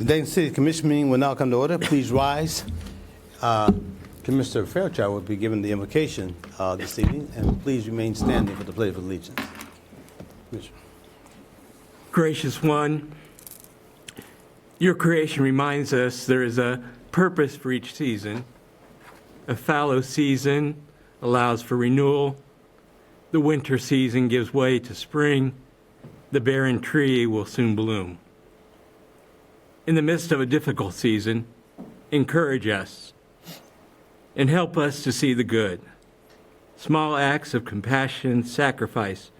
The Dayton City Commission meeting will now come to order. Please rise. Commissioner Fairchild will be given the invocation this evening, and please remain standing for the pledge of allegiance. Commissioner. Gracious One, your creation reminds us there is a purpose for each season. A fallow season allows for renewal. The winter season gives way to spring. The barren tree will soon bloom. In the midst of a difficult season, encourage us and help us to see the good. Small acts of compassion, sacrifice,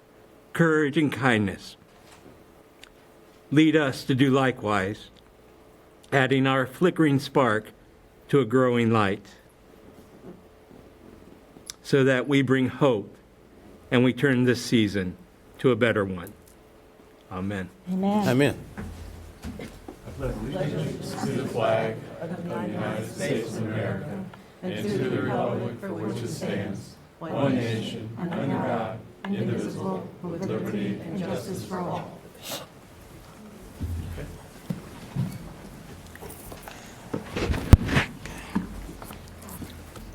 courage, and kindness. Lead us to do likewise, adding our flickering spark to a growing light, so that we bring hope and we turn this season to a better one. Amen. Amen. Amen. I pledge allegiance to the flag of the United States of America and to the republic for which it stands, one nation, under God, indivisible, with liberty and justice for all.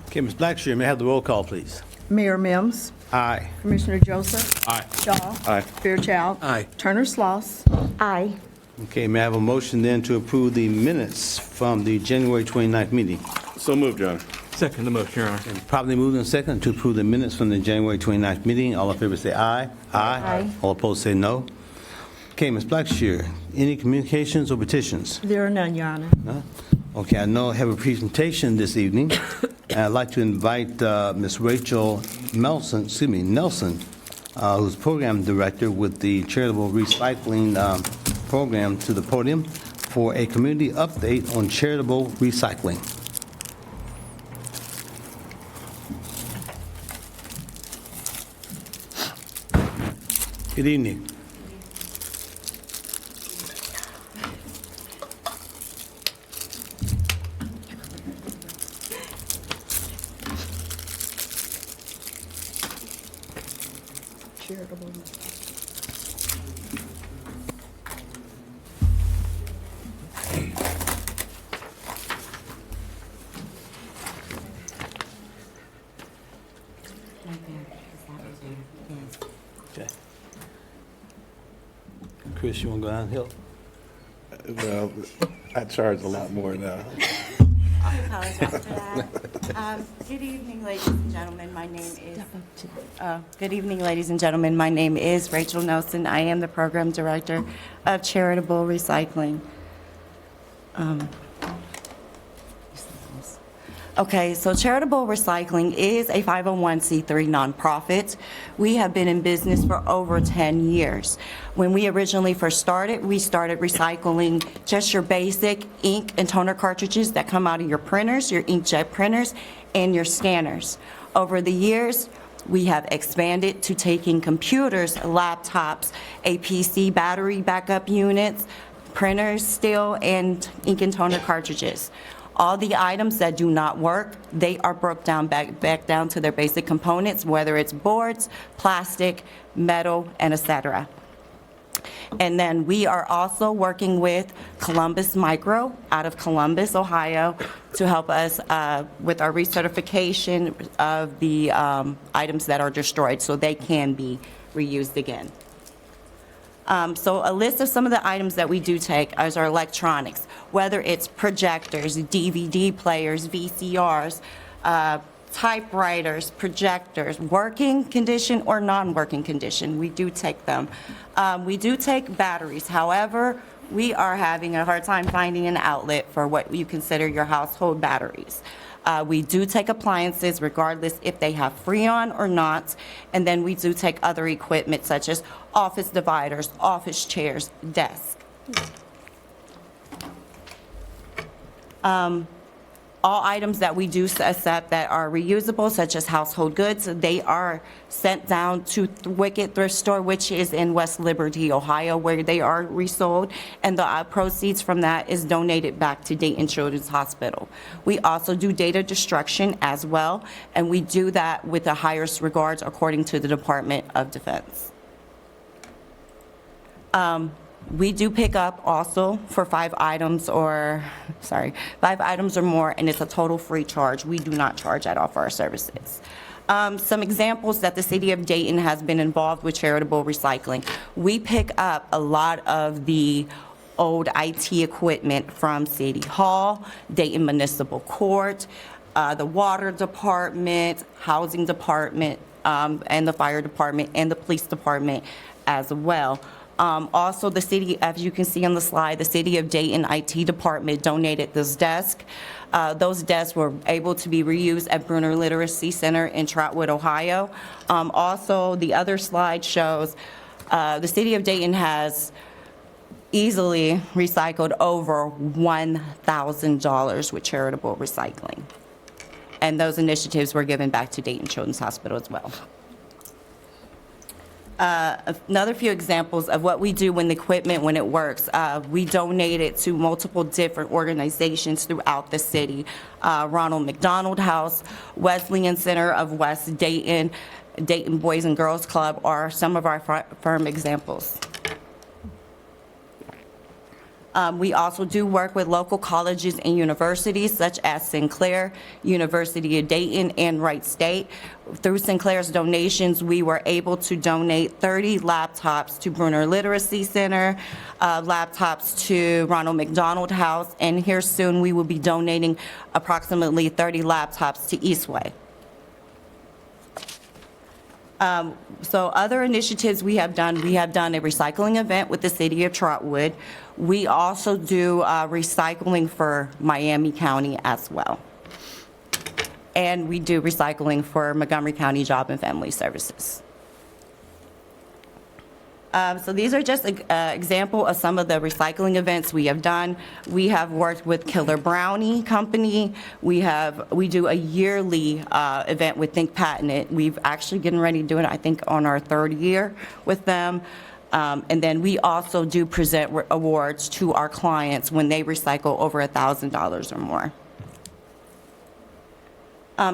Okay, Ms. Blackshear, may I have the roll call, please? Mayor Mims. Aye. Commissioner Joseph. Aye. Shaw. Aye. Fairchild. Aye. Turner-Sloss. Aye. Okay, may I have a motion then to approve the minutes from the January 29th meeting? So moved, John. Second the motion, Your Honor. And probably moved and second to approve the minutes from the January 29th meeting. All in favor say aye. Aye. All opposed say no. Okay, Ms. Blackshear, any communications or petitions? There are none, Your Honor. No? Okay, I know I have a presentation this evening. And I'd like to invite Ms. Rachel Nelson, who's program director with the Charitable Recycling Program, to the podium for a community update on charitable recycling. Good evening. Charitable. Okay. Chris, you want to go downhill? Well, I charge a lot more now. I apologize for that. Good evening, ladies and gentlemen. My name is Rachel Nelson. I am the program director of Charitable Recycling. Okay, so Charitable Recycling is a 501c3 nonprofit. We have been in business for over 10 years. When we originally first started, we started recycling just your basic ink and toner cartridges that come out of your printers, your inkjet printers, and your scanners. Over the years, we have expanded to taking computers, laptops, a PC battery backup units, printers still, and ink and toner cartridges. All the items that do not work, they are broke down back down to their basic components, whether it's boards, plastic, metal, and etc. And then we are also working with Columbus Micro out of Columbus, Ohio, to help us with our recertification of the items that are destroyed so they can be reused again. So a list of some of the items that we do take is our electronics, whether it's projectors, DVD players, VCRs, typewriters, projectors, working condition or non-working condition. We do take them. We do take batteries. However, we are having a hard time finding an outlet for what you consider your household batteries. We do take appliances regardless if they have Freon or not, and then we do take other equipment such as office dividers, office chairs, desks. All items that we do accept that are reusable, such as household goods, they are sent down to Wicked Thrift Store, which is in West Liberty, Ohio, where they are resold, and the proceeds from that is donated back to Dayton Children's Hospital. We also do data destruction as well, and we do that with the highest regards according to the Department of Defense. We do pick up also for 5 items or more, and it's a total free charge. We do not charge at all for our services. Some examples that the city of Dayton has been involved with charitable recycling. We pick up a lot of the old IT equipment from City Hall, Dayton Municipal Court, the Water Department, Housing Department, and the Fire Department, and the Police Department as well. Also, the city, as you can see on the slide, the City of Dayton IT Department donated this desk. Those desks were able to be reused at Bruner Literacy Center in Trotwood, Ohio. Also, the other slide shows the City of Dayton has easily recycled over $1,000 with charitable recycling. And those initiatives were given back to Dayton Children's Hospital as well. Another few examples of what we do when the equipment, when it works. We donate it to multiple different organizations throughout the city. Ronald McDonald House, Wesleyan Center of West Dayton, Dayton Boys and Girls Club are some of our firm examples. We also do work with local colleges and universities such as Sinclair, University of Dayton, and Wright State. Through Sinclair's donations, we were able to donate 30 laptops to Bruner Literacy Center, laptops to Ronald McDonald House, and here soon we will be donating approximately 30 laptops to Eastway. So other initiatives we have done a recycling event with the city of Trotwood. We also do recycling for Miami County as well. And we do recycling for Montgomery County Job and Family Services. So these are just an example of some of the recycling events we have done. We have worked with Killer Brownie Company. We do a yearly event with Think Patent. We've actually getting ready to do it, I think, on our 3rd year with them. And then we also do present awards to our clients when they recycle over $1,000 or more.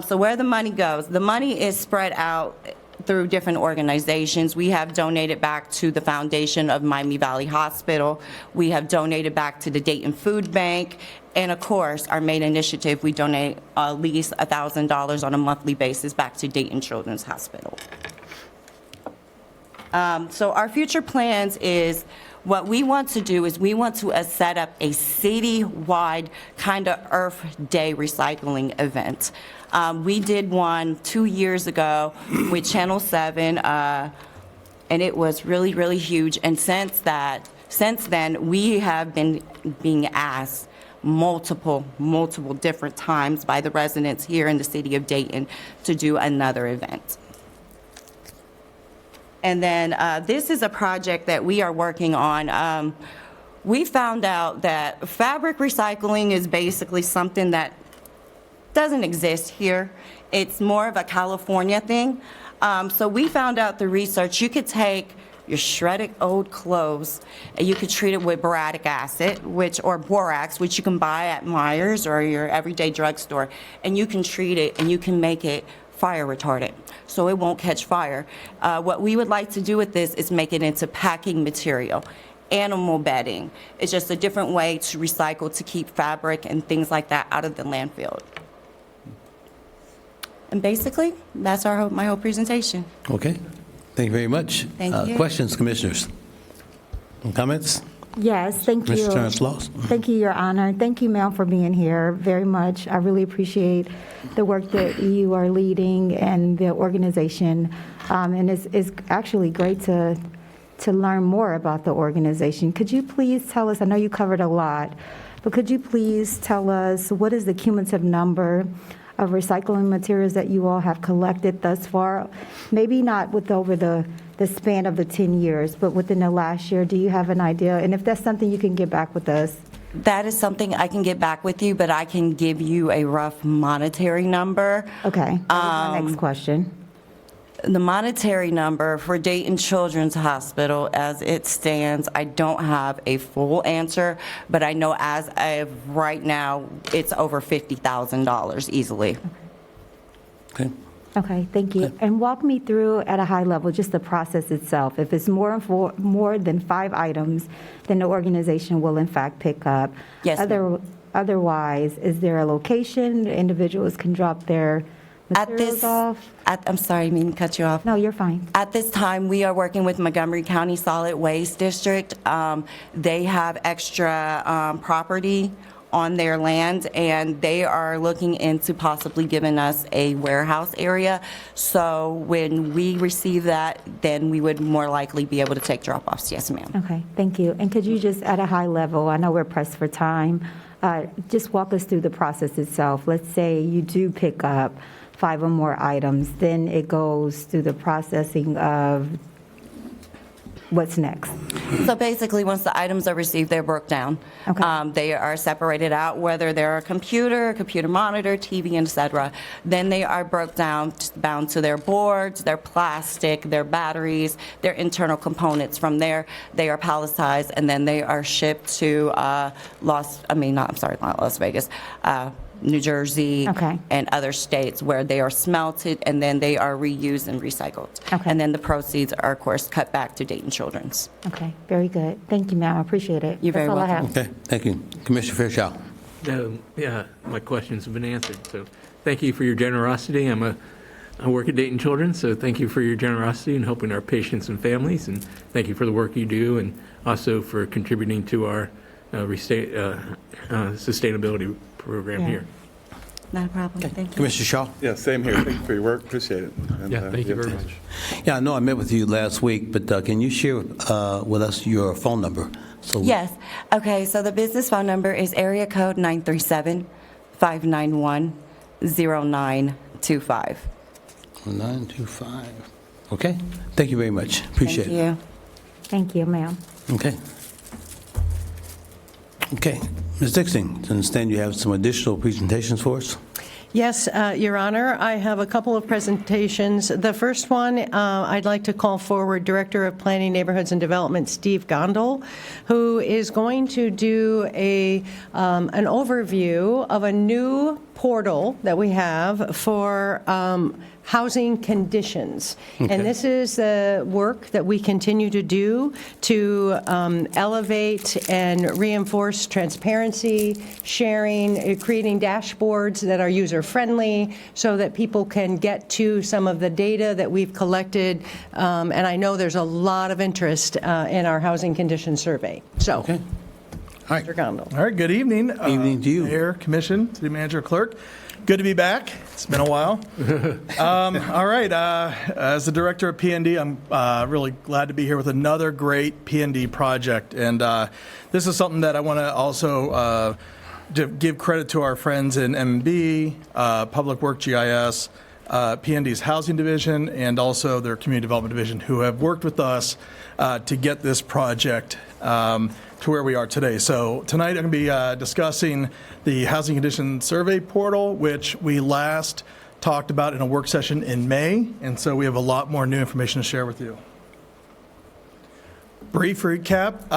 So where the money goes, the money is spread out through different organizations. We have donated back to the foundation of Miami Valley Hospital. We have donated back to the Dayton Food Bank. And of course, our main initiative, we donate at least $1,000 on a monthly basis back to Dayton Children's Hospital. So our future plans is, what we want to do is we want to set up a city-wide kind of Earth Day recycling event. We did one 2 years ago with Channel 7, and it was really, really huge. And since then, we have been being asked multiple different times by the residents here in the city of Dayton to do another event. And then this is a project that we are working on. We found out that fabric recycling is basically something that doesn't exist here. It's more of a California thing. So we found out through research, you could take your shredded old clothes and you could treat it with boracic acid, or borax, which you can buy at Myers or your everyday drugstore, and you can treat it and you can make it fire retardant, so it won't catch fire. What we would like to do with this is make it into packing material, animal bedding. It's just a different way to recycle, to keep fabric and things like that out of the landfill. And basically, that's my whole presentation. Okay. Thank you very much. Thank you. Questions, commissioners? Comments? Yes, thank you. Mr. Turner-Sloss? Thank you, Your Honor. Thank you, ma'am, for being here very much. I really appreciate the work that you are leading and the organization. And it's actually great to learn more about the organization. Could you please tell us, I know you covered a lot, but could you please tell us what is the cumulative number of recycling materials that you all have collected thus far? Maybe not over the span of the 10 years, but within the last year. Do you have an idea? And if that's something you can get back with us. That is something I can get back with you, but I can give you a rough monetary number. Okay, that was my next question. The monetary number for Dayton Children's Hospital, as it stands, I don't have a full answer, but I know as of right now, it's over $50,000 easily. Okay. Okay, thank you. And walk me through at a high level, just the process itself. If it's more than 5 items, then the organization will in fact pick up. Yes, ma'am. Otherwise, is there a location individuals can drop their materials off? I'm sorry, I mean to cut you off. No, you're fine. At this time, we are working with Montgomery County Solid Waste District. They have extra property on their land, and they are looking into possibly giving us a warehouse area. So when we receive that, then we would more likely be able to take drop-offs. Yes, ma'am. Okay, thank you. And could you just, at a high level, I know we're pressed for time, just walk us through the process itself. Let's say you do pick up 5 or more items, then it goes through the processing of what's next? So basically, once the items are received, they're broke down. Okay. They are separated out, whether they're a computer monitor, TV, et cetera. Then they are broke down, bound to their boards, their plastic, their batteries, their internal components. From there, they are palletized, and then they are shipped to not Las Vegas, New Jersey, Okay. and other states, where they are smelted, and then they are reused and recycled. Okay. And then the proceeds are, of course, cut back to Dayton Children's. Okay, very good. Thank you, ma'am. I appreciate it. You're very That's all I welcome. have. Okay, thank you. Commissioner Fairchild. Yeah, my questions have been answered, so thank you for your generosity. I work at Dayton Children's, so thank you for your generosity in helping our patients and families, and thank you for the work you do, and also for contributing to our sustainability program Yeah. here. Not a problem. Thank you. Commissioner Shaw. Yeah, same here. Thank you for your work. Appreciate it. And, Thank you very much. Yeah, I know I met with you last week, but can you share with us your phone number? So Yes. Okay, so the business phone number is area code 937-591-0925. 925. Okay, thank you very much. Appreciate Thank it. you. Thank you, ma'am. Okay. Okay, Ms. Dixon, I understand you have some additional presentations for us? Yes, Your Honor, I have a couple of presentations. The first one, I'd like to call forward Director of Planning, Neighborhoods, and Development, Steve Gondel, who is going to do an overview of a new portal that we have for housing conditions. Okay. And this is the work that we continue to do to elevate and reinforce transparency, sharing, creating dashboards that are user-friendly so that people can get to some of the data that we've collected. And I know there's a lot of interest in our housing condition survey. So, Okay. All right. Mr. Gondel. All right, good evening. Evening to you. Mayor, Commission, City Manager, Clerk. Good to be back. It's been a while. All right, as the Director of P&D, I'm really glad to be here with another great P&D project. And this is something that I want to also give credit to our friends in MB, Public Work GIS, P&D's Housing Division, and also their Community Development Division, who have worked with us to get this project to where we are today. So tonight I'm going to be discussing the Housing Condition Survey Portal, which we last talked about in a work session in May, and so we have a lot more new information to share with you. Brief recap.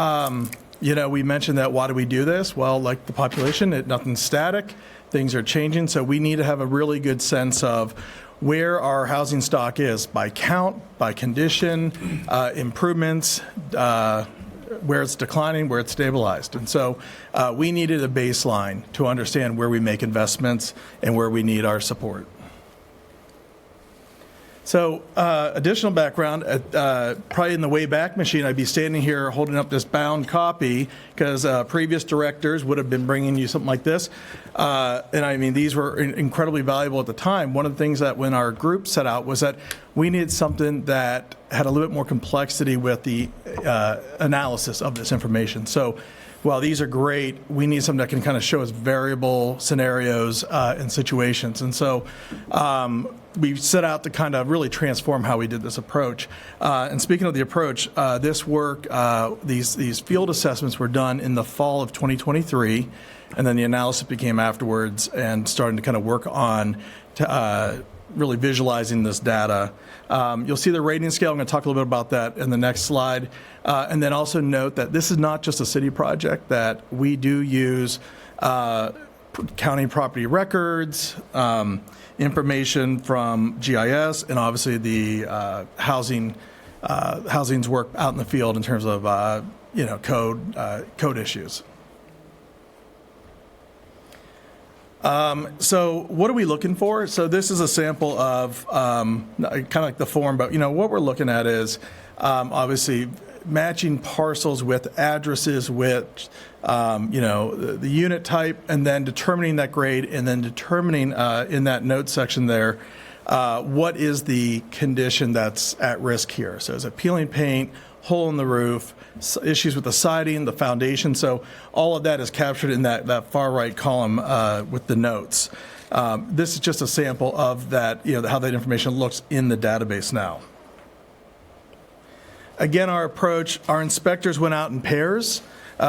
We mentioned that why do we do this? Well, like the population, nothing's static. Things are changing, so we need to have a really good sense of where our housing stock is by count, by condition, improvements, where it's declining, where it's stabilized. And so we needed a baseline to understand where we make investments and where we need our support. So additional background, probably in the Wayback Machine, I'd be standing here holding up this bound copy because previous directors would have been bringing you something like this. And I mean, these were incredibly valuable at the time. One of the things that when our group set out was that we needed something that had a little bit more complexity with the analysis of this information. So while these are great, we need something that can kind of show us variable scenarios and situations. And so we set out to kind of really transform how we did this approach. And speaking of the approach, this work, these field assessments were done in the fall of 2023, and then the analysis began afterwards and starting to kind of work on really visualizing this data. You'll see the rating scale. I'm going to talk a little bit about that in the next slide. And then also note that this is not just a city project, that we do use county property records, information from GIS, and obviously the housing's work out in the field in terms of code issues. So what are we looking for? So this is a sample of kind of like the form, but what we're looking at is obviously matching parcels with addresses with the unit type, and then determining that grade, and then determining in that note section there what is the condition that's at risk here. So is it peeling paint, hole in the roof, issues with the siding, the foundation? So all of that is captured in that far right column with the notes. This is just a sample of that, how that information looks in the database now. Again, our approach, our inspectors went out in pairs.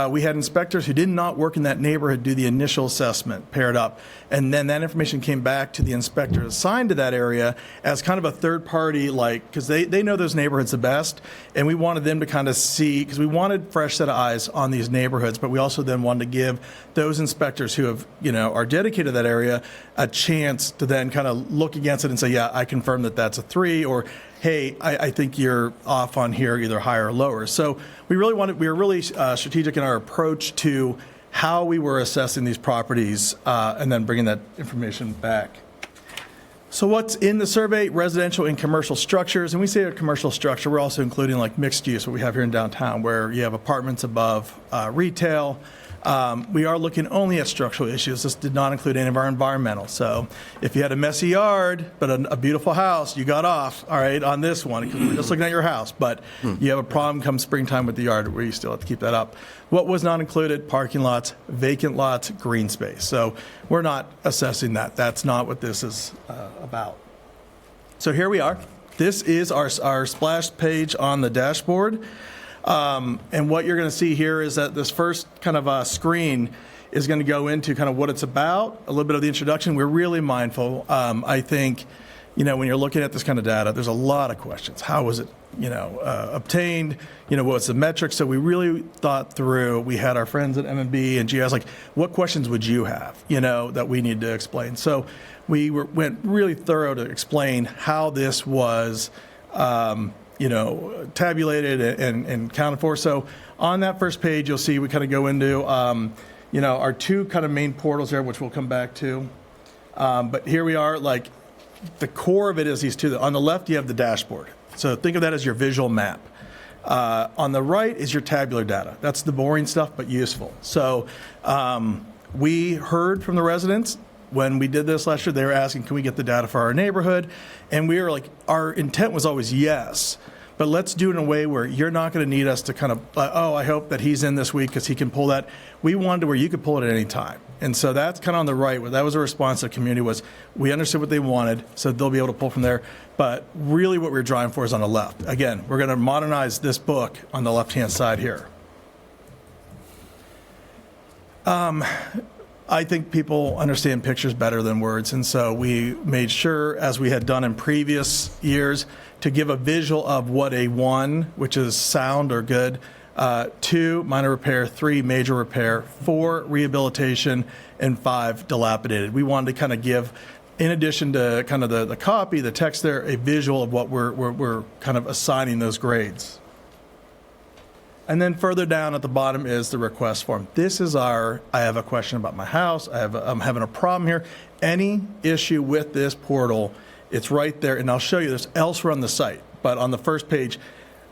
We had inspectors who did not work in that neighborhood do the initial assessment, paired up, and then that information came back to the inspector assigned to that area as kind of a third party, because they know those neighborhoods the best, and we wanted them to kind of see, because we wanted fresh set of eyes on these neighborhoods, but we also then wanted to give those inspectors who have, are dedicated to that area a chance to then kind of look against it and say, yeah, I confirm that that's a 3, or hey, I think you're off on here, either higher or lower. So we were really strategic in our approach to how we were assessing these properties and then bringing that information back. So what's in the survey? Residential and commercial structures. And we say a commercial structure, we're also including like mixed use, what we have here in downtown, where you have apartments above retail. We are looking only at structural issues. This did not include any of our environmental. So if you had a messy yard, but a beautiful house, you got off, all right, on this one, because we're just looking at your house. But you have a problem come springtime with the yard where you still have to keep that up. What was not included? Parking lots, vacant lots, green space. So we're not assessing that. That's not what this is about. So here we are. This is our splash page on the dashboard. And what you're going to see here is that this first kind of screen is going to go into kind of what it's about, a little bit of the introduction. We're really mindful. I think, when you're looking at this kind of data, there's a lot of questions. How was it, obtained? What's the metrics? So we really thought through. We had our friends at M&B and GIS, like, what questions would you have, that we need to explain? So we went really thorough to explain how this was tabulated and counted for. So on that first page, you'll see we kind of go into, our two kind of main portals there, which we'll come back to. But here we are, like the core of it is these two. On the left, you have the dashboard. So think of that as your visual map. On the right is your tabular data. That's the boring stuff, but useful. So we heard from the residents. When we did this last year, they were asking, can we get the data for our neighborhood? And we were like, our intent was always yes, but let's do it in a way where you're not going to need us to kind of, I hope that he's in this week because he can pull that. We wanted to where you could pull it at any time. And so that's kind of on the right, where that was a response to the community was, we understood what they wanted, so they'll be able to pull from there. But really what we're driving for is on the left. Again, we're going to modernize this book on the left-hand side here. I think people understand pictures better than words, and so we made sure, as we had done in previous years, to give a visual of what a 1, which is sound or good, 2, minor repair, 3, major repair, 4, rehabilitation, and 5, dilapidated. We wanted to kind of give, in addition to kind of the copy, the text there, a visual of what we're kind of assigning those grades. And then further down at the bottom is the request form. This is I have a question about my house. I'm having a problem here. Any issue with this portal, it's right there. And I'll show you this elsewhere on the site. But on the first page,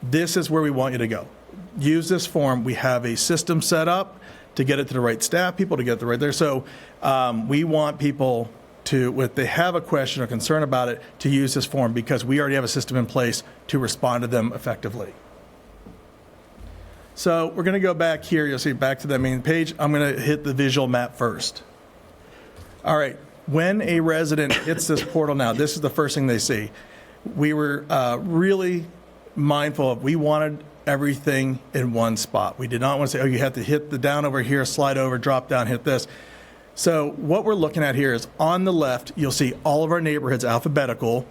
this is where we want you to go. Use this form. We have a system set up to get it to the right staff people, to get it right there. So we want people to, if they have a question or concern about it, to use this form because we already have a system in place to respond to them effectively. So we're going to go back here. You'll see back to that main page. I'm going to hit the visual map first. All right. When a resident hits this portal now, this is the first thing they see. We were really mindful of, we wanted everything in one spot. We did not want to say, you have to hit the down over here, slide over, drop down, hit this. So what we're looking at here is on the left, you'll see all of our neighborhoods alphabetical,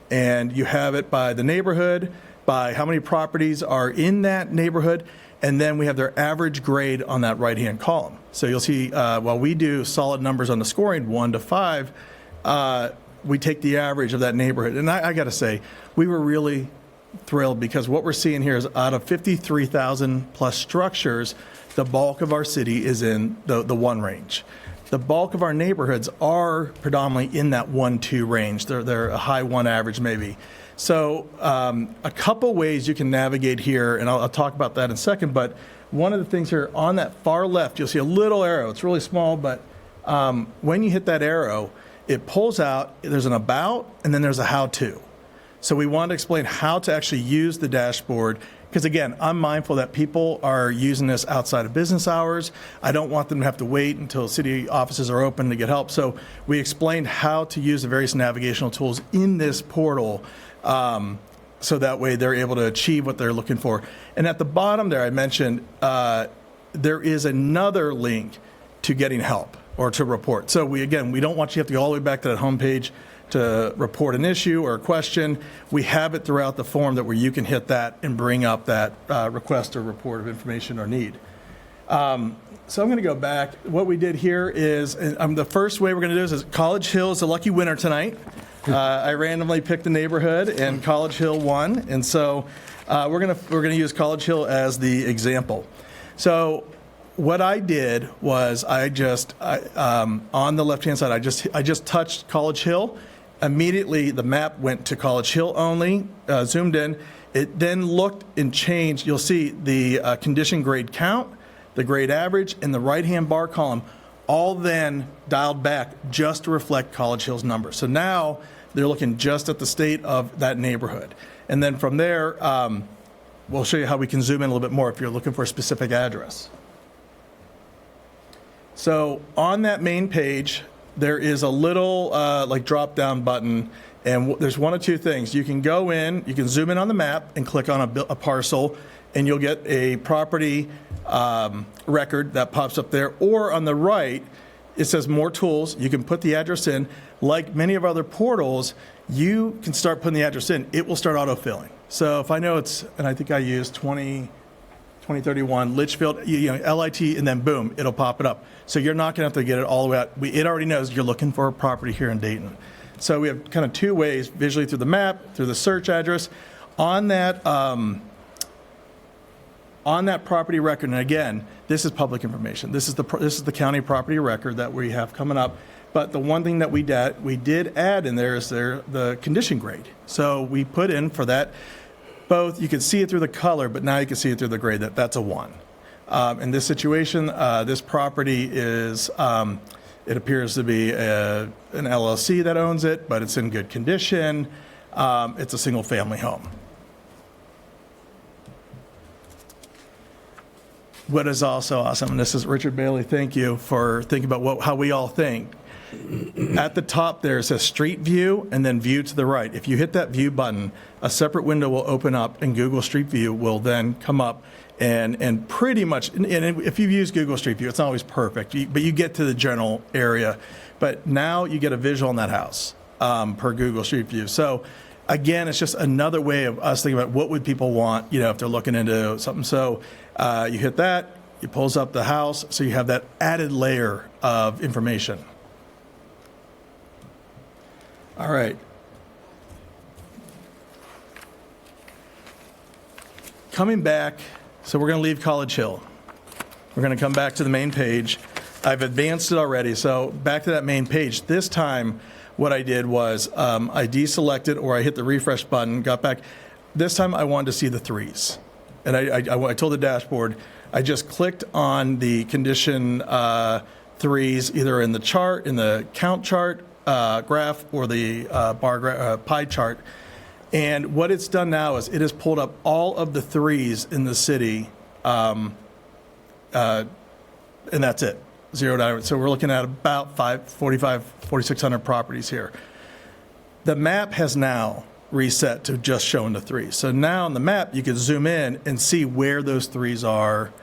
and you have it by the neighborhood, by how many properties are in that neighborhood. and then we have their average grade on that right-hand column. So you'll see, while we do solid numbers on the scoring, 1 to 5, we take the average of that neighborhood. And I got to say, we were really thrilled because what we're seeing here is out of 53,000 plus structures, the bulk of our city is in the 1 range. The bulk of our neighborhoods are predominantly in that 1-2 range. They're a high 1 average maybe. So a couple ways you can navigate here, and I'll talk about that in a second, but one of the things here on that far left, you'll see a little arrow. It's really small, but when you hit that arrow, it pulls out, there's an about, and then there's a how-to. So we want to explain how to actually use the dashboard, because again, I'm mindful that people are using this outside of business hours. I don't want them to have to wait until city offices are open to get help. So we explained how to use the various navigational tools in this portal, so that way they're able to achieve what they're looking for. And at the bottom there, I mentioned there is another link to getting help or to report. So we don't want you to have to go all the way back to that homepage to report an issue or a question. We have it throughout the form that where you can hit that and bring up that request or report of information or need. So I'm going to go back. What we did here is, the first way we're going to do is College Hill is the lucky winner tonight. I randomly picked a neighborhood, and College Hill won, and so we're gonna use College Hill as the example. So what I did was on the left-hand side, I just touched College Hill. Immediately, the map went to College Hill only, zoomed in. It then looked and changed. You'll see the condition grade count, the grade average, and the right-hand bar column all then dialed back just to reflect College Hill's numbers. So now they're looking just at the state of that neighborhood. And then from there, we'll show you how we can zoom in a little bit more if you're looking for a specific address. So on that main page, there is a little drop-down button, and there's one of two things. You can go in, you can zoom in on the map and click on a parcel, and you'll get a property record that pops up there. Or on the right, it says more tools. You can put the address in. Like many of our other portals, you can start putting the address in. It will start autofilling. So if I know and I think I used 2031 Litchfield, LIT, and then boom, it'll pop it up. So you're not going to have to get it all the way out. It already knows you're looking for a property here in Dayton. So we have kind of two ways, visually through the map, through the search address. On that property record, and again, this is public information. This is the county property record that we have coming up. But the one thing that we did add in there is the condition grade. So we put in for that both. You can see it through the color, but now you can see it through the grade. That's a 1. In this situation, this property is. It appears to be an LLC that owns it, but it's in good condition. It's a single-family home. What is also awesome, and this is Richard Bailey, thank you for thinking about how we all think. At the top there, it says Street View and then View to the right. If you hit that View button, a separate window will open up, and Google Street View will then come up. And pretty much, and if you've used Google Street View, it's not always perfect, but you get to the general area. But now you get a visual on that house per Google Street View. So again, it's just another way of us thinking about what would people want, if they're looking into something. So you hit that, it pulls up the house, so you have that added layer of information. All right. Coming back. So we're going to leave College Hill. We're going to come back to the main page. I've advanced it already. So back to that main page. This time, what I did was I deselected, or I hit the refresh button, got back. This time, I wanted to see the 3s. And I told the dashboard, I just clicked on the condition 3s, either in the chart, in the count chart graph, or the pie chart. And what it's done now is it has pulled up all of the 3s in the city, and that's it, zeroed out. So we're looking at about 4,600 properties here. The map has now reset to just showing the 3s. So now on the map, you can zoom in and see where those 3s are,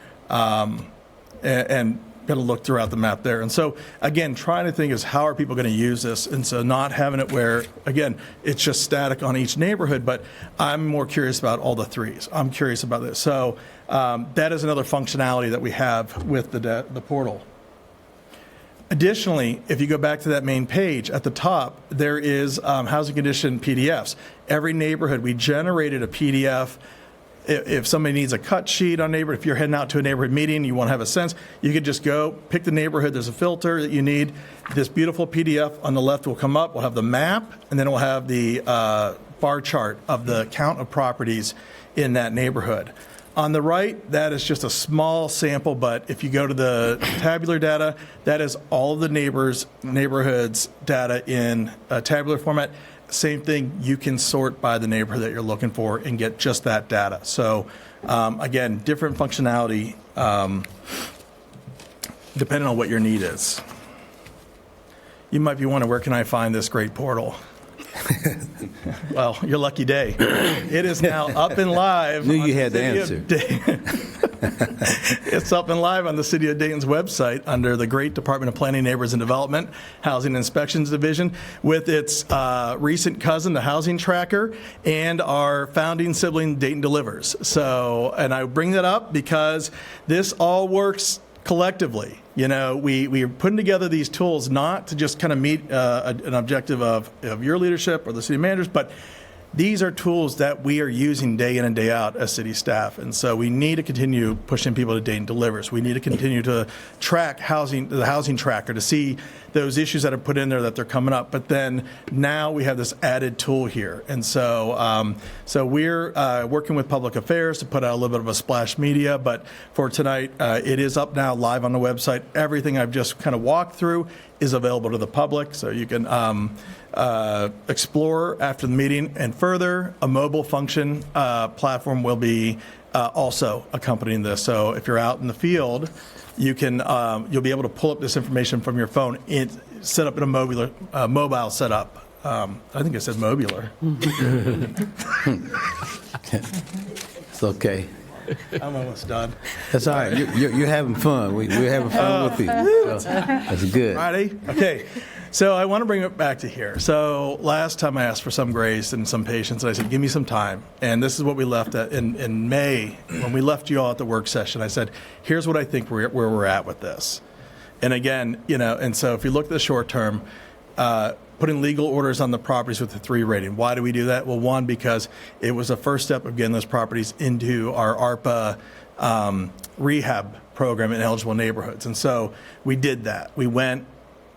and got to look throughout the map there. And so, again, trying to think is how are people going to use this? And so not having it where, again, it's just static on each neighborhood, but I'm more curious about all the threes. I'm curious about this. So that is another functionality that we have with the portal. Additionally, if you go back to that main page, at the top, there is housing condition PDFs. Every neighborhood, we generated a PDF. If somebody needs a cut sheet on neighborhood, if you're heading out to a neighborhood meeting, you want to have a sense, you could just go pick the neighborhood. There's a filter that you need. This beautiful PDF on the left will come up. We'll have the map, and then we'll have the bar chart of the count of properties in that neighborhood. On the right, that is just a small sample, but if you go to the tabular data, that is all of the neighborhoods data in a tabular format. Same thing, you can sort by the neighborhood that you're looking for and get just that data. So again, different functionality depending on what your need is. You might be wondering, where can I find this great portal? Well, your lucky day. It is now up and live. Knew you had the answer. It's up and live on the City of Dayton's website under the great Department of Planning, Neighborhoods, and Development, Housing Inspections Division, with its recent cousin, the Housing Tracker, and our founding sibling, Dayton Delivers. So, and I bring that up because this all works collectively. You know, we are putting together these tools not to just kind of meet an objective of your leadership or the city managers, but these are tools that we are using day in and day out as city staff. And so we need to continue pushing people to Dayton Delivers. We need to continue to track the housing tracker to see those issues that are put in there that they're coming up. But then now we have this added tool here. And so we're working with public affairs to put out a little bit of a splash media. But for tonight, it is up now live on the website. Everything I've just kind of walked through is available to the public. So you can explore after the meeting. And further, a mobile function platform will be also accompanying this. So if you're out in the field, you can you'll be able to pull up this information from your phone and set up in a mobile setup. I think it said mobular. It's okay. I'm almost done. That's all right. You're having fun. We're having fun with you. So that's good. Ready? Okay. So I want to bring it back to here. So last time I asked for some grace and some patience, and I said, give me some time. And this is what we left at in May, when we left you all at the work session. I said, here's what I think where we're at with this. And again, you know, and so if you look at the short term, putting legal orders on the properties with the 3 rating. Why do we do that? Well, one, because it was the first step of getting those properties into our ARPA rehab program in eligible neighborhoods. And so we did that. We went,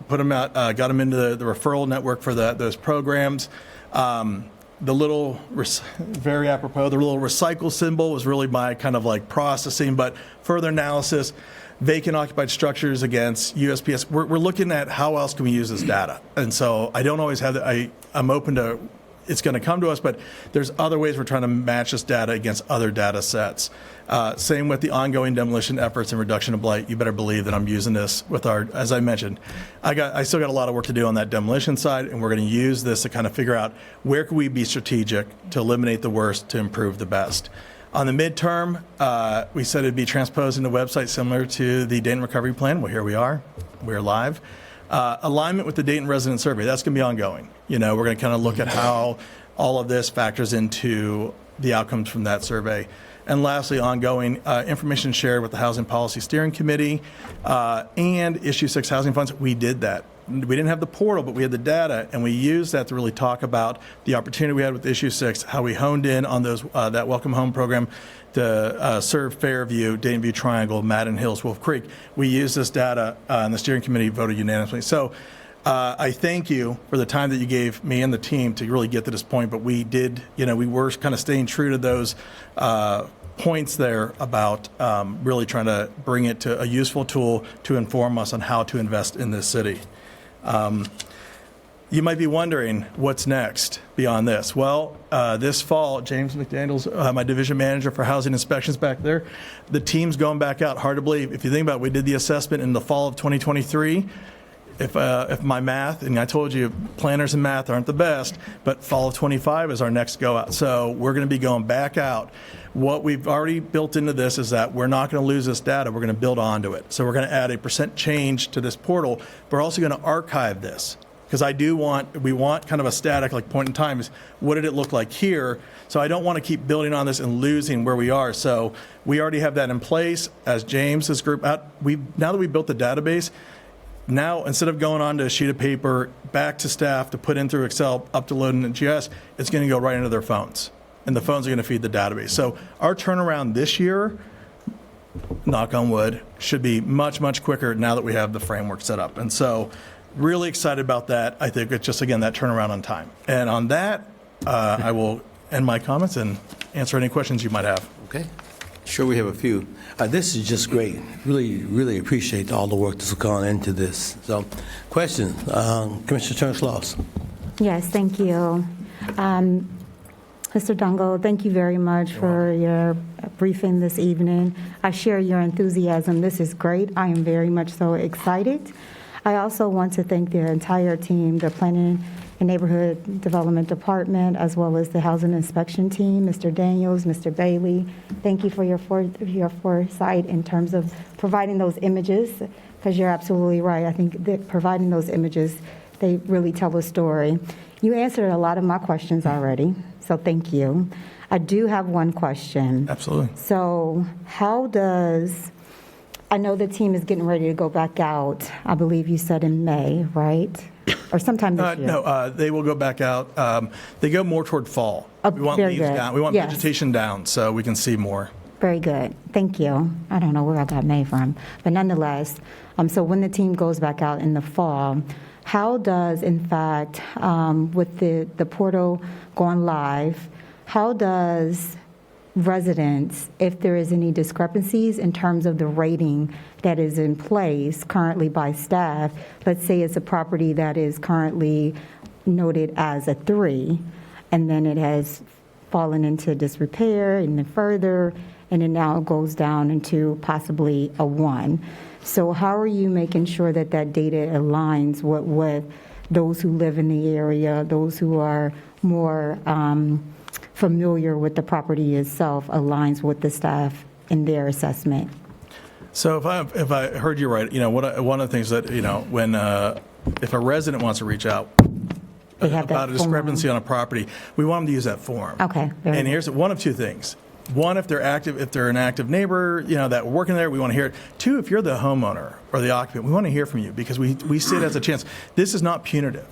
put them out, got them into the referral network for those programs. The little, very apropos, the little recycle symbol was really my kind of like processing, but further analysis, vacant occupied structures against USPS. We're looking at how else can we use this data. And so I don't always have I'm open to, it's going to come to us, but there's other ways we're trying to match this data against other data sets. Same with the ongoing demolition efforts and reduction of blight. You better believe that I'm using this with as I mentioned, I still got a lot of work to do on that demolition side, and we're going to use this to kind of figure out where can we be strategic to eliminate the worst to improve the best. On the midterm, we said it'd be transposed into a website similar to the Dayton Recovery Plan. Well, here we are. We're live. Alignment with the Dayton Resident Survey. That's going to be ongoing. You know, we're going to kind of look at how all of this factors into the outcomes from that survey. And lastly, ongoing information shared with the Housing Policy Steering Committee and Issue 6 housing funds. We did that. We didn't have the portal, but we had the data, and we used that to really talk about the opportunity we had with Issue 6, how we honed in on those that Welcome Home program to serve Fairview, Dayton View Triangle, Madden Hills, Wolf Creek. We used this data, and the steering committee voted unanimously. So I thank you for the time that you gave me and the team to really get to this point, but we did, you know, we were kind of staying true to those points there about really trying to bring it to a useful tool to inform us on how to invest in this city. You might be wondering what's next beyond this. Well, this fall, James McDaniel's my division manager for housing inspections back there. The team's going back out. Hard to believe. If you think about it, we did the assessment in the fall of 2023. if my math, and I told you planners and math aren't the best, but fall of '25 is our next go out. So we're going to be going back out. What we've already built into this is that we're not going to lose this data. We're going to build onto it. So we're going to add a % change to this portal. We're also going to archive this, because we want kind of a static, like point in time is what did it look like here? So I don't want to keep building on this and losing where we are. So we already have that in place as James's group. Now that we built the database, now instead of going on to a sheet of paper, back to staff to put in through Excel, up to load in GIS, it's going to go right into their phones. And the phones are going to feed the database. So our turnaround this year, knock on wood, should be much, much quicker now that we have the framework set up. And so really excited about that. I think it's just, again, that turnaround on time. And on that, I will end my comments and answer any questions you might have. Okay. Sure, we have a few. This is just great. Really, really appreciate all the work that's gone into this. So, question, Commissioner Turner-Sloss. Yes, thank you. Mr. Dungo, thank you very much for your briefing this evening. I share your enthusiasm. This is great. I am very much so excited. I also want to thank the entire team, the Planning and Neighborhood Development Department, as well as the Housing Inspection Team, Mr. Daniels, Mr. Bailey. Thank you for your foresight in terms of providing those images, because you're absolutely right. I think that providing those images, they really tell a story. You answered a lot of my questions already, so thank you. I do have one question. Absolutely. So I know the team is getting ready to go back out, I believe you said in May, right? Or sometime this year? No, they will go back out. They go more toward fall. Oh, We want very leaves good. down. We want Yes. vegetation down so we can see more. Very good. Thank you. I don't know where I got May from, but nonetheless, so when the team goes back out in the fall, how does, in fact, with the portal going live, how does residents, if there is any discrepancies in terms of the rating that is in place currently by staff, let's say it's a property that is currently noted as a 3, and then it has fallen into disrepair and then further, and it now goes down into possibly a 1. So how are you making sure that that data aligns with those who live in the area, those who are more familiar with the property itself, aligns with the staff in their assessment? So if I heard you right, one of the things that, when if a resident wants to reach out They have that about a discrepancy on a property, we want them to use that form. Okay, very And good. here's one of two things. One, if they're an active neighbor, that we're working there, we want to hear it. 2, if you're the homeowner or the occupant, we want to hear from you, because we see it as a chance. This is not punitive.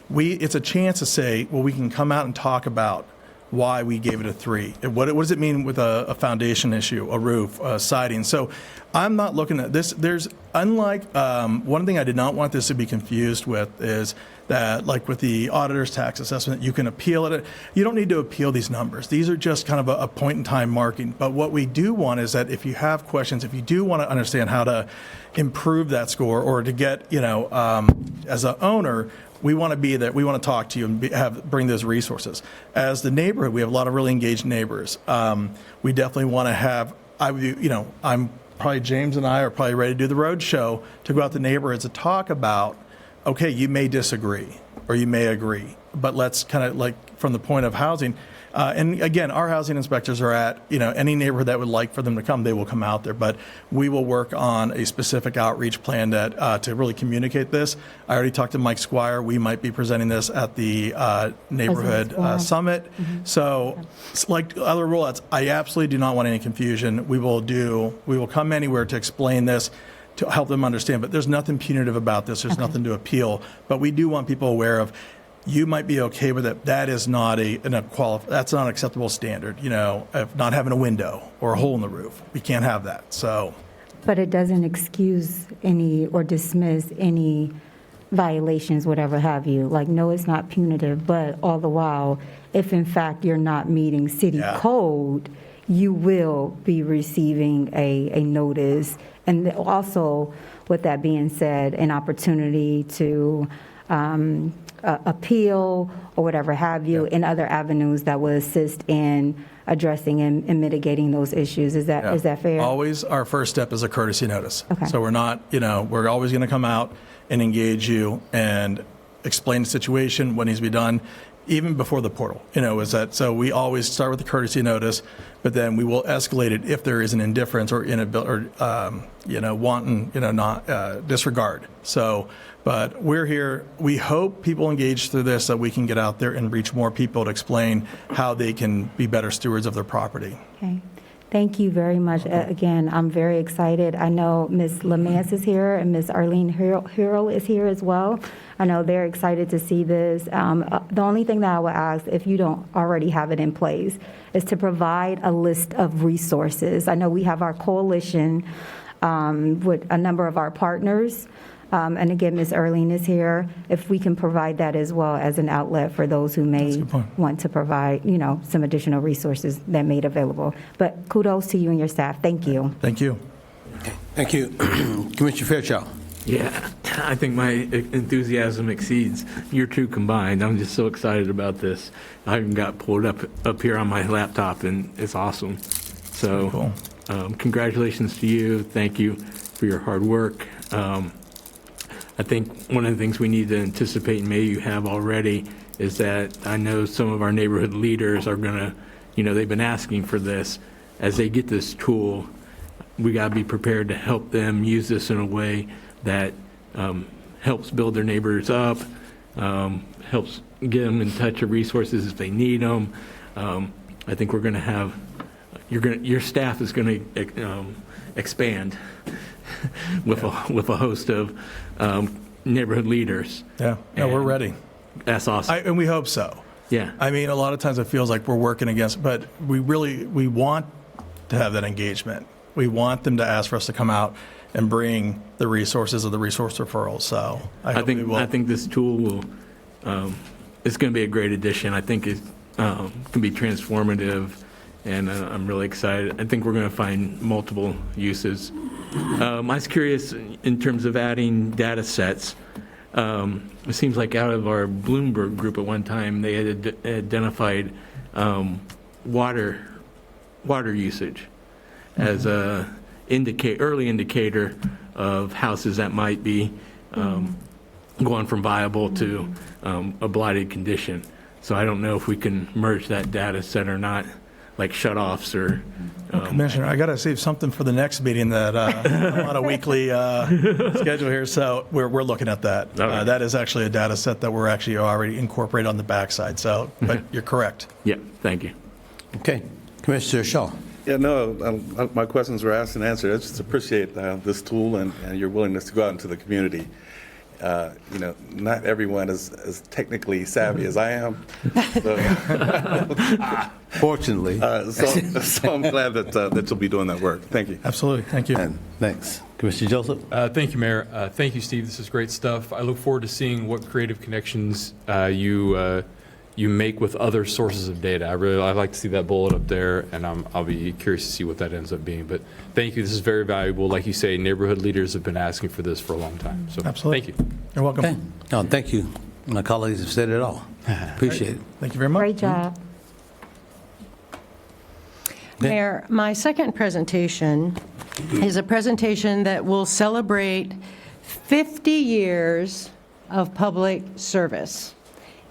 It's a chance to say, well, we can come out and talk about why we gave it a 3. What does it mean with a foundation issue, a roof, siding? So I'm not looking at this. There's, unlike, one thing I did not want this to be confused with is that, like with the auditor's tax assessment, you can appeal it. You don't need to appeal these numbers. These are just kind of a point in time marking. But what we do want is that if you have questions, if you do want to understand how to improve that score, or to get, as an owner, we want to be there. We want to talk to you and bring those resources. As the neighborhood, we have a lot of really engaged neighbors. We definitely want to have. I'm probably, James and I are probably ready to do the road show to go out to neighborhoods to talk about. Okay, you may disagree or you may agree, but let's kind of, like, from the point of housing. And again, our housing inspectors are at, any neighborhood that would like for them to come, they will come out there. But we will work on a specific outreach plan that to really communicate this. I already talked to Mike Squire. We might be presenting this at the neighborhood summit. So, like other rollouts, I absolutely do not want any confusion. We will come anywhere to explain this, to help them understand. But there's nothing punitive about this. There's nothing to appeal. But we do want people aware of. You might be okay with it. That is not that's not an acceptable standard, of not having a window or a hole in the roof. We can't have that, so. But it doesn't excuse any or dismiss any violations, whatever have you. Like, no, it's not punitive, but all the while, if in fact you're not meeting city code, you will be receiving a notice. And also, with that being said, an opportunity to appeal or whatever have you, in other avenues that will assist in addressing and mitigating those issues. Is that fair? Always our first step is a courtesy notice. Okay. So we're not, we're always going to come out and engage you and explain the situation, what needs to be done, even before the portal. So we always start with the courtesy notice, but then we will escalate it if there is an indifference or inability or wanton, not disregard. So, but we're here. We hope people engage through this so we can get out there and reach more people to explain how they can be better stewards of their property. Okay. Thank you very much. Again, I'm very excited. I know Ms. Lamance is here and Ms. Arlene Hurrell is here as well. I know they're excited to see this. The only thing that I would ask, if you don't already have it in place, is to provide a list of resources. I know we have our coalition with a number of our partners. And again, Ms. Arlene is here. If we can provide that as well as an outlet for those who may want to provide, some additional resources that made available. But kudos to you and your staff. Thank you. Thank you. Thank you. Commissioner Fairchild. Yeah, I think my enthusiasm exceeds your two combined. I'm just so excited about this. I even got pulled up here on my laptop, and it's awesome. So congratulations to you. Thank you for your hard work. I think one of the things we need to anticipate, and maybe you have already, is that I know some of our neighborhood leaders are going to, they've been asking for this. As they get this tool, we got to be prepared to help them use this in a way that helps build their neighbors up, helps get them in touch with resources if they need them. I think we're going to have, your staff is going to expand with a host of neighborhood leaders. Yeah, we're ready. That's awesome. And we hope so. Yeah. I mean, a lot of times it feels like we're working against, but we want to have that engagement. We want them to ask for us to come out and bring the resources of the resource referrals. So I think this tool will, it's going to be a great addition. I think it can be transformative, and I'm really excited. I think we're going to find multiple uses. I was curious in terms of adding data sets. It seems like out of our Bloomberg group at one time, they had identified water usage as a early indicator of houses that might be going from viable to a blighted condition. So I don't know if we can merge that data set or not, like shut-offs or... Commissioner, I got to save something for the next meeting that I'm on a weekly schedule here, so we're looking at that. Okay. That is actually a data set that we're actually already incorporated on the backside, so, but you're correct. Yeah, thank you. Okay. Commissioner Shaw. Yeah, no, my questions were asked and answered. I just appreciate this tool and your willingness to go out into the community. Not everyone is as technically savvy as I am. So, Fortunately. so I'm glad that you'll be doing that work. Thank you. Absolutely, thank you. And thanks. Commissioner Joseph. Thank you, Mayor. Thank you, Steve. This is great stuff. I look forward to seeing what creative connections you make with other sources of data. I'd like to see that bullet up there, and I'll be curious to see what that ends up being. But thank you. This is very valuable. Like you say, neighborhood leaders have been asking for this for a long time. So Absolutely. thank you. You're welcome. Okay. No, thank you. My colleagues have said it all. Appreciate it. Thank you very much. Great job. Mayor, my second presentation is a presentation that will celebrate 50 years of public service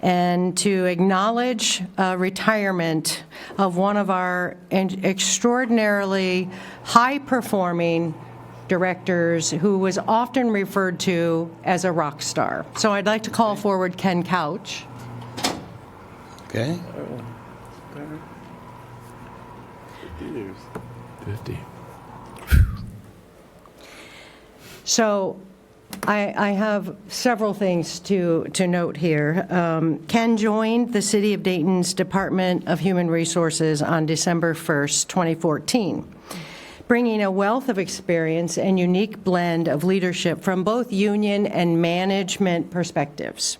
and to acknowledge retirement of one of our extraordinarily high-performing directors who was often referred to as a rock star. So I'd like to call forward Ken Couch. Okay. 50. So I have several things to note here. Ken joined the City of Dayton's Department of Human Resources on December 1st, 2014, bringing a wealth of experience and unique blend of leadership from both union and management perspectives.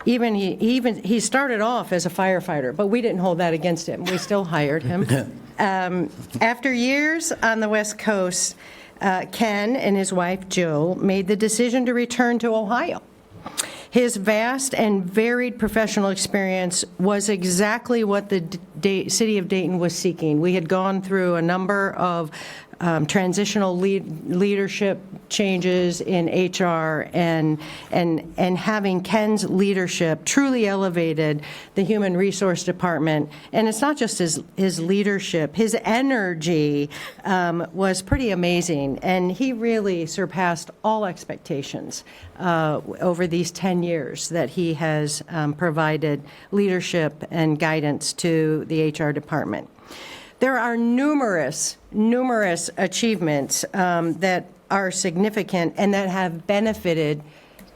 He started off as a firefighter, but we didn't hold that against him. We still hired him. After years on the West Coast, Ken and his wife, Jill, made the decision to return to Ohio. His vast and varied professional experience was exactly what the City of Dayton was seeking. We had gone through a number of transitional leadership changes in HR, and having Ken's leadership truly elevated the Human Resource Department. And it's not just his leadership, his energy was pretty amazing, and he really surpassed all expectations over these 10 years that he has provided leadership and guidance to the HR department. There are numerous achievements that are significant and that have benefited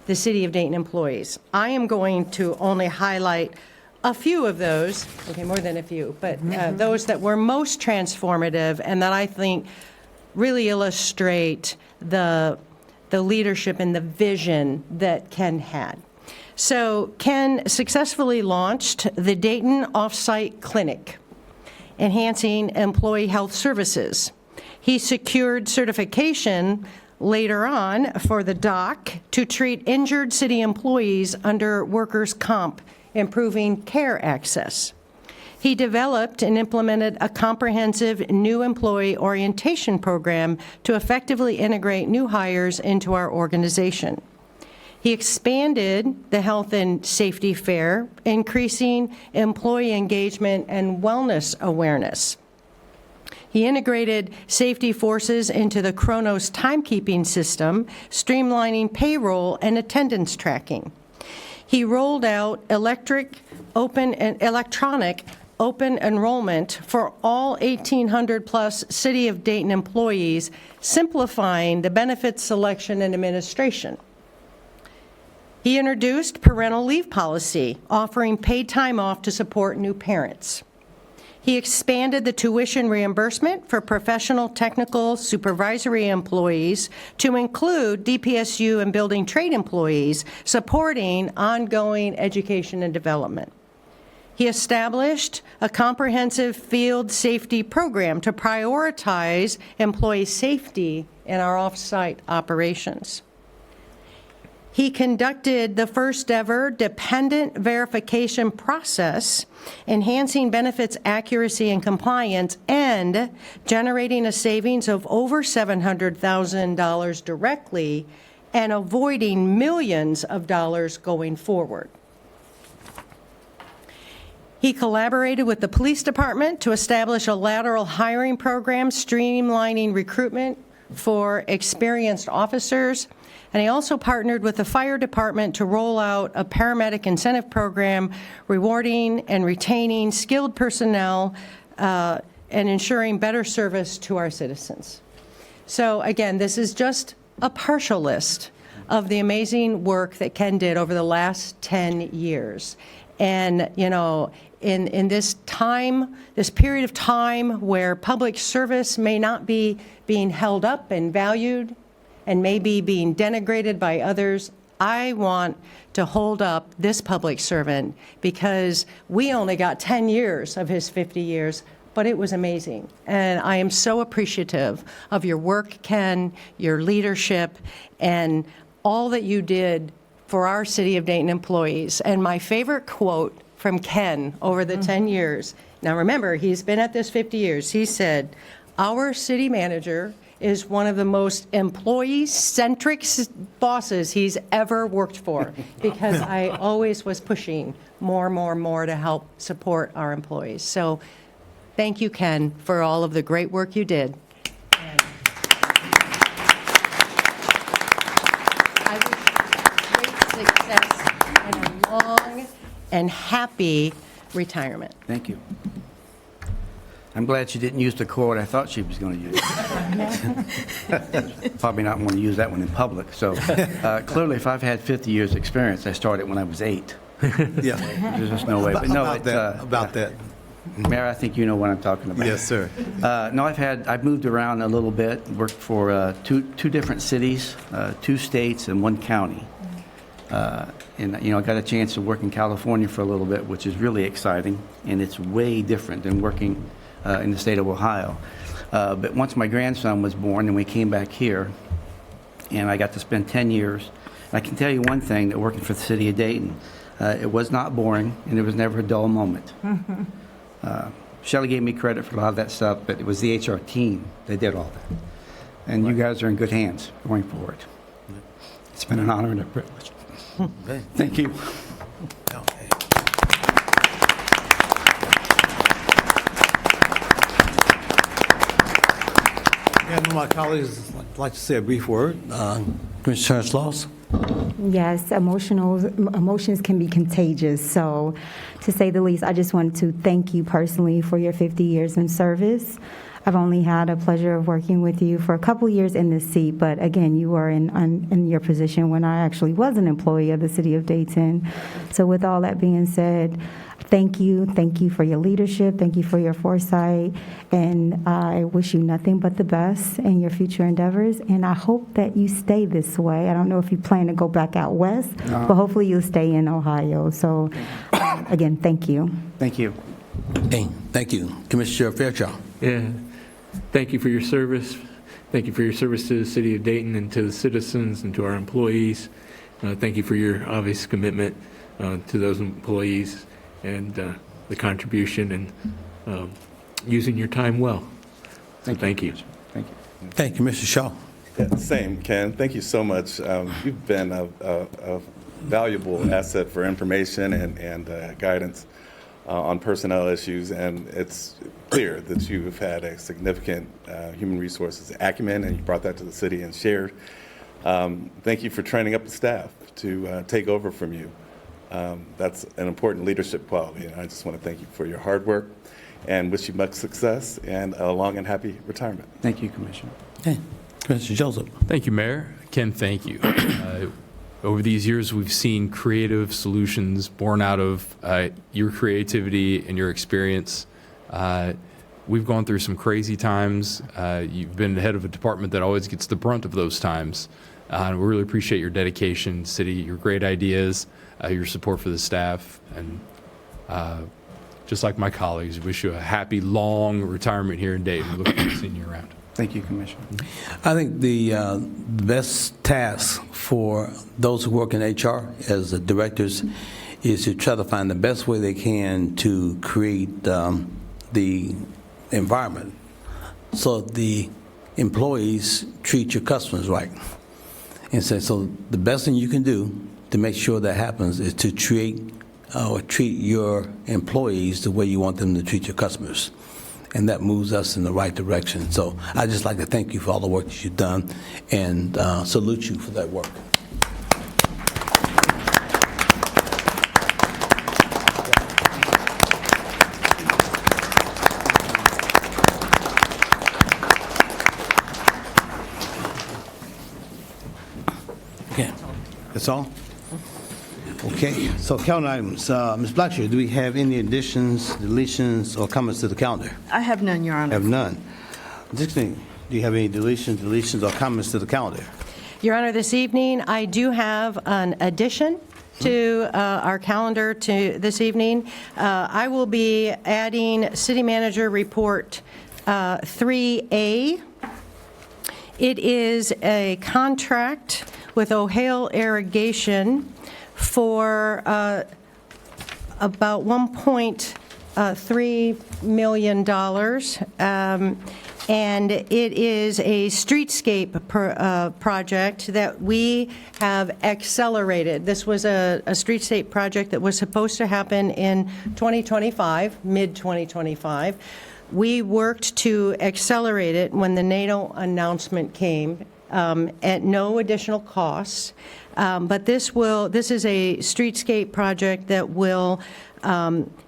the City of Dayton employees. I am going to only highlight a few of those, okay, more than a few, but those that were most transformative and that I think really illustrate the leadership and the vision that Ken had. So Ken successfully launched the Dayton Offsite Clinic, enhancing employee health services. He secured certification later on for the DOC to treat injured city employees under workers' comp, improving care access. He developed and implemented a comprehensive new employee orientation program to effectively integrate new hires into our organization. He expanded the health and safety fair, increasing employee engagement and wellness awareness. He integrated safety forces into the Kronos timekeeping system, streamlining payroll and attendance tracking. He rolled out electronic open enrollment for all 1,800-plus City of Dayton employees, simplifying the benefits selection and administration. He introduced parental leave policy, offering paid time off to support new parents. He expanded the tuition reimbursement for professional, technical, supervisory employees to include DPSU and building trade employees, supporting ongoing education and development. He established a comprehensive field safety program to prioritize employee safety in our off-site operations. He conducted the first ever dependent verification process, enhancing benefits accuracy and compliance, and generating a savings of over $700,000 directly and avoiding millions of dollars going forward. He collaborated with the police department to establish a lateral hiring program, streamlining recruitment for experienced officers. And he also partnered with the fire department to roll out a paramedic incentive program, rewarding and retaining skilled personnel and ensuring better service to our citizens. So again, this is just a partial list of the amazing work that Ken did over the last 10 years. And, you know, in this time, this period of time where public service may not be being held up and valued and maybe being denigrated by others, I want to hold up this public servant because we only got 10 years of his 50 years, but it was amazing. And I am so appreciative of your work, Ken, your leadership, and all that you did for our City of Dayton employees. And my favorite quote from Ken over the 10 years, now remember, he's been at this 50 years, he said, "Our city manager is one of the most employee-centric bosses he's ever worked for," because I always was pushing more to help support our employees. So thank you, Ken, for all of the great work you did. And I wish you great success and a long and happy retirement. Thank you. I'm glad she didn't use the quote I thought she was going to use. Probably not want to use that one in public. So clearly, if I've had 50 years' experience, I started when I was 8. Yeah. There's just no way. But no, about that. Mayor, I think you know what I'm talking about. Yes, sir. No, I've moved around a little bit, worked for two different cities, 2 states, and 1 county. And, you know, I got a chance to work in California for a little bit, which is really exciting, and it's way different than working in the state of Ohio. But once my grandson was born and we came back here, and I got to spend 10 years, I can tell you one thing, that working for the City of Dayton, it was not boring, and there was never a dull moment. Shelley gave me credit for a lot of that stuff, but it was the HR team that did all that. And you guys are in good hands going forward. It's been an honor and a privilege. Okay. Thank you. Okay. Again, one of my colleagues would like to say a brief word. Commissioner Turner-Sloss. Yes, emotions can be contagious. So, to say the least, I just wanted to thank you personally for your 50 years in service. I've only had a pleasure of working with you for a couple years in this seat, but again, you were in your position when I actually was an employee of the city of Dayton. So with all that being said, thank you for your leadership, thank you for your foresight, and I wish you nothing but the best in your future endeavors, and I hope that you stay this way. I don't know if you plan to go back out west, but hopefully you'll stay in Ohio. So again, thank you. Thank you. Okay, thank you. Commissioner Fairchild. Yeah. Thank you for your service. Thank you for your service to the city of Dayton and to the citizens and to our employees. Thank you for your obvious commitment to those employees and the contribution and using your time well. So thank you. Thank you. Thank you, Mr. Shaw. Yeah, same, Ken. Thank you so much. You've been a valuable asset for information and guidance on personnel issues, and it's clear that you've had a significant human resources acumen, and you brought that to the city and shared. Thank you for training up the staff to take over from you. That's an important leadership quality, and I just want to thank you for your hard work and wish you much success and a long and happy retirement. Thank you, Commissioner. Okay, Commissioner Joseph. Thank you, Mayor. Ken, thank you. Over these years, we've seen creative solutions born out of your creativity and your experience. We've gone through some crazy times. You've been the head of a department that always gets the brunt of those times. We really appreciate your dedication, city, your great ideas, your support for the staff, and just like my colleagues, wish you a happy, long retirement here in Dayton. Look forward to seeing you around. Thank you, Commissioner. I think the best task for those who work in HR as the directors is to try to find the best way they can to create the environment so the employees treat your customers right. And so the best thing you can do to make sure that happens is to treat your employees the way you want them to treat your customers. And that moves us in the right direction. So I'd just like to thank you for all the work that you've done and salute you for that work. Okay, that's all? Okay, so calendar items. Ms. Blackshear, do we have any additions, deletions, or comments to the calendar? I have none, Your Honor. Have none. Dixon, do you have any deletions, or comments to the calendar? Your Honor, this evening, I do have an addition to our calendar to this evening. I will be adding City Manager Report 3A. It is a contract with Ohio Irrigation for about $1.3 million, and it is a streetscape project that we have accelerated. This was a streetscape project that was supposed to happen in 2025, mid-2025. We worked to accelerate it when the NATO announcement came at no additional costs. But this is a streetscape project that will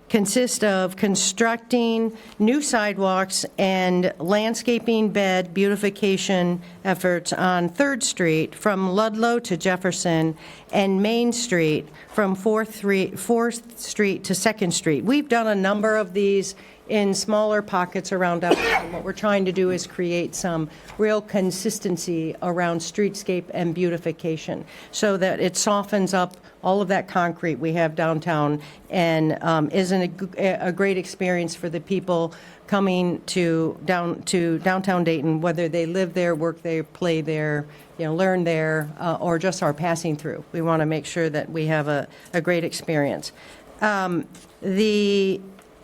consist of constructing new sidewalks and landscaping bed beautification efforts on 3rd Street from Ludlow to Jefferson and Main Street from 4th Street to 2nd Street. We've done a number of these in smaller pockets around downtown. What we're trying to do is create some real consistency around streetscape and beautification so that it softens up all of that concrete we have downtown and is a great experience for the people coming to downtown Dayton, whether they live there, work there, play there, learn there, or just are passing through. We want to make sure that we have a great experience. The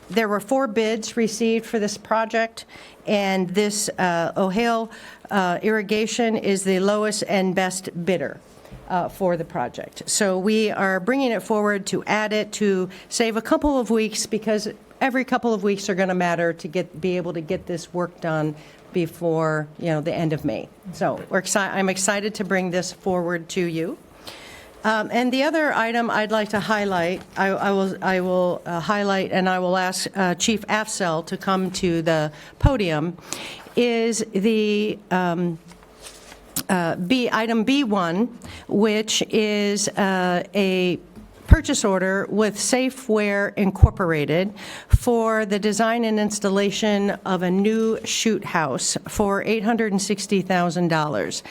There were 4 bids received for this project, and this O'Hale Irrigation is the lowest and best bidder for the project. So we are bringing it forward to add it to save a couple of weeks, because every couple of weeks are going to matter to be able to get this work done before, the end of May. So I'm excited to bring this forward to you. And the other item I'd like to highlight, I will highlight, and I will ask Chief Afzal to come to the podium, is the item B1, which is a purchase order with Safeware Incorporated for the design and installation of a new shoot house for $860,000.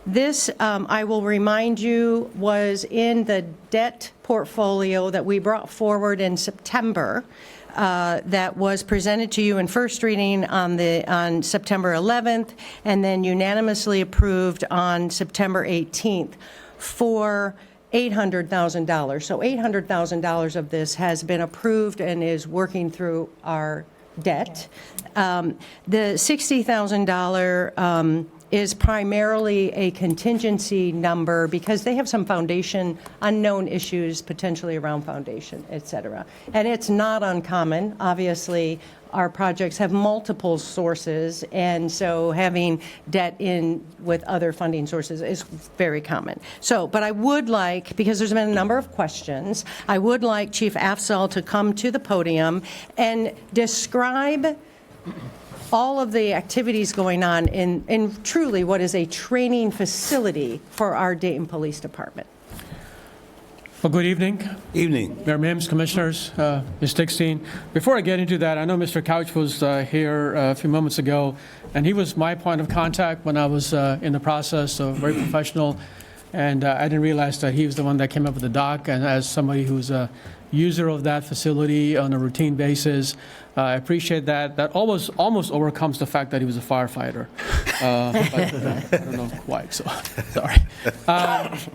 This, I will remind you, was in the debt portfolio that we brought forward in September, that was presented to you in first reading on September 11th, and then unanimously approved on September 18th for $800,000. So $800,000 of this has been approved and is working through our debt. The $60,000 is primarily a contingency number because they have some foundation, unknown issues potentially around foundation, et cetera. And it's not uncommon. Obviously, our projects have multiple sources, and so having debt in with other funding sources is very common. So, but I would like, because there's been a number of questions, I would like Chief Afzal to come to the podium and describe all of the activities going on in truly what is a training facility for our Dayton Police Department. Well, good evening. Evening. Mayor Mims, Commissioners, Ms. Dickstein. Before I get into that, I know Mr. Couch was here a few moments ago, and he was my point of contact when I was in the process, so very professional. And I didn't realize that he was the one that came up with the doc, and as somebody who's a user of that facility on a routine basis, I appreciate that. That almost overcomes the fact that he was a firefighter. But I don't know quite, so sorry. As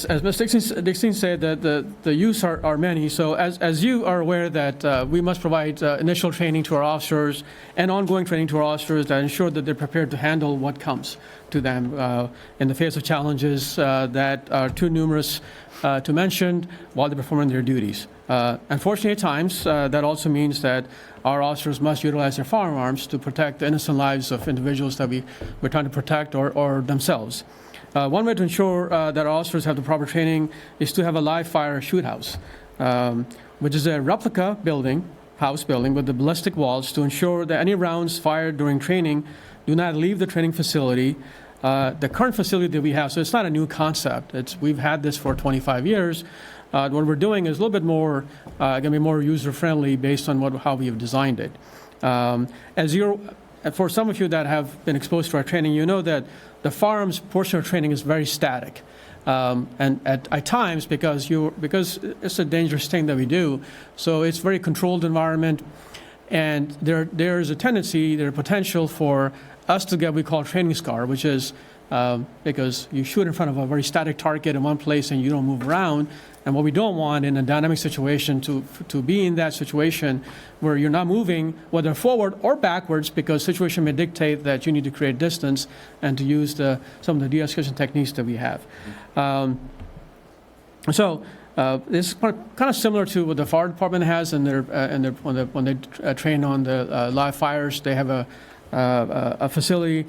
Ms. Dickstein said, the use are many. So as you are aware that we must provide initial training to our officers and ongoing training to our officers that ensure that they're prepared to handle what comes to them in the face of challenges that are too numerous to mention while they're performing their duties. Unfortunately, at times, that also means that our officers must utilize their firearms to protect the innocent lives of individuals that we're trying to protect or themselves. One way to ensure that our officers have the proper training is to have a live fire shoot house, which is a replica house building with the ballistic walls to ensure that any rounds fired during training do not leave the training facility. The current facility that we have, so it's not a new concept. We've had this for 25 years. What we're doing is a little bit more, going to be more user-friendly based on how we have designed it. For some of you that have been exposed to our training, you know that the firearms portion of training is very static. And at times, because it's a dangerous thing that we do, so it's very controlled environment, and there's a potential for us to get what we call training scar, which is because you shoot in front of a very static target in one place and you don't move around. And what we don't want in a dynamic situation to be in that situation where you're not moving, whether forward or backwards, because situation may dictate that you need to create distance and to use some of the de-escalation techniques that we have. This is kind of similar to what the fire department has when they train on the live fires. They have a facility.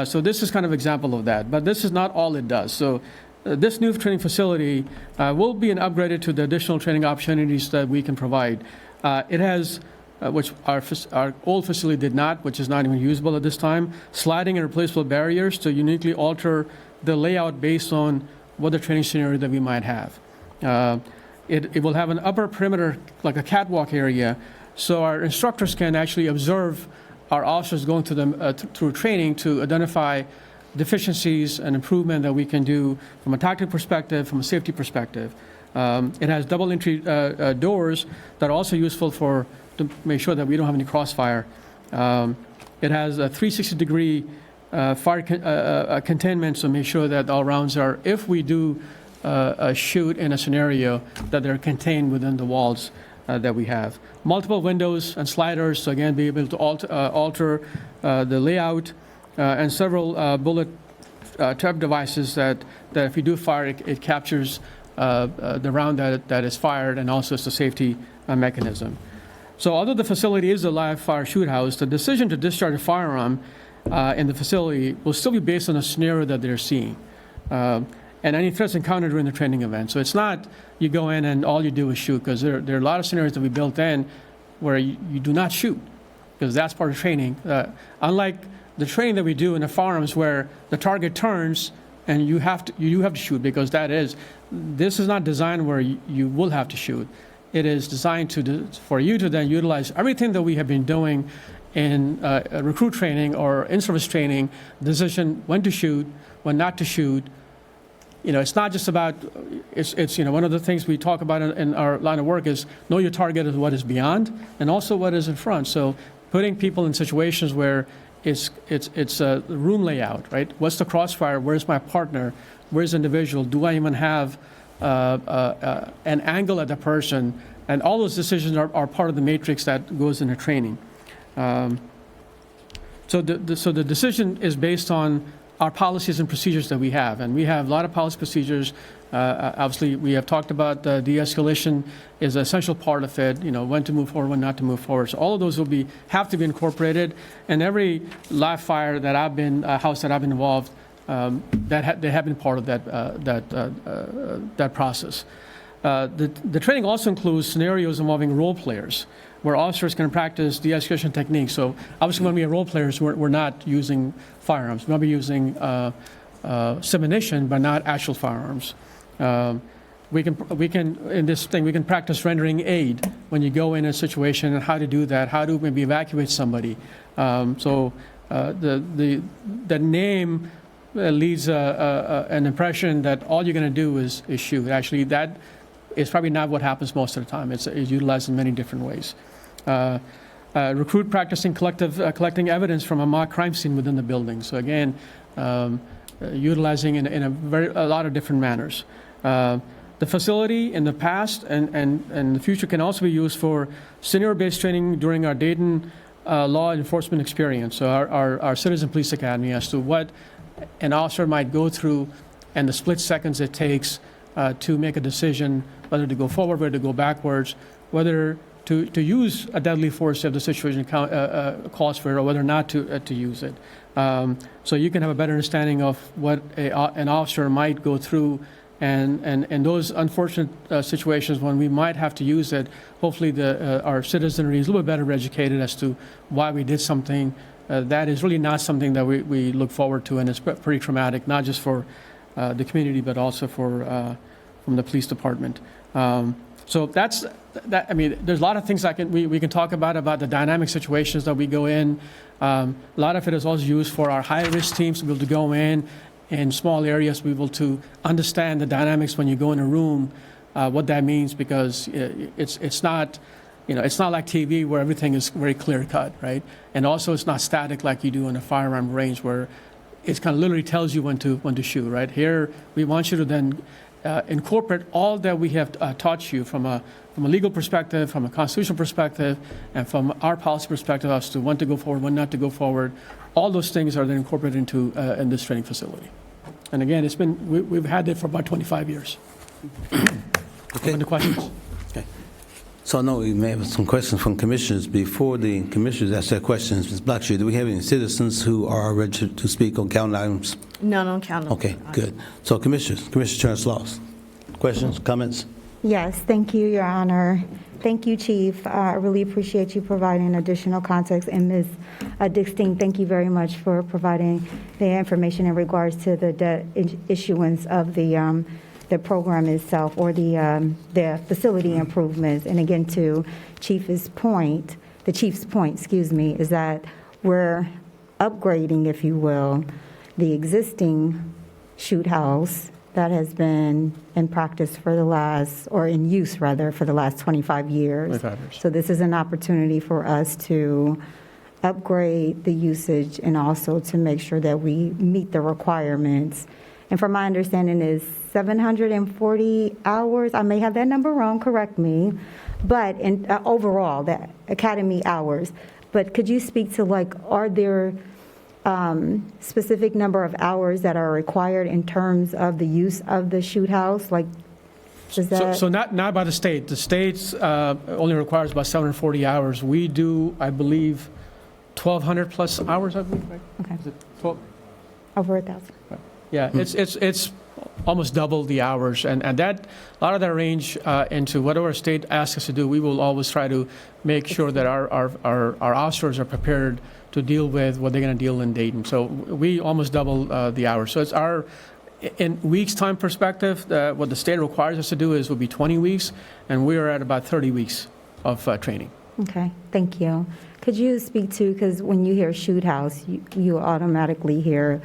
So this is kind of an example of that. But this is not all it does. So this new training facility will be upgraded to the additional training opportunities that we can provide. It has, which our old facility did not, which is not even usable at this time, sliding and replaceable barriers to uniquely alter the layout based on what the training scenario that we might have. It will have an upper perimeter, like a catwalk area, so our instructors can actually observe our officers going through training to identify deficiencies and improvement that we can do from a tactical perspective, from a safety perspective. It has double entry doors that are also useful to make sure that we don't have any crossfire. It has a 360-degree fire containment to make sure that all rounds are, if we do a shoot in a scenario, that they're contained within the walls that we have. Multiple windows and sliders, so again, be able to alter the layout, and several bullet trap devices that if you do fire, it captures the round that is fired, and also it's a safety mechanism. So although the facility is a live fire shoot house, the decision to discharge a firearm in the facility will still be based on a scenario that they're seeing, and any threats encountered during the training event. So it's not you go in and all you do is shoot, because there are a lot of scenarios that we built in where you do not shoot, because that's part of training. Unlike the training that we do in the firearms where the target turns and you have to shoot, because this is not designed where you will have to shoot. It is designed for you to then utilize everything that we have been doing in recruit training or in-service training, decision when to shoot, when not to shoot. It's not just about, it's one of the things we talk about in our line of work is know your target is what is beyond and also what is in front. So putting people in situations where it's a room layout, right? What's the crossfire? Where's my partner? Where's the individual? Do I even have an angle at the person? And all those decisions are part of the matrix that goes into training. So the decision is based on our policies and procedures that we have. And we have a lot of policy procedures. Obviously, we have talked about de-escalation is an essential part of it, when to move forward, when not to move forward. So all of those have to be incorporated. And every live fire that I've been, house that I've been involved, they have been part of that process. The training also includes scenarios involving role players, where officers can practice de-escalation techniques. So obviously when we are role players, we're not using firearms. We'll be using submunition, but not actual firearms. We can in this thing, we can practice rendering aid when you go in a situation and how to do that, how to maybe evacuate somebody. The name leaves an impression that all you're going to do is shoot. Actually, that is probably not what happens most of the time. It's utilized in many different ways. Recruit practicing collecting evidence from a mock crime scene within the building. So again, utilizing in a lot of different manners. The facility in the past and the future can also be used for scenario-based training during our Dayton law enforcement experience. So our Citizen Police Academy as to what an officer might go through and the split seconds it takes to make a decision whether to go forward, whether to go backwards, whether to use a deadly force if the situation calls for it, or whether not to use it. So you can have a better understanding of what an officer might go through, and those unfortunate situations when we might have to use it, hopefully our citizenry is a little bit better educated as to why we did something. That is really not something that we look forward to, and it's pretty traumatic, not just for the community, but also from the police department. So that's that. I mean, there's a lot of things we can talk about the dynamic situations that we go in. A lot of it is also used for our high-risk teams to be able to go in small areas, to be able to understand the dynamics when you go in a room, what that means, because it's not. It's not like TV where everything is very clear-cut, right? And also it's not static like you do in a firearm range where it kind of literally tells you when to shoot, right? Here, we want you to then incorporate all that we have taught you from a legal perspective, from a constitutional perspective, and from our policy perspective as to when to go forward, when not to go forward. All those things are then incorporated into in this training facility. And again, we've had it for about 25 years. Okay. Any questions? Okay. So I know we may have some questions from commissioners. Before the commissioners ask their questions, Ms. Blackshear, do we have any citizens who are registered to speak on calendar items? None on calendar. Okay, good. So commissioners, Commissioner Turner-Sloss, questions, comments? Yes, thank you, Your Honor. Thank you, Chief. I really appreciate you providing additional context. And Ms. Dickstein, thank you very much for providing the information in regards to the debt issuance of the program itself, or the facility improvements. And again, to the chief's point, is that we're upgrading, if you will, the existing shoot house that has been in practice for in use for the last 25 years. 25 years. So this is an opportunity for us to upgrade the usage and also to make sure that we meet the requirements. And from my understanding is 740 hours, I may have that number wrong, correct me, But in overall, the academy hours, but could you speak to, like, are there specific number of hours that are required in terms of the use of the shoot house? Like, does that? So not by the state. The state's only requires about 740 hours. We do, I believe, 1,200 plus hours, I believe, right? Okay. Is it 12? Over 1,000. Yeah, it's almost double the hours, and that, a lot of that range into whatever state asks us to do. We will always try to make sure that our officers are prepared to deal with what they're going to deal in Dayton. So we almost double the hours. So it's in weeks time perspective, what the state requires us to do will be 20 weeks, and we are at about 30 weeks of training. Okay, thank you. Could you speak to, because when you hear shoot house, you automatically hear,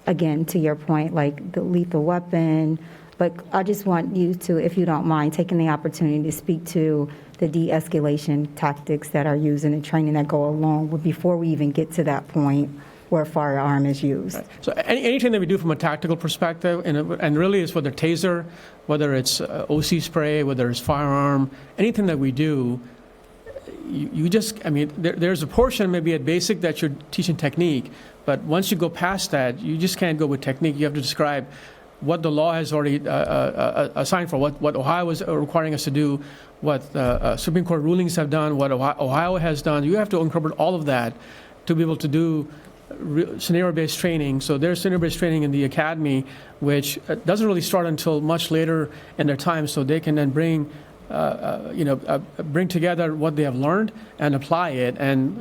again, to your point, like the lethal weapon, but I just want you to, if you don't mind, taking the opportunity to speak to the de-escalation tactics that are used in the training that go along with before we even get to that point where a firearm is used. Right. So anything that we do from a tactical perspective, and really it's whether taser, whether it's OC spray, whether it's firearm, anything that we do, you just, I mean, there's a portion maybe at basic that you're teaching technique, but once you go past that, you just can't go with technique. You have to describe what the law has already assigned for, what Ohio is requiring us to do, what Supreme Court rulings have done, what Ohio has done. You have to incorporate all of that to be able to do scenario-based training. So there's scenario-based training in the academy, which doesn't really start until much later in their time, so they can then bring together what they have learned and apply it. And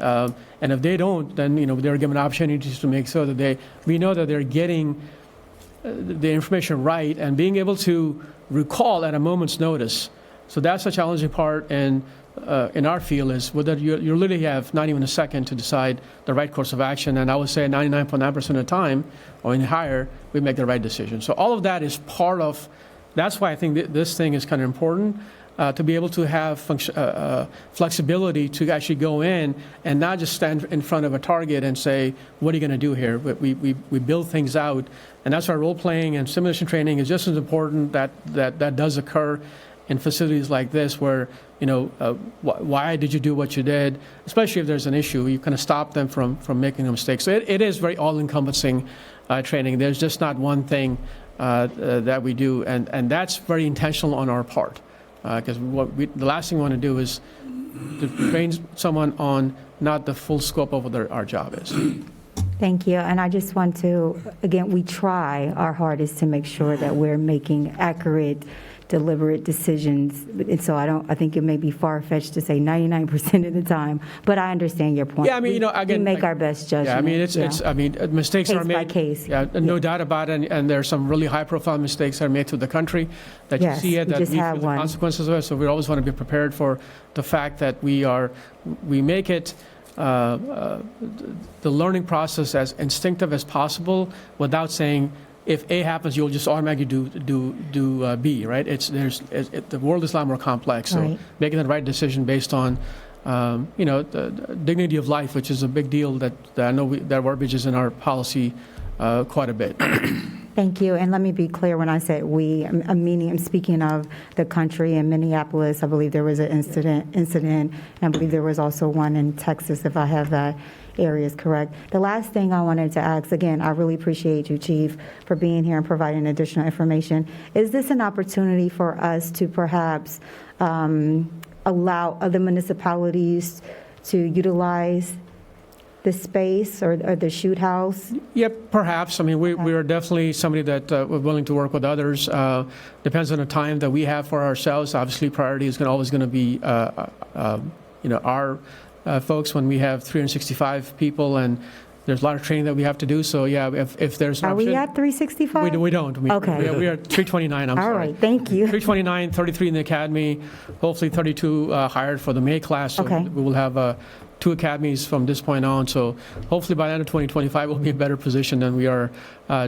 if they don't, then they're given opportunities to make sure that we know that they're getting the information right and being able to recall at a moment's notice. So that's the challenging part. And in our field is whether you literally have not even a second to decide the right course of action. And I would say 99.9% of the time, or even higher, we make the right decision. So all of that is part of. That's why I think this thing is kind of important. To be able to have flexibility to actually go in and not just stand in front of a target and say, what are you going to do here? We build things out, and that's why role-playing and simulation training is just as important. That does occur in facilities like this where, why did you do what you did? Especially if there's an issue, you kind of stop them from making a mistake. So it is very all-encompassing training. There's just not one thing that we do, and that's very intentional on our part. Because the last thing we want to do is to train someone on not the full scope of what our job is. Thank you. And I just want to, again, we try our hardest to make sure that we're making accurate, deliberate decisions. And so I think it may be far-fetched to say 99% of the time, but I understand your point. Yeah, I mean, again, we make our best judgment. Yeah, I mean, mistakes case are made. by case. Yeah, no doubt about it. And there are some really high-profile mistakes that are made through the country that you see it, that we feel the consequences of it. So we always want to be prepared for the fact that we make it the learning process as instinctive as possible without saying, if A happens, you'll just automatically do B, right? The world is a lot more complex. So right. Making the right decision based on, the dignity of life, which is a big deal that I know that verbiage is in our policy quite a bit. Thank you. And let me be clear when I said we, I'm speaking of the country. In Minneapolis, I believe there was an incident, and I believe there was also one in Texas, if I have that area is correct. The last thing I wanted to ask, again, I really appreciate you, Chief, for being here and providing additional information. Is this an opportunity for us to perhaps allow other municipalities to utilize the space or the shoot house? Yeah, perhaps. I mean, we are definitely somebody that we're willing to work with others. Depends on the time that we have for ourselves. Obviously, priority is always going to be, our folks when we have 365 people and there's a lot of training that we have to do. So yeah, if there's an option. Are we at 365? We don't. Okay. We are 329. I'm sorry. All right. Thank you. 329, 33 in the academy, hopefully 32 hired for the May class. So okay. We will have 2 academies from this point on. So hopefully by the end of 2025, we'll be in a better position than we are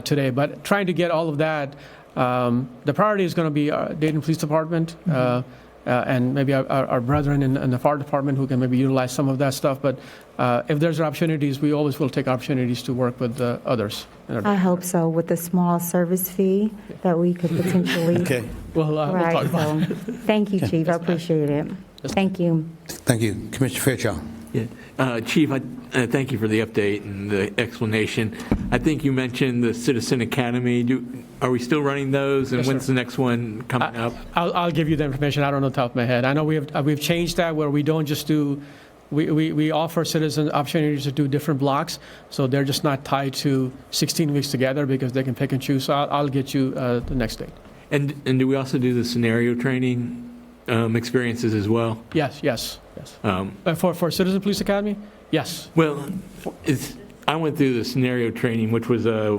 today. But trying to get all of that, the priority is going to be Dayton Police Department. Mm-hmm. And maybe our brethren in the fire department who can maybe utilize some of that stuff. But if there's opportunities, we always will take opportunities to work with others. I hope so, with a small service fee that we could potentially. Okay. We'll talk about it. Thank you, Chief. I appreciate it. Thank you. Thank you. Commissioner Fairchild. Yeah. Chief, thank you for the update and the explanation. I think you mentioned the Citizen Academy. Are we still running those, and Yes, when's sir. the next one coming up? I'll give you the information. I don't know off the top of my head. I know we've changed that where we don't just do, we offer citizens opportunities to do different blocks, so they're just not tied to 16 weeks together because they can pick and choose. So I'll get you the next date. And do we also do the scenario training experiences as well? Yes. For Citizen Police Academy? Yes. Well, I went through the scenario training, which was I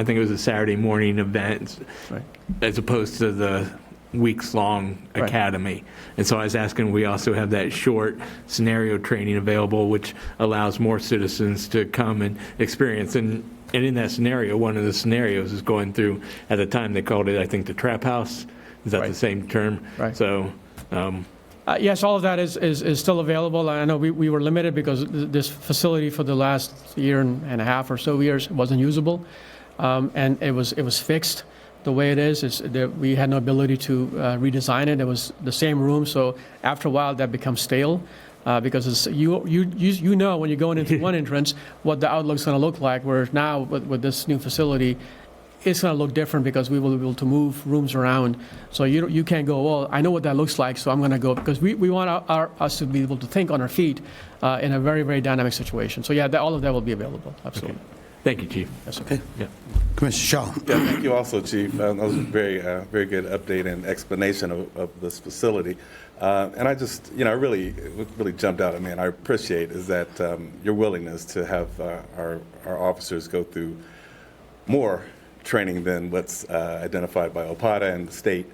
think it was a Saturday morning event, Right. as opposed to the weeks-long Right. academy. And so I was asking, we also have that short scenario training available, which allows more citizens to come and experience. And in that scenario, one of the scenarios is going through, at the time they called it, I think, the trap house. Is that Right. the same term? Right. So, Yes, all of that is still available. I know we were limited because this facility for the last year and a half or so years wasn't usable, and it was fixed the way it is. We had no ability to redesign it. It was the same room, so after a while that becomes stale. Because you know when you're going into one entrance what the outlook's going to look like, whereas now with this new facility, it's going to look different because we will be able to move rooms around. So you can't go, well, I know what that looks like, so I'm going to go, because we want us to be able to think on our feet in a very, very dynamic situation. So yeah, all of that will be available, absolutely. okay. Thank you, Chief. Yes, sir. Okay. Yeah. Commissioner Shaw. Yeah, thank you also, Chief. That was a very good update and explanation of this facility. And I just, what really jumped out at me and I appreciate is that your willingness to have our officers go through more training than what's identified by OPATA and the state.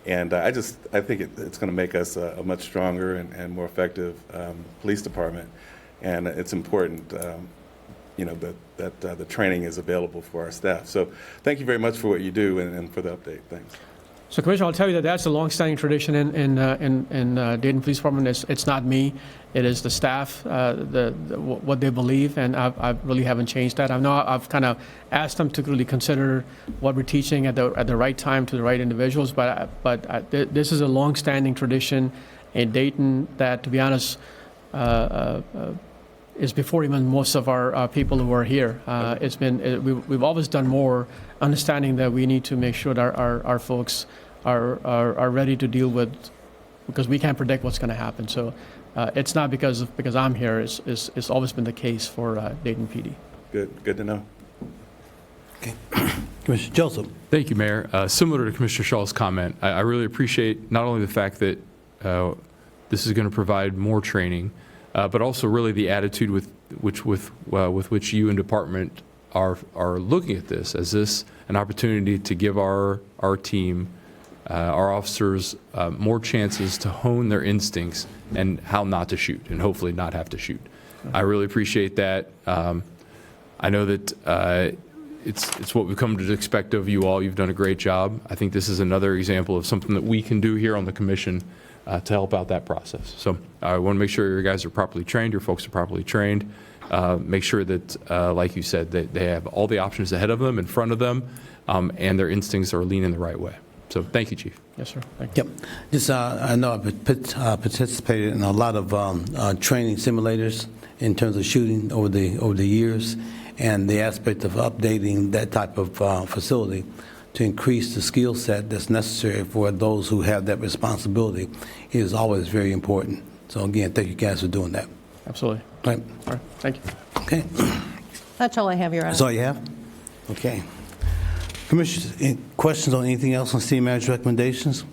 And I think it's going to make us a much stronger and more effective police department. And it's important, that the training is available for our staff. So thank you very much for what you do and for the update. Thanks. So, Commissioner, I'll tell you that's a long-standing tradition in Dayton Police Department. It's not me; it is the staff, what they believe, and I really haven't changed that. I know I've kind of asked them to really consider what we're teaching at the right time to the right individuals, but this is a long-standing tradition in Dayton that, to be honest, is before even most of our people who are here. We've always done more, understanding that we need to make sure that our folks are ready to deal with, because we can't predict what's going to happen. So it's not because I'm here. It's always been the case for Dayton PD. Good to know. Okay. Commissioner Joseph. Thank you, Mayor. Similar to Commissioner Shaw's comment, I really appreciate not only the fact that this is going to provide more training, but also really the attitude with which you and department are looking at this as an opportunity to give our team, our officers, more chances to hone their instincts and how not to shoot, and hopefully not have to shoot. I really appreciate that. I know that it's what we've come to expect of you all. You've done a great job. I think this is another example of something that we can do here on the commission to help out that process. So I want to make sure your guys are properly trained, your folks are properly trained. Make sure that, like you said, that they have all the options ahead of them, in front of them, and their instincts are leaning the right way. So thank you, Chief. Yes, sir. Thank you. Yep. Just, I know I participated in a lot of training simulators in terms of shooting over the years, and the aspect of updating that type of facility to increase the skill set that's necessary for those who have that responsibility is always very important. So again, thank you guys for doing that. Absolutely. Right. All right. Thank you. Okay. That's all I have, Your Honor. That's all you have? Okay. Commissioners, any questions on anything else on city manager recommendations?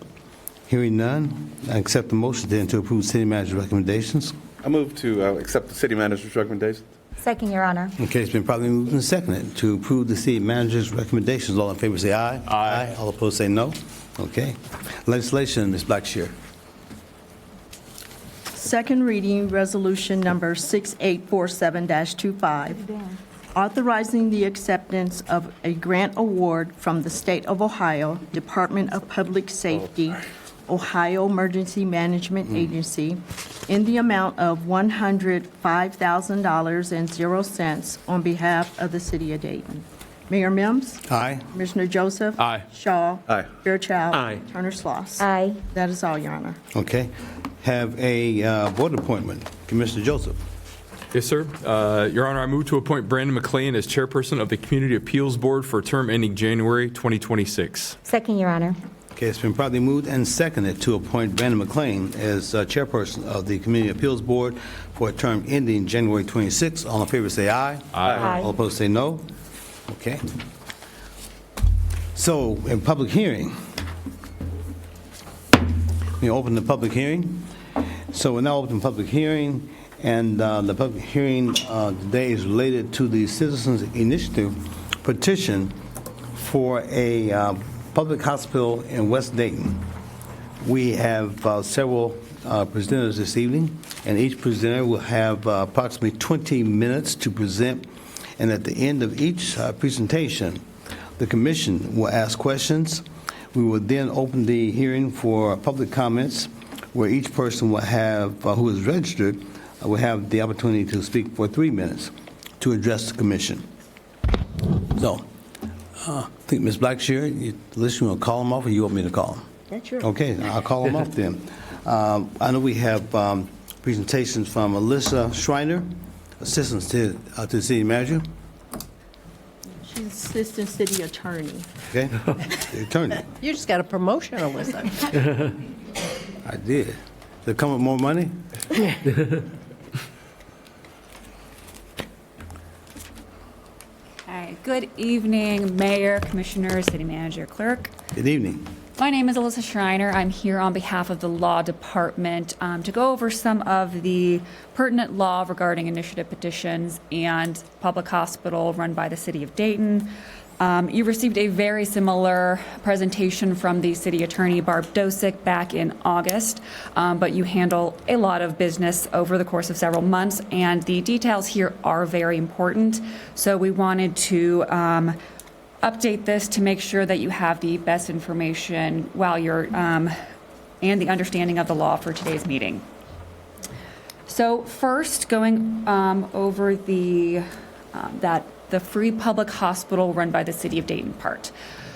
Hearing none, I accept the motion then to approve city manager recommendations. I move to accept the city manager's recommendation. Second, Your Honor. Okay, it's been probably moved and seconded to approve the city manager's recommendations. All in favor say aye. Aye. All opposed say no. Okay. Legislation, Ms. Blackshear. Second reading, resolution number 6847-25, authorizing the acceptance of a grant award from the State of Ohio Department of Public Safety, Ohio Emergency Management Agency, in the amount of $105,000.00 on behalf of the City of Dayton. Mayor Mims, Aye. Commissioner Joseph. Aye. Shaw. Aye. Fairchild. Aye. Turner-Sloss. Aye. That is all, Your Honor. Okay. Have a board appointment. Commissioner Joseph. Yes, sir. Your Honor, I move to appoint Brandon McLean as chairperson of the Community Appeals Board for a term ending January 2026. Second, Your Honor. Okay, it's been properly moved and seconded to appoint Brandon McLean as chairperson of the Community Appeals Board for a term ending January 26. All in favor say aye. Aye. All opposed say no. Okay. So, in public hearing, we open the public hearing. So we're now open public hearing, and the public hearing today is related to the Citizens Initiative petition for a public hospital in West Dayton. We have several presenters this evening, and each presenter will have approximately 20 minutes to present, and at the end of each presentation, the commission will ask questions. We will then open the hearing for public comments, where each person will have, who is registered, will have the opportunity to speak for 3 minutes to address the commission. So, I think Ms. Blackshear, you want to call them off, or you want me to call them? That's your. Okay, I'll call them off then. I know we have presentations from Alyssa Schreiner, Assistant to the City Manager. She's Assistant City Attorney. Okay, the attorney. You just got a promotion, Alyssa. I did. Did it come with more money? Hi, good evening, Mayor, Commissioners, City Manager, Clerk. Good evening. My name is Alyssa Schreiner. I'm here on behalf of the Law Department to go over some of the pertinent law regarding initiative petitions and public hospital run by the City of Dayton. You received a very similar presentation from the City Attorney, Barb Dosick, back in August, but you handle a lot of business over the course of several months, and the details here are very important. So we wanted to update this to make sure that you have the best information while you're, and the understanding of the law for today's meeting. So first, going over the free public hospital run by the City of Dayton part.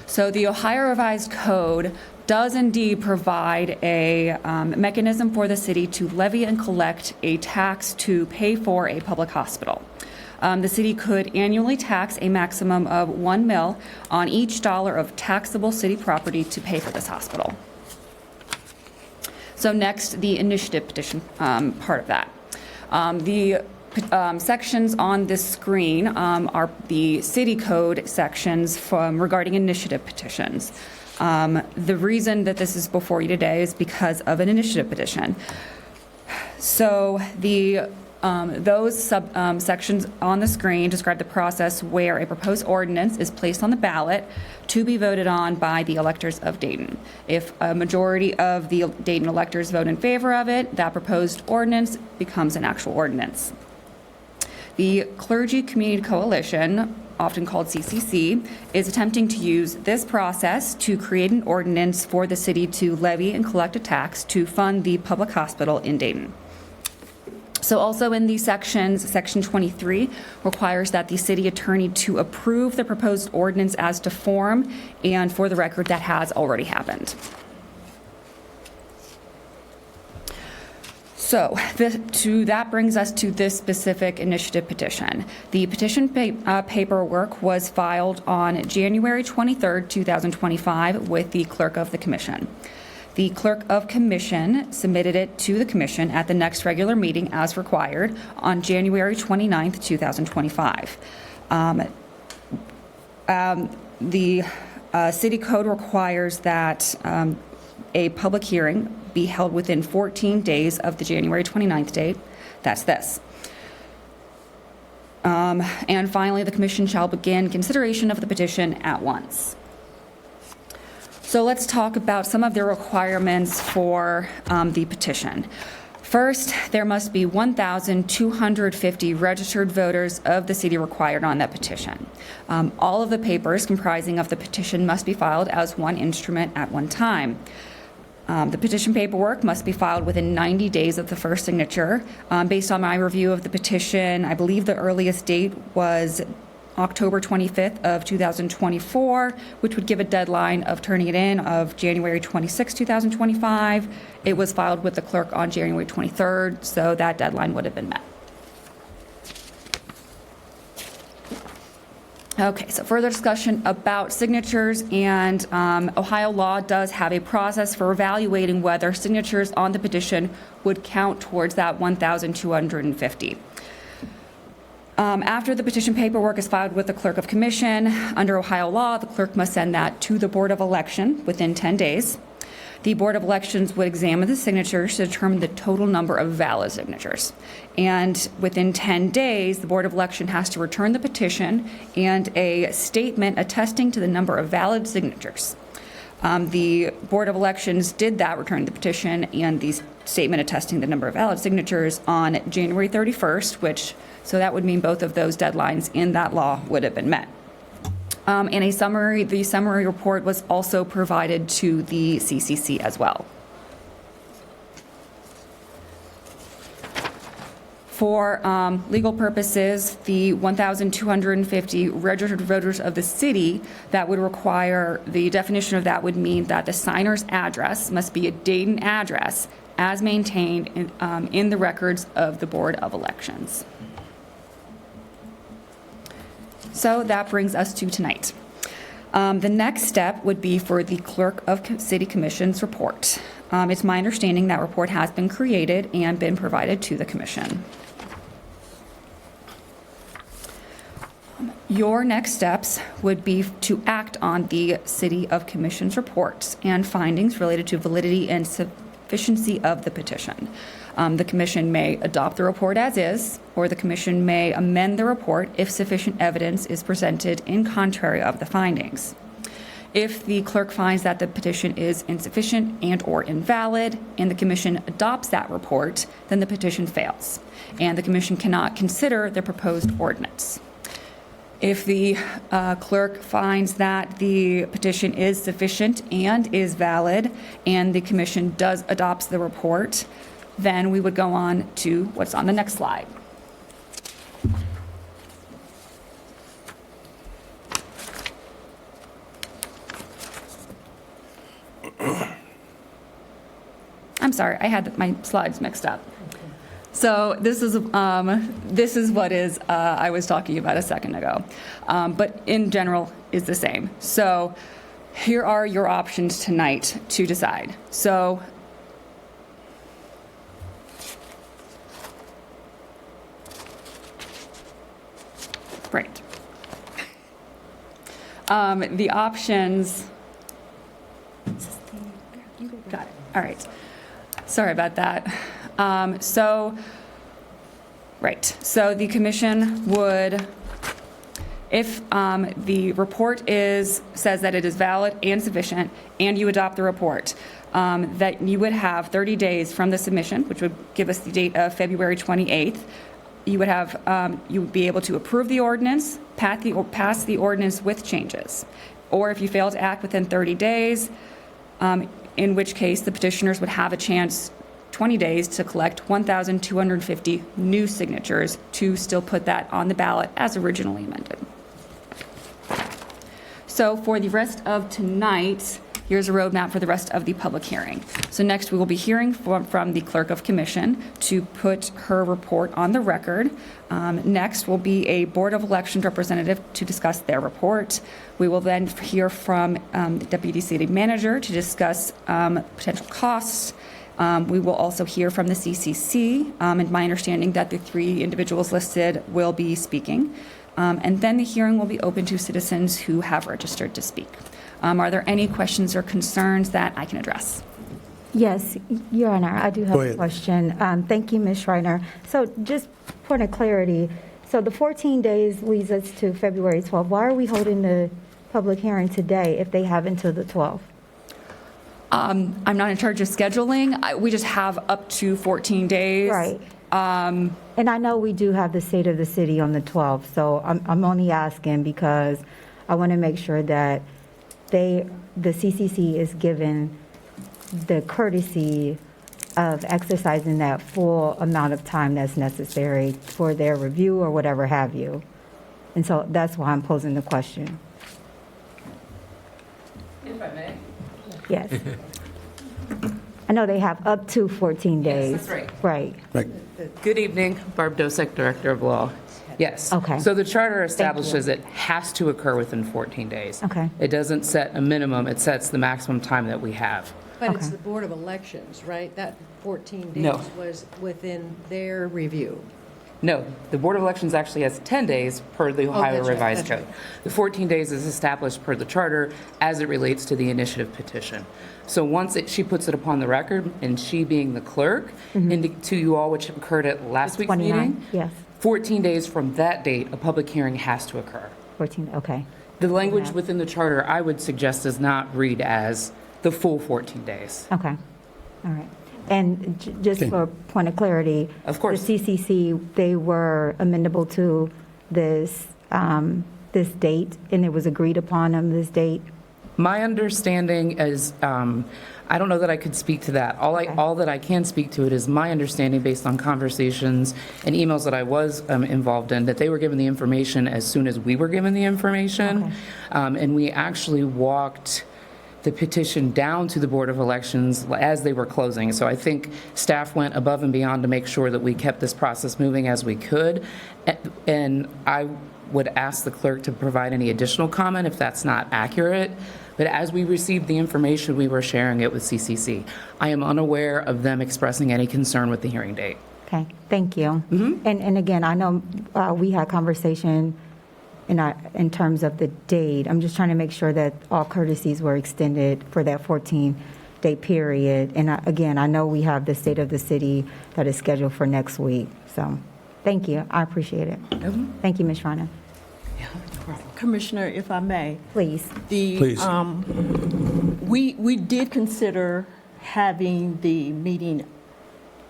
So the Ohio Revised Code does indeed provide a mechanism for the city to levy and collect a tax to pay for a public hospital. The city could annually tax a maximum of $1 million on each dollar of taxable city property to pay for this hospital. So next, the initiative petition part of that. The sections on this screen are the city code sections regarding initiative petitions. The reason that this is before you today is because of an initiative petition. So those sections on the screen describe the process where a proposed ordinance is placed on the ballot to be voted on by the electors of Dayton. If a majority of the Dayton electors vote in favor of it, that proposed ordinance becomes an actual ordinance. The Clergy Community Coalition, often called CCC, is attempting to use this process to create an ordinance for the city to levy and collect a tax to fund the public hospital in Dayton. So also in these sections, Section 23 requires that the city attorney to approve the proposed ordinance as to form, and for the record, that has already happened. So that brings us to this specific initiative petition. The petition paperwork was filed on January 23rd, 2025 with the clerk of the commission. The clerk of commission submitted it to the commission at the next regular meeting as required on January 29th, 2025. The city code requires that a public hearing be held within 14 days of the January 29th date. That's this. And finally, the commission shall begin consideration of the petition at once. So let's talk about some of the requirements for the petition. First, there must be 1,250 registered voters of the city required on that petition. All of the papers comprising of the petition must be filed as one instrument at one time. The petition paperwork must be filed within 90 days of the first signature. Based on my review of the petition, I believe the earliest date was October 25th of 2024, which would give a deadline of turning it in of January 26, 2025. It was filed with the clerk on January 23rd, so that deadline would have been met. Okay, so further discussion about signatures, and Ohio law does have a process for evaluating whether signatures on the petition would count towards that 1,250. After the petition paperwork is filed with the clerk of commission, under Ohio law, the clerk must send that to the Board of Election within 10 days. The Board of Elections would examine the signatures to determine the total number of valid signatures. And within 10 days, the Board of Election has to return the petition and a statement attesting to the number of valid signatures. The Board of Elections did that, returning the petition and the statement attesting the number of valid signatures on January 31st, so that would mean both of those deadlines in that law would have been met. In a summary, the summary report was also provided to the CCC as well. For legal purposes, the 1,250 registered voters of the city, that would require, the definition of that would mean that the signer's address must be a Dayton address as maintained in the records of the Board of Elections. So that brings us to tonight. The next step would be for the Clerk of City Commission's report. It's my understanding that report has been created and been provided to the Commission. Your next steps would be to act on the City of Commission's reports and findings related to validity and sufficiency of the petition. The Commission may adopt the report as is, or the Commission may amend the report if sufficient evidence is presented in contrary of the findings. If the clerk finds that the petition is insufficient and/or invalid, and the Commission adopts that report, then the petition fails, and the Commission cannot consider the proposed ordinance. If the clerk finds that the petition is sufficient and is valid, and the Commission adopts the report, then we would go on to what's on the next slide. I'm sorry, I had my slides mixed up. So this is what I was talking about a second ago, but in general is the same. So here are your options tonight to decide. So right. The options. Got it. All right. Sorry about that. So the Commission would, if the report says that it is valid and sufficient, and you adopt the report, that you would have 30 days from the submission, which would give us the date of February 28th. You would be able to approve the ordinance, pass the ordinance with changes. Or if you fail to act within 30 days, in which case the petitioners would have a chance 20 days to collect 1,250 new signatures to still put that on the ballot as originally amended. So for the rest of tonight, here's a roadmap for the rest of the public hearing. So next we will be hearing from the Clerk of Commission to put her report on the record. Next will be a Board of Elections representative to discuss their report. We will then hear from the Deputy City Manager to discuss potential costs. We will also hear from the CCC, and my understanding that the 3 individuals listed will be speaking. And then the hearing will be open to citizens who have registered to speak. Are there any questions or concerns that I can address? Yes, Your Honor, I do have a question. Thank you, Ms. Schreiner. So just point of clarity, so the 14 days leads us to February 12th. Why are we holding the public hearing today if they have until the 12th? I'm not in charge of scheduling. We just have up to 14 days. Right. And I know we do have the State of the City on the 12th, so I'm only asking because I want to make sure that the CCC is given the courtesy of exercising that full amount of time that's necessary for their review or whatever have you. And so that's why I'm posing the question. If I may. Yes. I know they have up to 14 days. Yes, that's Right. Right. Good evening, Barb Dosek, Director of Law. Yes. Okay. So the charter establishes it has to occur within 14 days. Okay. It doesn't set a minimum, it sets the maximum time that we have. But it's Okay. the Board of Elections, right? That 14 No. days was within their review. No, the Board of Elections actually has 10 days per the Ohio that's right, Revised that's Code. The 14 days is established per the charter as it relates to the initiative petition. So once she puts it upon the record, and she being the clerk, to you all, which occurred at last week's 29, meeting, yes. 14 days from that date, a public hearing has to occur. 14, okay. The language Yeah. within the charter, I would suggest, does not read as the full 14 days. Okay. All right. And just Okay. for point of clarity. Of course. The CCC, they were amendable to this, this date, and it was agreed upon on this date? My understanding is, I don't know that I could speak to that. All that I can speak to it is my understanding based on conversations and emails that I was involved in, that they were given the information as soon as we were given the information. And we actually walked the petition down to the Board of Elections as they were closing. So I think staff went above and beyond to make sure that we kept this process moving as we could. And I would ask the clerk to provide any additional comment if that's not accurate. But as we received the information, we were sharing it with CCC. I am unaware of them expressing any concern with the hearing date. Okay, thank you. And again, I know we had conversation in terms of the date. I'm just trying to make sure that all courtesies were extended for that 14-day period. And again, I know we have the State of the City that is scheduled for next week. So thank you. I appreciate it. Thank you, Ms. Shriner. Commissioner, if I may. Please. Please. We did consider having the meeting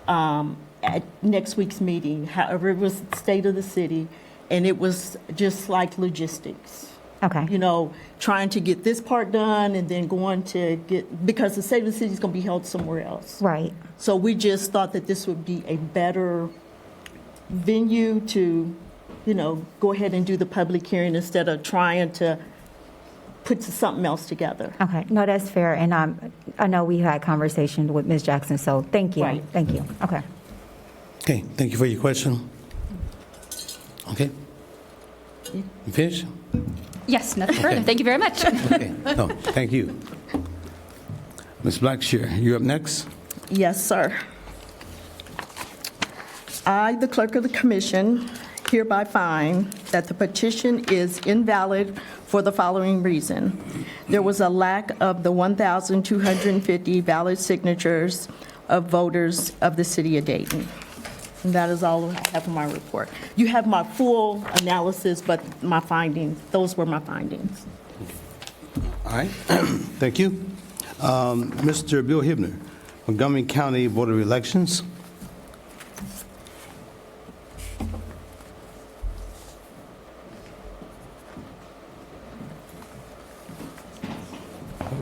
at next week's meeting. However, it was the State of the City, and it was just like logistics. Okay. You know, trying to get this part done and then going to get, because the State of the City is going to be held somewhere else. Right. So we just thought that this would be a better venue to, you know, go ahead and do the public hearing instead of trying to put something else together. Okay. No, that's fair. And I know we had conversation with Ms. Jackson, so thank you. Right. Thank you. Okay. Okay, thank you for your question. Okay. You finished? Yes, nothing further. Thank you very much. Okay, no, thank you. Ms. Blackshear, you're up next. Yes, sir. I, the clerk of the commission, hereby find that the petition is invalid for the following reason. There was a lack of the 1,250 valid signatures of voters of the city of Dayton. And that is all I have in my report. You have my full analysis, but my findings, those were my findings. All right, thank you. Mr. Bill Hibner, Montgomery County Board of Elections.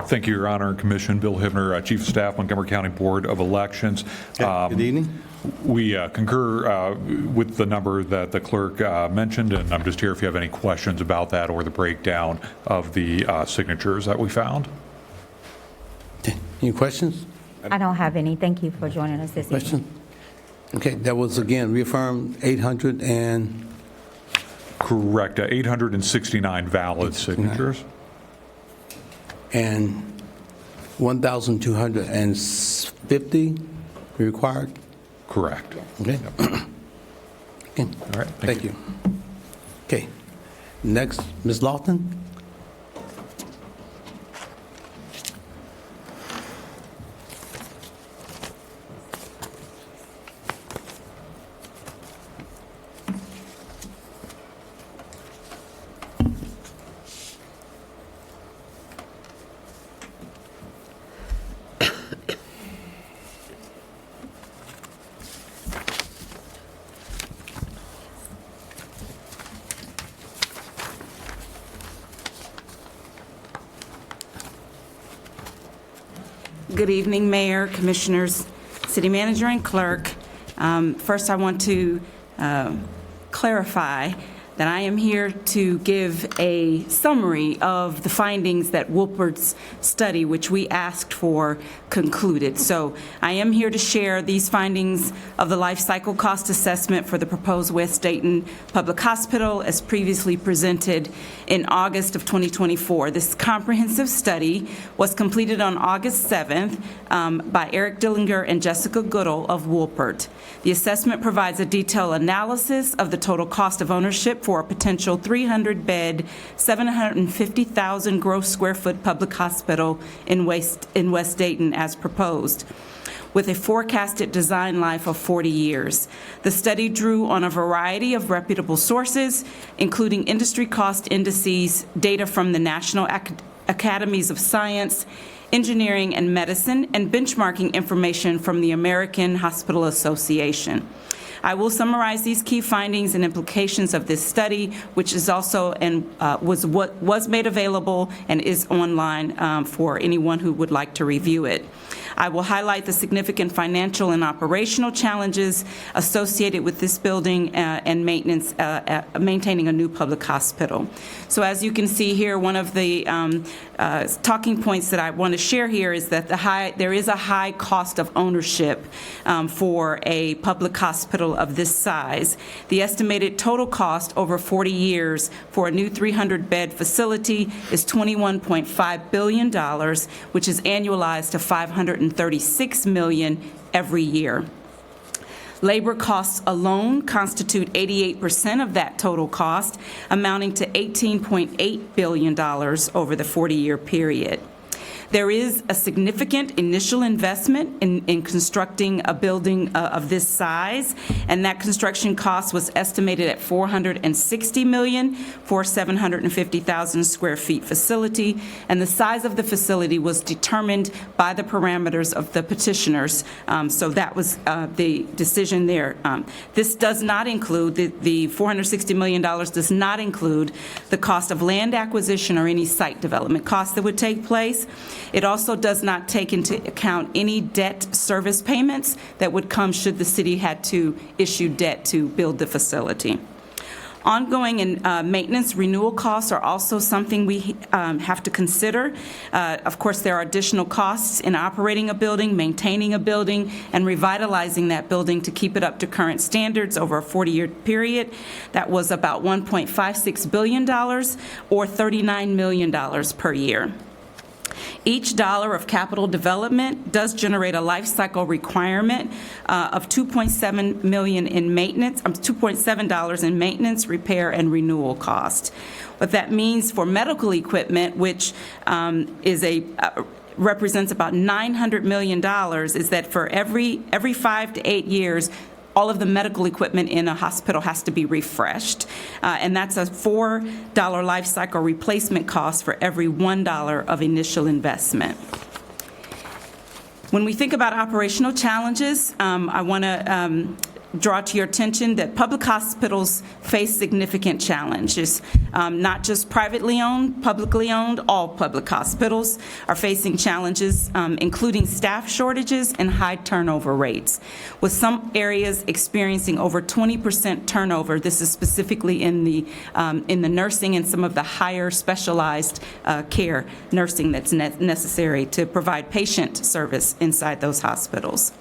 Thank you, Your Honor and Commission. Bill Hibner, Chief of Staff, Montgomery County Board of Elections. Good evening. We concur with the number that the clerk mentioned, and I'm just here if you have any questions about that or the breakdown of the signatures that we found. Okay, any questions? I don't have any. Thank you for joining us this evening. Question? Okay, that was again reaffirmed 800 and Correct, 869 valid signatures. 1,250 required? Correct. Okay. Okay. All right, Thank you. Okay. Next, Ms. Lawton? Good evening, Mayor, Commissioners, City Manager, and Clerk. First, I want to clarify that I am here to give a summary of the findings that Woolpert's study, which we asked for, concluded. So I am here to share these findings of the life cycle cost assessment for the proposed West Dayton Public Hospital as previously presented in August of 2024. This comprehensive study was completed on August 7th by Eric Dillinger and Jessica Goodall of Woolpert. The assessment provides a detailed analysis of the total cost of ownership for a potential 300-bed, 750,000 gross square foot public hospital in West Dayton as proposed, with a forecasted design life of 40 years. The study drew on a variety of reputable sources, including industry cost indices, data from the National Academies of Science, Engineering, and Medicine, and benchmarking information from the American Hospital Association. I will summarize these key findings and implications of this study, which is also was made available and is online for anyone who would like to review it. I will highlight the significant financial and operational challenges associated with this building and maintenance, maintaining a new public hospital. So as you can see here, one of the talking points that I want to share here is that there is a high cost of ownership for a public hospital of this size. The estimated total cost over 40 years for a new 300-bed facility is $21.5 billion, which is annualized to $536 million every year. Labor costs alone constitute 88% of that total cost, amounting to $18.8 billion over the 40-year period. There is a significant initial investment in constructing a building of this size, and that construction cost was estimated at $460 million for a 750,000 square feet facility, and the size of the facility was determined by the parameters of the petitioners, so that was the decision there. This does not include, the $460 million does not include the cost of land acquisition or any site development costs that would take place. It also does not take into account any debt service payments that would come should the city had to issue debt to build the facility. Ongoing and maintenance renewal costs are also something we have to consider. Of course, there are additional costs in operating a building, maintaining a building, and revitalizing that building to keep it up to current standards over a 40-year period. That was about $1.56 billion or $39 million per year. Each dollar of capital development does generate a life cycle requirement of $2.7 million in maintenance, $2.7 in maintenance, repair, and renewal cost. What that means for medical equipment, which represents about $900 million, is that for every 5 to 8 years, all of the medical equipment in a hospital has to be refreshed, and that's a $4 life cycle replacement cost for every $1 of initial investment. When we think about operational challenges, I want to draw to your attention that public hospitals face significant challenges. Not just privately owned, publicly owned, all public hospitals are facing challenges, including staff shortages and high turnover rates, with some areas experiencing over 20% turnover. This is specifically in the nursing and some of the higher specialized care nursing that's necessary to provide patient service inside those hospitals.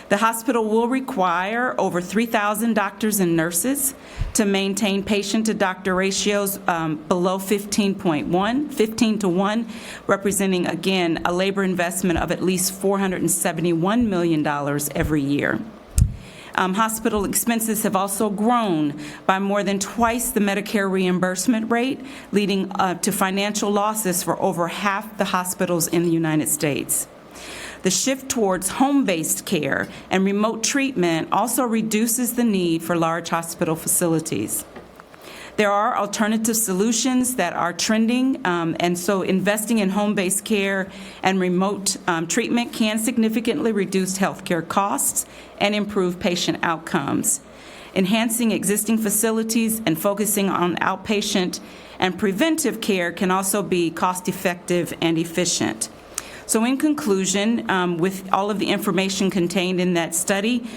The hospital will require over 3,000 doctors and nurses to maintain patient-to-doctor ratios below 15 to 1, representing, again, a labor investment of at least $471 million every year. Hospital expenses have also grown by more than twice the Medicare reimbursement rate, leading to financial losses for over half the hospitals in the United States. The shift towards home-based care and remote treatment also reduces the need for large hospital facilities. There are alternative solutions that are trending, and so investing in home-based care and remote treatment can significantly reduce healthcare costs and improve patient outcomes. Enhancing existing facilities and focusing on outpatient and preventive care can also be cost-effective and efficient. So in conclusion, with all of the information contained in that study,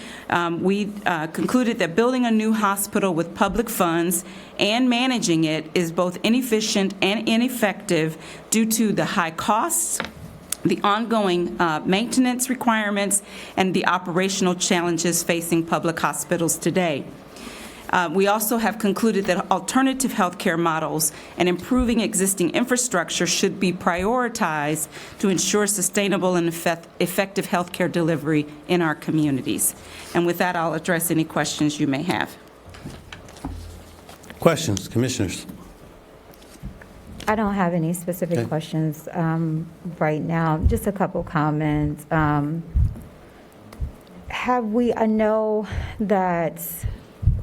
we concluded that building a new hospital with public funds and managing it is both inefficient and ineffective due to the high costs, the ongoing maintenance requirements, and the operational challenges facing public hospitals today. We also have concluded that alternative healthcare models and improving existing infrastructure should be prioritized to ensure sustainable and effective healthcare delivery in our communities. And with that, I'll address any questions you may have. Questions, commissioners? I don't have any specific questions right now. Just a couple comments. I know that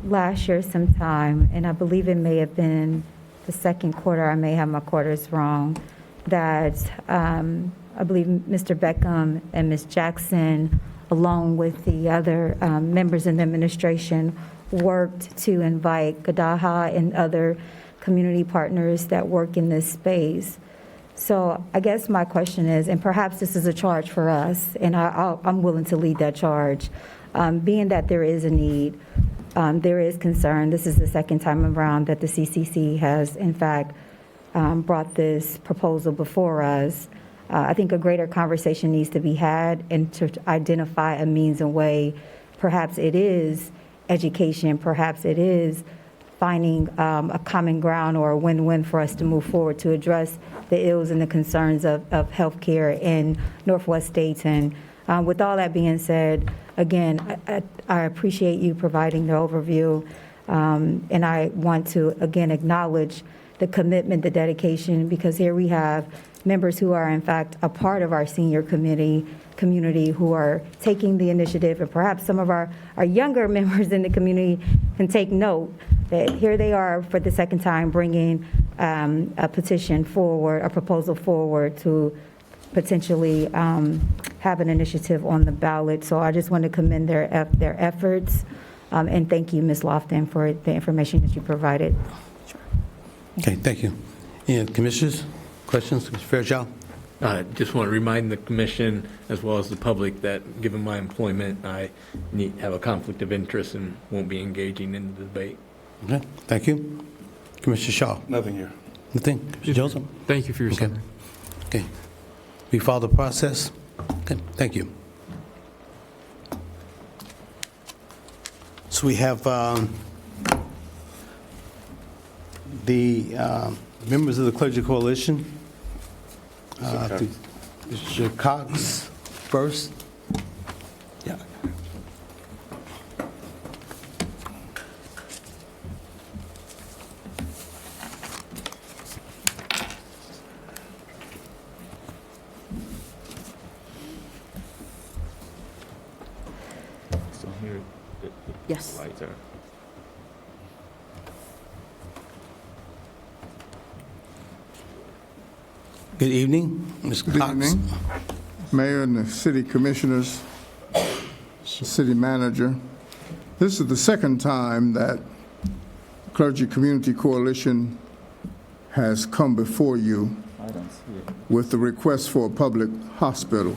last year sometime, and I believe it may have been the second quarter, I may have my quarters wrong, that I believe Mr. Beckham and Ms. Jackson, along with the other members in the administration, worked to invite Gadaha and other community partners that work in this space. So I guess my question is, and perhaps this is a charge for us, and I'm willing to lead that charge, being that there is a need, there is concern. This is the second time around that the CCC has, in fact, brought this proposal before us. I think a greater conversation needs to be had and to identify a means and way. Perhaps it is education, perhaps it is finding a common ground or a win-win for us to move forward to address the ills and the concerns of healthcare in Northwest Dayton. With all that being said, again, I appreciate you providing the overview, and I want to, again, acknowledge the commitment, the dedication, because here we have members who are, in fact, a part of our senior community who are taking the initiative, and perhaps some of our younger members in the community can take note that here they are for the second time bringing a petition forward, a proposal forward to potentially have an initiative on the ballot. So I just want to commend their efforts, and thank you, Ms. Lofton, for the information that you provided. Okay, thank you. And commissioners, questions? Mr. Fairchild? I just want to remind the commission as well as the public that given my employment, I have a conflict of interest and won't be engaging in the debate. Okay, thank you. Commissioner Shaw? Nothing here. Nothing? Commissioner Joseph? Thank you for your summary. Okay. We follow the process? Okay, thank you. So we have the members of the Clergy Coalition. Mr. Cox first. Yeah. Yes. Good evening, Mr. Good Cox. evening, Mayor and the city commissioners, the city manager. This is the second time that Clergy Community Coalition has come before you with the request for a public hospital.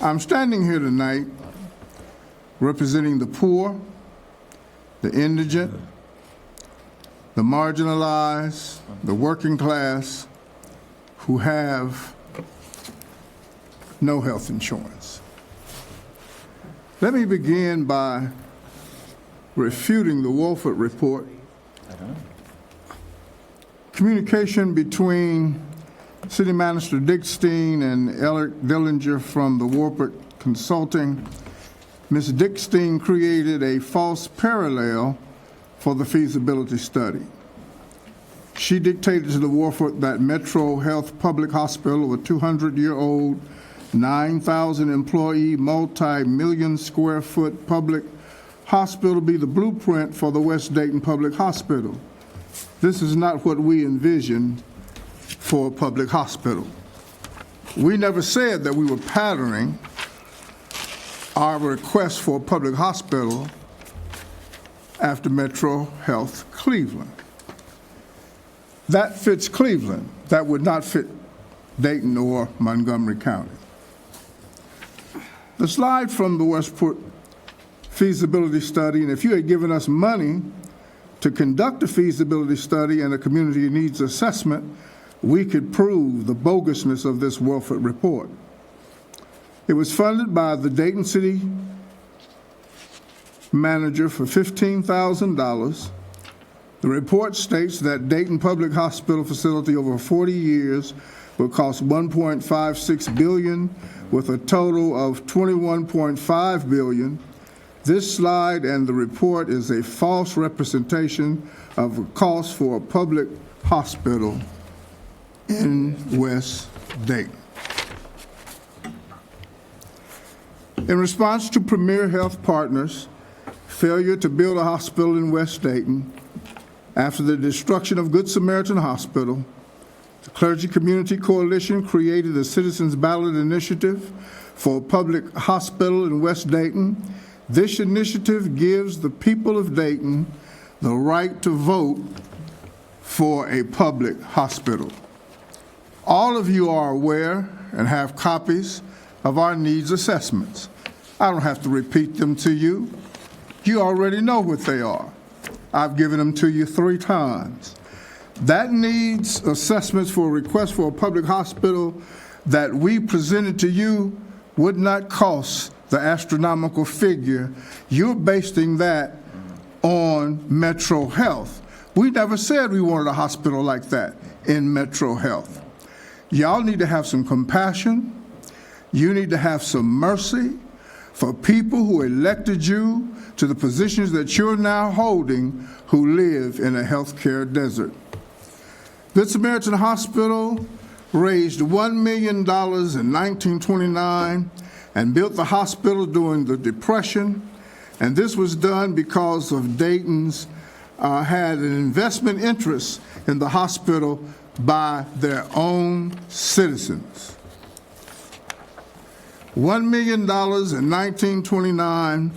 I'm standing here tonight representing the poor, the indigent, the marginalized, the working class, who have no health insurance. Let me begin by refuting the Woolpert report. Communication between City Manager Dick Steen and Eric Dillinger from the Woolpert Consulting. Ms. Dick Steen created a false parallel for the feasibility study. She dictated to the Woolpert that Metro Health Public Hospital, a 200-year-old, 9,000-employee, multi-million square foot public hospital, be the blueprint for the West Dayton Public Hospital. This is not what we envisioned for a public hospital. We never said that we were patterning our request for a public hospital after Metro Health Cleveland. That fits Cleveland. That would not fit Dayton or Montgomery County. The slide from the Westport feasibility study, and if you had given us money to conduct a feasibility study and a community needs assessment, we could prove the bogusness of this Woolpert report. It was funded by the Dayton City manager for $15,000. The report states that Dayton Public Hospital facility over 40 years will cost $1.56 billion with a total of $21.5 billion. This slide and the report is a false representation of a cost for a public hospital in West Dayton. In response to Premier Health Partners' failure to build a hospital in West Dayton, after the destruction of Good Samaritan Hospital, the Clergy Community Coalition created the Citizens Ballot Initiative for a public hospital in West Dayton. This initiative gives the people of Dayton the right to vote for a public hospital. All of you are aware and have copies of our needs assessments. I don't have to repeat them to you. You already know what they are. I've given them to you 3 times. That needs assessments for a request for a public hospital that we presented to you would not cost the astronomical figure. You're basing that on Metro Health. We never said we wanted a hospital like that in Metro Health. Y'all need to have some compassion. You need to have some mercy for people who elected you to the positions that you're now holding who live in a healthcare desert. Good Samaritan Hospital raised $1 million in 1929 and built the hospital during the Depression, and this was done because of Dayton's had an investment interest in the hospital by their own citizens. $1 million in 1929,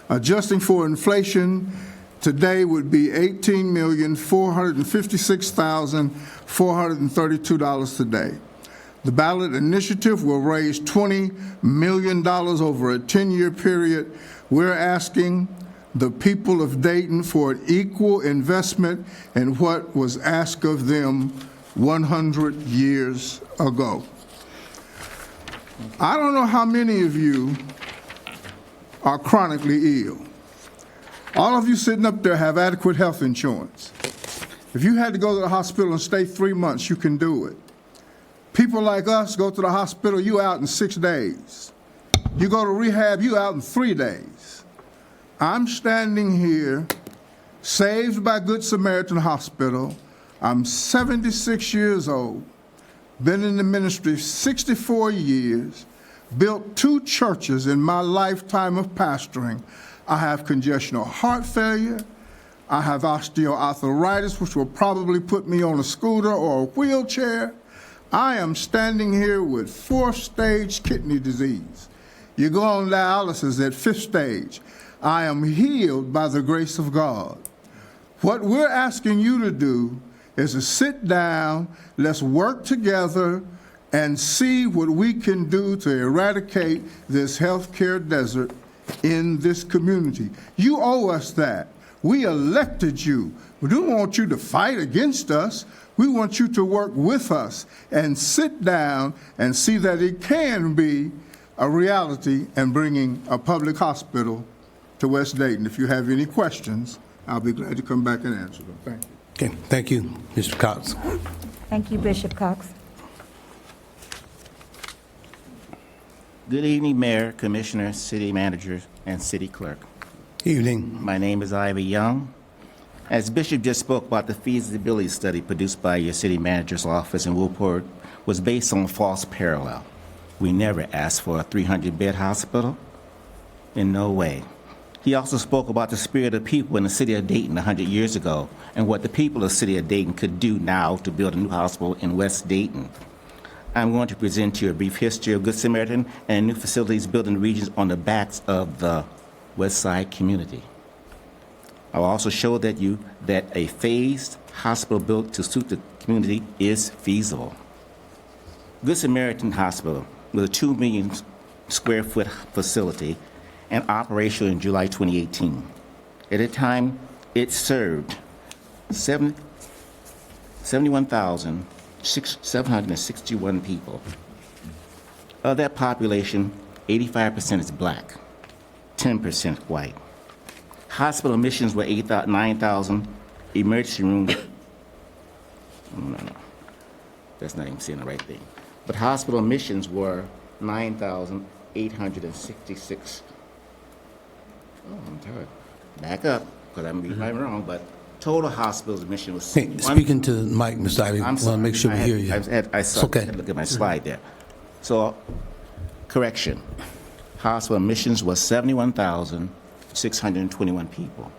adjusting for inflation, today would be $18,456,432 today. The ballot initiative will raise $20 million over a 10-year period. We're asking the people of Dayton for an equal investment in what was asked of them 100 years ago. I don't know how many of you are chronically ill. All of you sitting up there have adequate health insurance. If you had to go to the hospital and stay 3 months, you can do it. People like us go to the hospital, you out in 6 days. You go to rehab, you out in 3 days. I'm standing here, saved by Good Samaritan Hospital. I'm 76 years old, been in the ministry 64 years, built 2 churches in my lifetime of pastoring. I have congestional heart failure. I have osteoarthritis, which will probably put me on a scooter or a wheelchair. I am standing here with 4th-stage kidney disease. You go on dialysis at 5th stage. I am healed by the grace of God. What we're asking you to do is to sit down, let's work together and see what we can do to eradicate this healthcare desert in this community. You owe us that. We elected you. We don't want you to fight against us. We want you to work with us and sit down and see that it can be a reality in bringing a public hospital to West Dayton. If you have any questions, I'll be glad to come back and answer them. Thank you. Okay, thank you, Mr. Cox. Thank you, Bishop Cox. Good evening, Mayor, Commissioner, City Manager, and City Clerk. Evening. My name is Ivy Young. As Bishop just spoke about, the feasibility study produced by your City Manager's office in Woolpert was based on false parallel. We never asked for a 300-bed hospital. In no way. He also spoke about the spirit of people in the city of Dayton 100 years ago and what the people of the city of Dayton could do now to build a new hospital in West Dayton. I'm going to present to you a brief history of Good Samaritan and new facilities built in regions on the backs of the West Side community. I'll also show that a phased hospital built to suit the community is feasible. Good Samaritan Hospital was a 2 million square foot facility and operational in July 2018. At the time, it served 71,761 people. Of that population, 85% is black, 10% white. Hospital admissions were 9,000. Emergency room, no, that's not even saying the right thing. But hospital admissions were 9,866. Oh, I'm tired. Back up, because I'm reading right wrong, but total hospital admission was... Hey, speaking to Mike, Mr. Ivey, I want to make sure we hear you. I It's okay. Look at my slide there. So, correction. Hospital admissions was 71,621 people.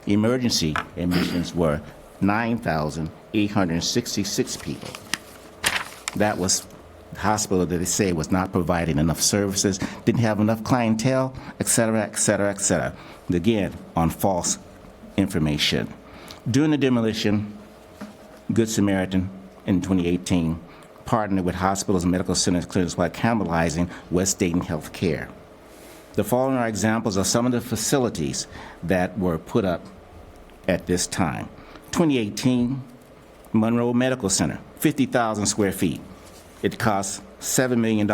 Emergency admissions were 9,866 people. That was the hospital that they say was not providing enough services, didn't have enough clientele, et cetera, et cetera, et cetera. Again, on false information. During the demolition, Good Samaritan in 2018 partnered with hospitals and medical centers clinics while cannibalizing West Dayton health care. The following are examples of some of the facilities that were put up at this time. 2018, Monroe Medical Center, 50,000 square feet. It cost $7 million.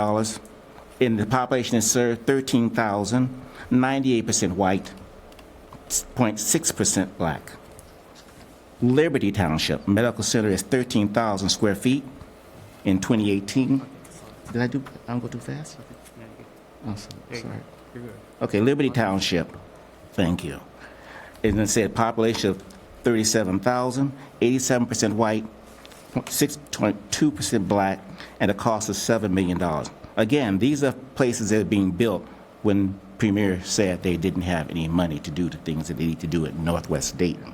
In the population it served, 13,000, 98% white, 0.6% black. Liberty Township Medical Center is 13,000 square feet in 2018. Did I don't go too fast? Oh, sorry. Okay, Liberty Township, thank you. And it said population of 37,000, 87% white, 6.2% black, and a cost of $7 million. Again, these are places that are being built when Premier said they didn't have any money to do the things that they need to do at Northwest Dayton.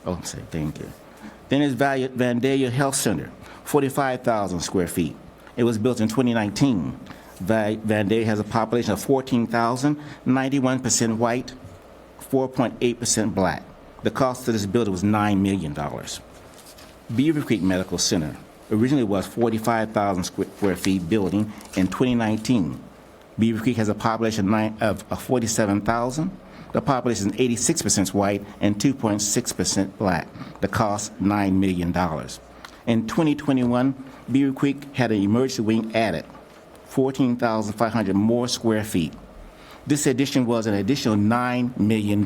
Oh, thank you. Then there's Vandalia Health Center, 45,000 square feet. It was built in 2019. Vandalia has a population of 14,000, 91% white, 4.8% black. The cost of this building was $9 million. Beaver Creek Medical Center originally was 45,000 square feet building in 2019. Beaver Creek has a population of 47,000. The population is 86% white and 2.6% black. The cost, $9 million. In 2021, Beaver Creek had an emergency wing added, 14,500 more square feet. This addition was an additional $9 million.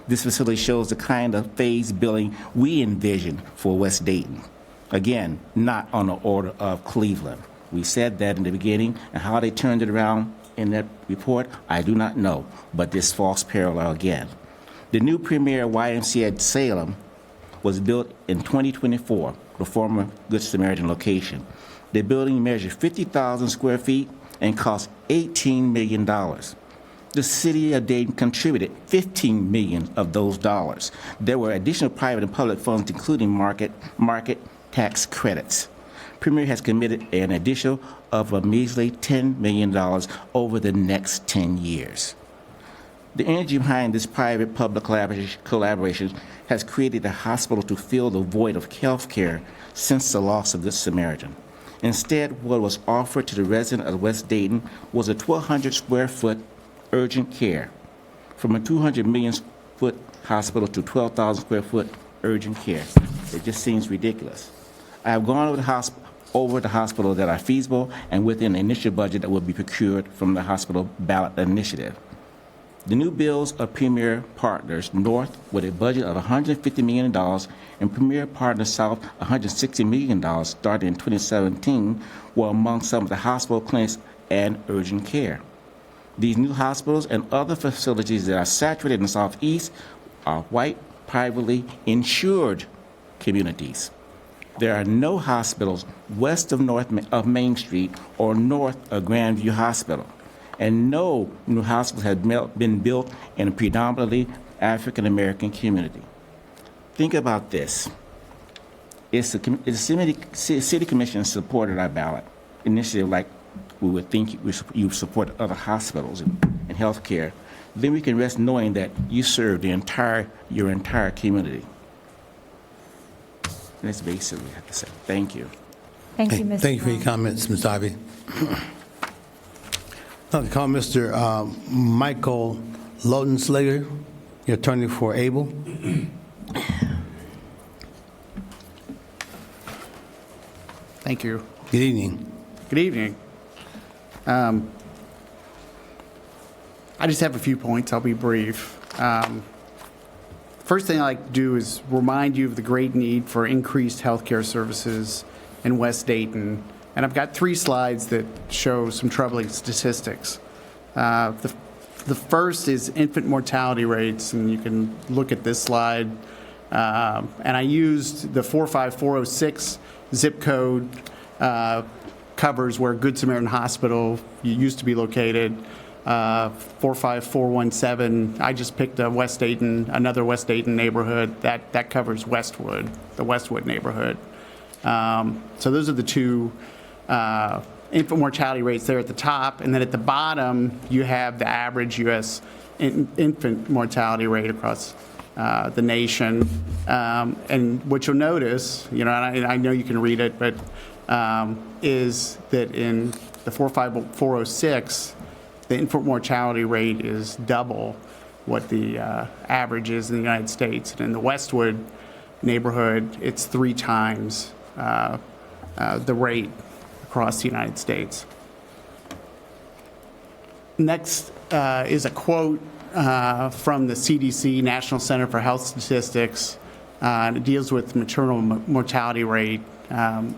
This facility shows the kind of phased building we envision for West Dayton. Again, not on the order of Cleveland. We said that in the beginning, and how they turned it around in that report, I do not know, but this false parallel again. The new premier YMCA at Salem was built in 2024, the former Good Samaritan location. The building measured 50,000 square feet and cost $18 million. The city of Dayton contributed $15 million of those dollars. There were additional private and public funds, including market tax credits. Premier has committed an additional of a measly $10 million over the next 10 years. The energy behind this private-public collaboration has created a hospital to fill the void of health care since the loss of Good Samaritan. Instead, what was offered to the resident of West Dayton was a 1,200 square foot urgent care. From a 200 million foot hospital to 12,000 square foot urgent care. It just seems ridiculous. I have gone over the hospital that are feasible and within the initial budget that will be procured from the hospital ballot initiative. The new bills of Premier Partners North with a budget of $150 million and Premier Partners South $160 million starting in 2017 were among some of the hospital clinics and urgent care. These new hospitals and other facilities that are saturated in the Southeast are white, privately insured communities. There are no hospitals west of Main Street or north of Grandview Hospital, and no new hospitals have been built in a predominantly African-American community. Think about this. If the City Commission supported our ballot initiative like we would think you support other hospitals and health care, then we can rest knowing that you serve your entire community. And that's basically what I have to say. Thank you. Thank you, Mr. Thank you for your comments, Ms. Ivy. I'd like to call Mr. Michael Lodenslager, your attorney for Able. Thank you. Good evening. Good evening. I just have a few points. I'll be brief. First thing I'd like to do is remind you of the great need for increased healthcare services in West Dayton. And I've got 3 slides that show some troubling statistics. The first is infant mortality rates, and you can look at this slide. And I used the 45406 zip code covers where Good Samaritan Hospital used to be located. 45417, I just picked a West Dayton, another West Dayton neighborhood that covers Westwood, the Westwood neighborhood. So those are the 2 infant mortality rates there at the top, and then at the bottom you have the average U.S. infant mortality rate across the nation. And what you'll notice, and I know you can read it, but is that in the 45406, the infant mortality rate is double what the average is in the United States. And in the Westwood neighborhood, it's 3 times the rate across the United States. Next is a quote from the CDC, National Center for Health Statistics. And it deals with maternal mortality rate. And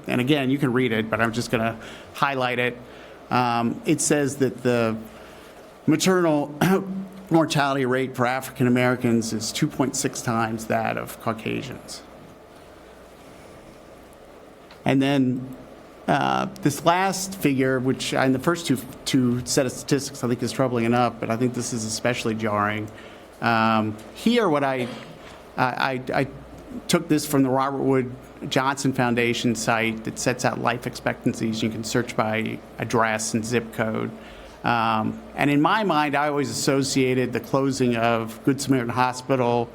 again, you can read it, but I'm just going to highlight it. It says that the maternal mortality rate for African Americans is 2.6 times that of Caucasians. And then this last figure, which in the first two set of statistics I think is troubling enough, but I think this is especially jarring. Here, what I took this from the Robert Wood Johnson Foundation site that sets out life expectancies. You can search by address and zip code. And in my mind, I always associated the closing of Good Samaritan Hospital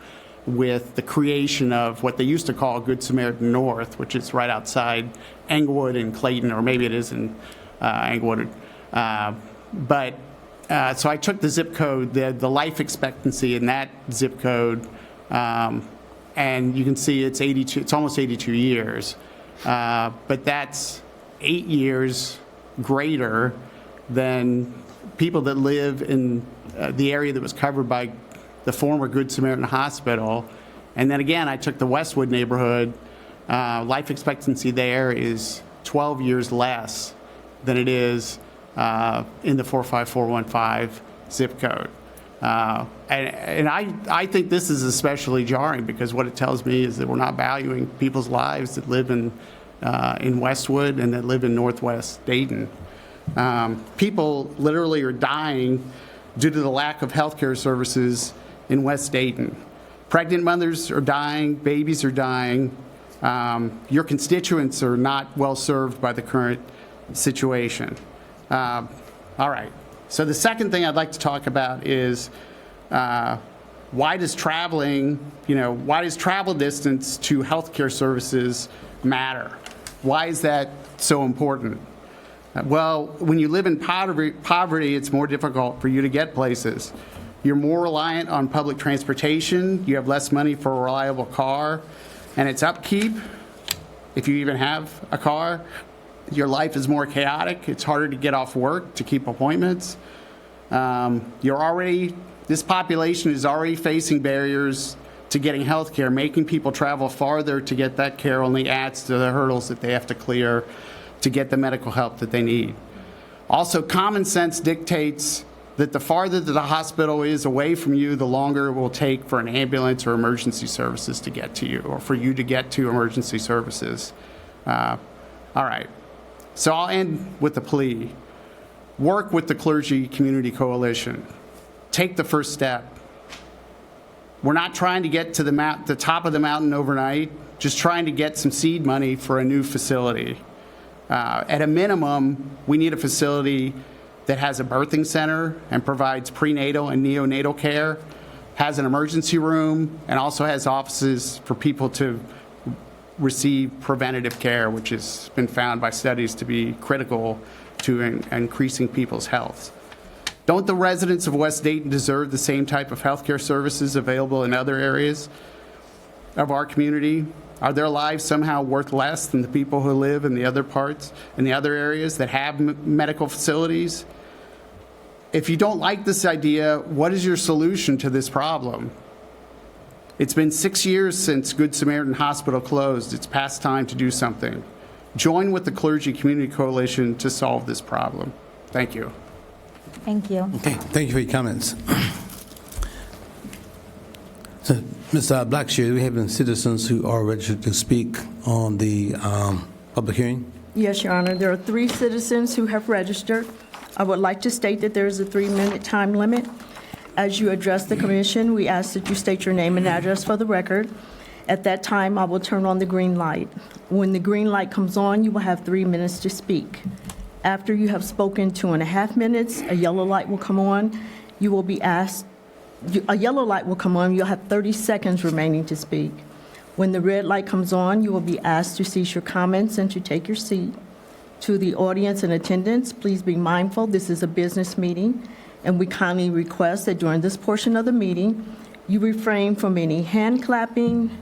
with the creation of what they used to call Good Samaritan North, which is right outside Englewood and Clayton, or maybe it is in Englewood. So I took the zip code, the life expectancy in that zip code, and you can see it's 82. It's almost 82 years, but that's 8 years greater than people that live in the area that was covered by the former Good Samaritan Hospital. And then again, I took the Westwood neighborhood. Life expectancy there is 12 years less than it is in the 45415 zip code. And I think this is especially jarring because what it tells me is that we're not valuing people's lives that live in Westwood and that live in Northwest Dayton. People literally are dying due to the lack of healthcare services in West Dayton. Pregnant mothers are dying, babies are dying. Your constituents are not well served by the current situation. All right. So the second thing I'd like to talk about is why does travel distance to healthcare services matter? Why is that so important? Well, when you live in poverty, it's more difficult for you to get places. You're more reliant on public transportation. You have less money for a reliable car, and its upkeep, if you even have a car. Your life is more chaotic. It's harder to get off work, to keep appointments. This population is already facing barriers to getting health care. Making people travel farther to get that care only adds to the hurdles that they have to clear to get the medical help that they need. Also, common sense dictates that the farther that the hospital is away from you, the longer it will take for an ambulance or emergency services to get to you, or for you to get to emergency services. All right. So I'll end with a plea. Work with the Clergy Community Coalition. Take the first step. We're not trying to get to the top of the mountain overnight, just trying to get some seed money for a new facility. At a minimum, we need a facility that has a birthing center and provides prenatal and neonatal care, has an emergency room, and also has offices for people to receive preventative care, which has been found by studies to be critical to increasing people's health. Don't the residents of West Dayton deserve the same type of healthcare services available in other areas of our community? Are their lives somehow worth less than the people who live in the other parts, in the other areas that have medical facilities? If you don't like this idea, what is your solution to this problem? It's been 6 years since Good Samaritan Hospital closed. It's past time to do something. Join with the Clergy Community Coalition to solve this problem. Thank you. Thank you. Okay, thank you for your comments. So, Ms. Blackshear, do we have any citizens who are registered to speak on the public hearing? Yes, Your Honor. There are 3 citizens who have registered. I would like to state that there is a 3-minute time limit. As you address the commission, we ask that you state your name and address for the record. At that time, I will turn on the green light. When the green light comes on, you will have 3 minutes to speak. After you have spoken 2.5 minutes, a yellow light will come on. You will be asked, a yellow light will come on. You'll have 30 seconds remaining to speak. When the red light comes on, you will be asked to cease your comments and to take your seat. To the audience in attendance, please be mindful this is a business meeting, and we kindly request that during this portion of the meeting, you refrain from any hand clapping,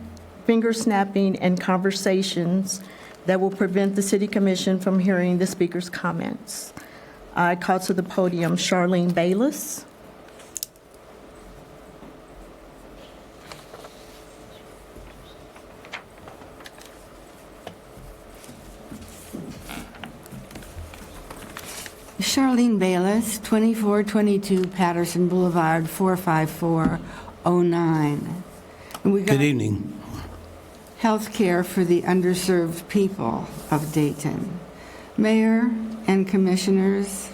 finger snapping, and conversations that will prevent the City Commission from hearing the speaker's comments. I call to the podium Charlene Bayless. Charlene Bayless, 2422 Patterson Boulevard, 45409. Good evening. Health care for the underserved people of Dayton. Mayor and commissioners,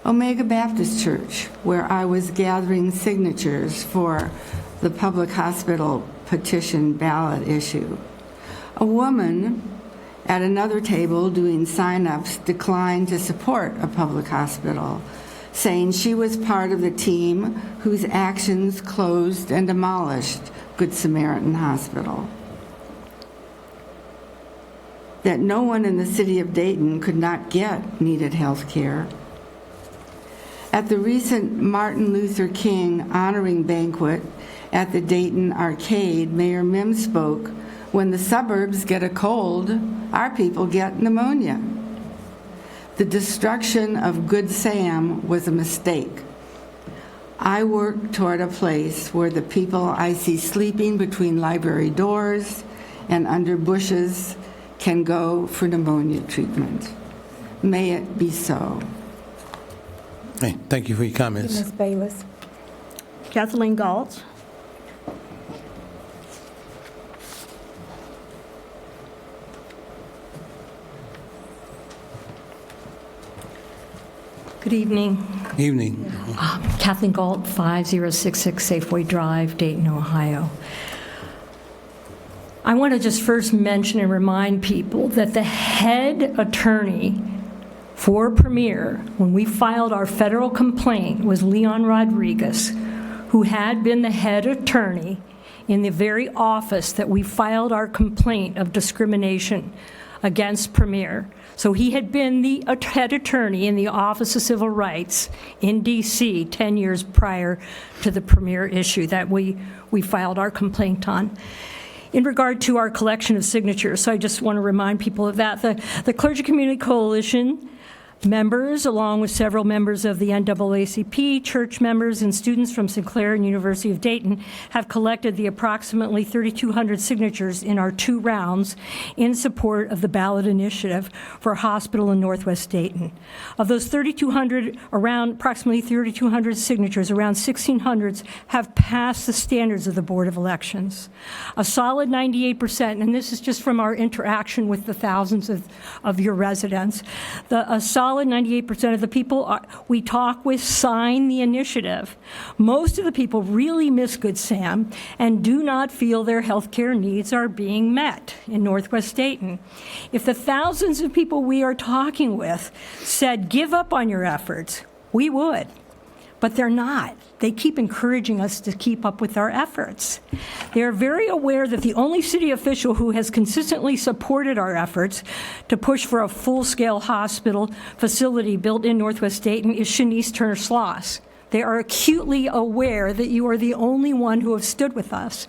Omega Baptist Church, where I was gathering signatures for the public hospital petition ballot issue. A woman at another table doing sign-ups declined to support a public hospital, saying she was part of the team whose actions closed and demolished Good Samaritan Hospital. That no one in the city of Dayton could not get needed health care. At the recent Martin Luther King honoring banquet at the Dayton Arcade, Mayor Mims spoke, "When the suburbs get a cold, our people get pneumonia." The destruction of Good Sam was a mistake. I work toward a place where the people I see sleeping between library doors and under bushes can go for pneumonia treatment. May it be so. Hey, thank you for your comments. Ms. Bayless. Kathleen Galt. Good evening. Evening. Kathleen Galt, 5066 Safeway Drive, Dayton, Ohio. I want to just first mention and remind people that the head attorney for Premier, when we filed our federal complaint, was Leon Rodriguez, who had been the head attorney in the very office that we filed our complaint of discrimination against Premier. So he had been the head attorney in the Office of Civil Rights in D.C. 10 years prior to the Premier issue that we filed our complaint on. In regard to our collection of signatures, so I just want to remind people of that. The Clergy Community Coalition members, along with several members of the NAACP, church members, and students from Sinclair and University of Dayton, have collected the approximately 3,200 signatures in our 2 rounds in support of the ballot initiative for a hospital in Northwest Dayton. Of those 3,200, around approximately 3,200 signatures, around 1,600 have passed the standards of the Board of Elections. A solid 98%, and this is just from our interaction with the thousands of your residents, a solid 98% of the people we talk with sign the initiative. Most of the people really miss Good Sam and do not feel their health care needs are being met in Northwest Dayton. If the thousands of people we are talking with said, give up on your efforts, we would. but they're not. They keep encouraging us to keep up with our efforts. They are very aware that the only city official who has consistently supported our efforts to push for a full-scale hospital facility built in Northwest Dayton is Shanice Turner-Sloss. They are acutely aware that you are the only one who have stood with us.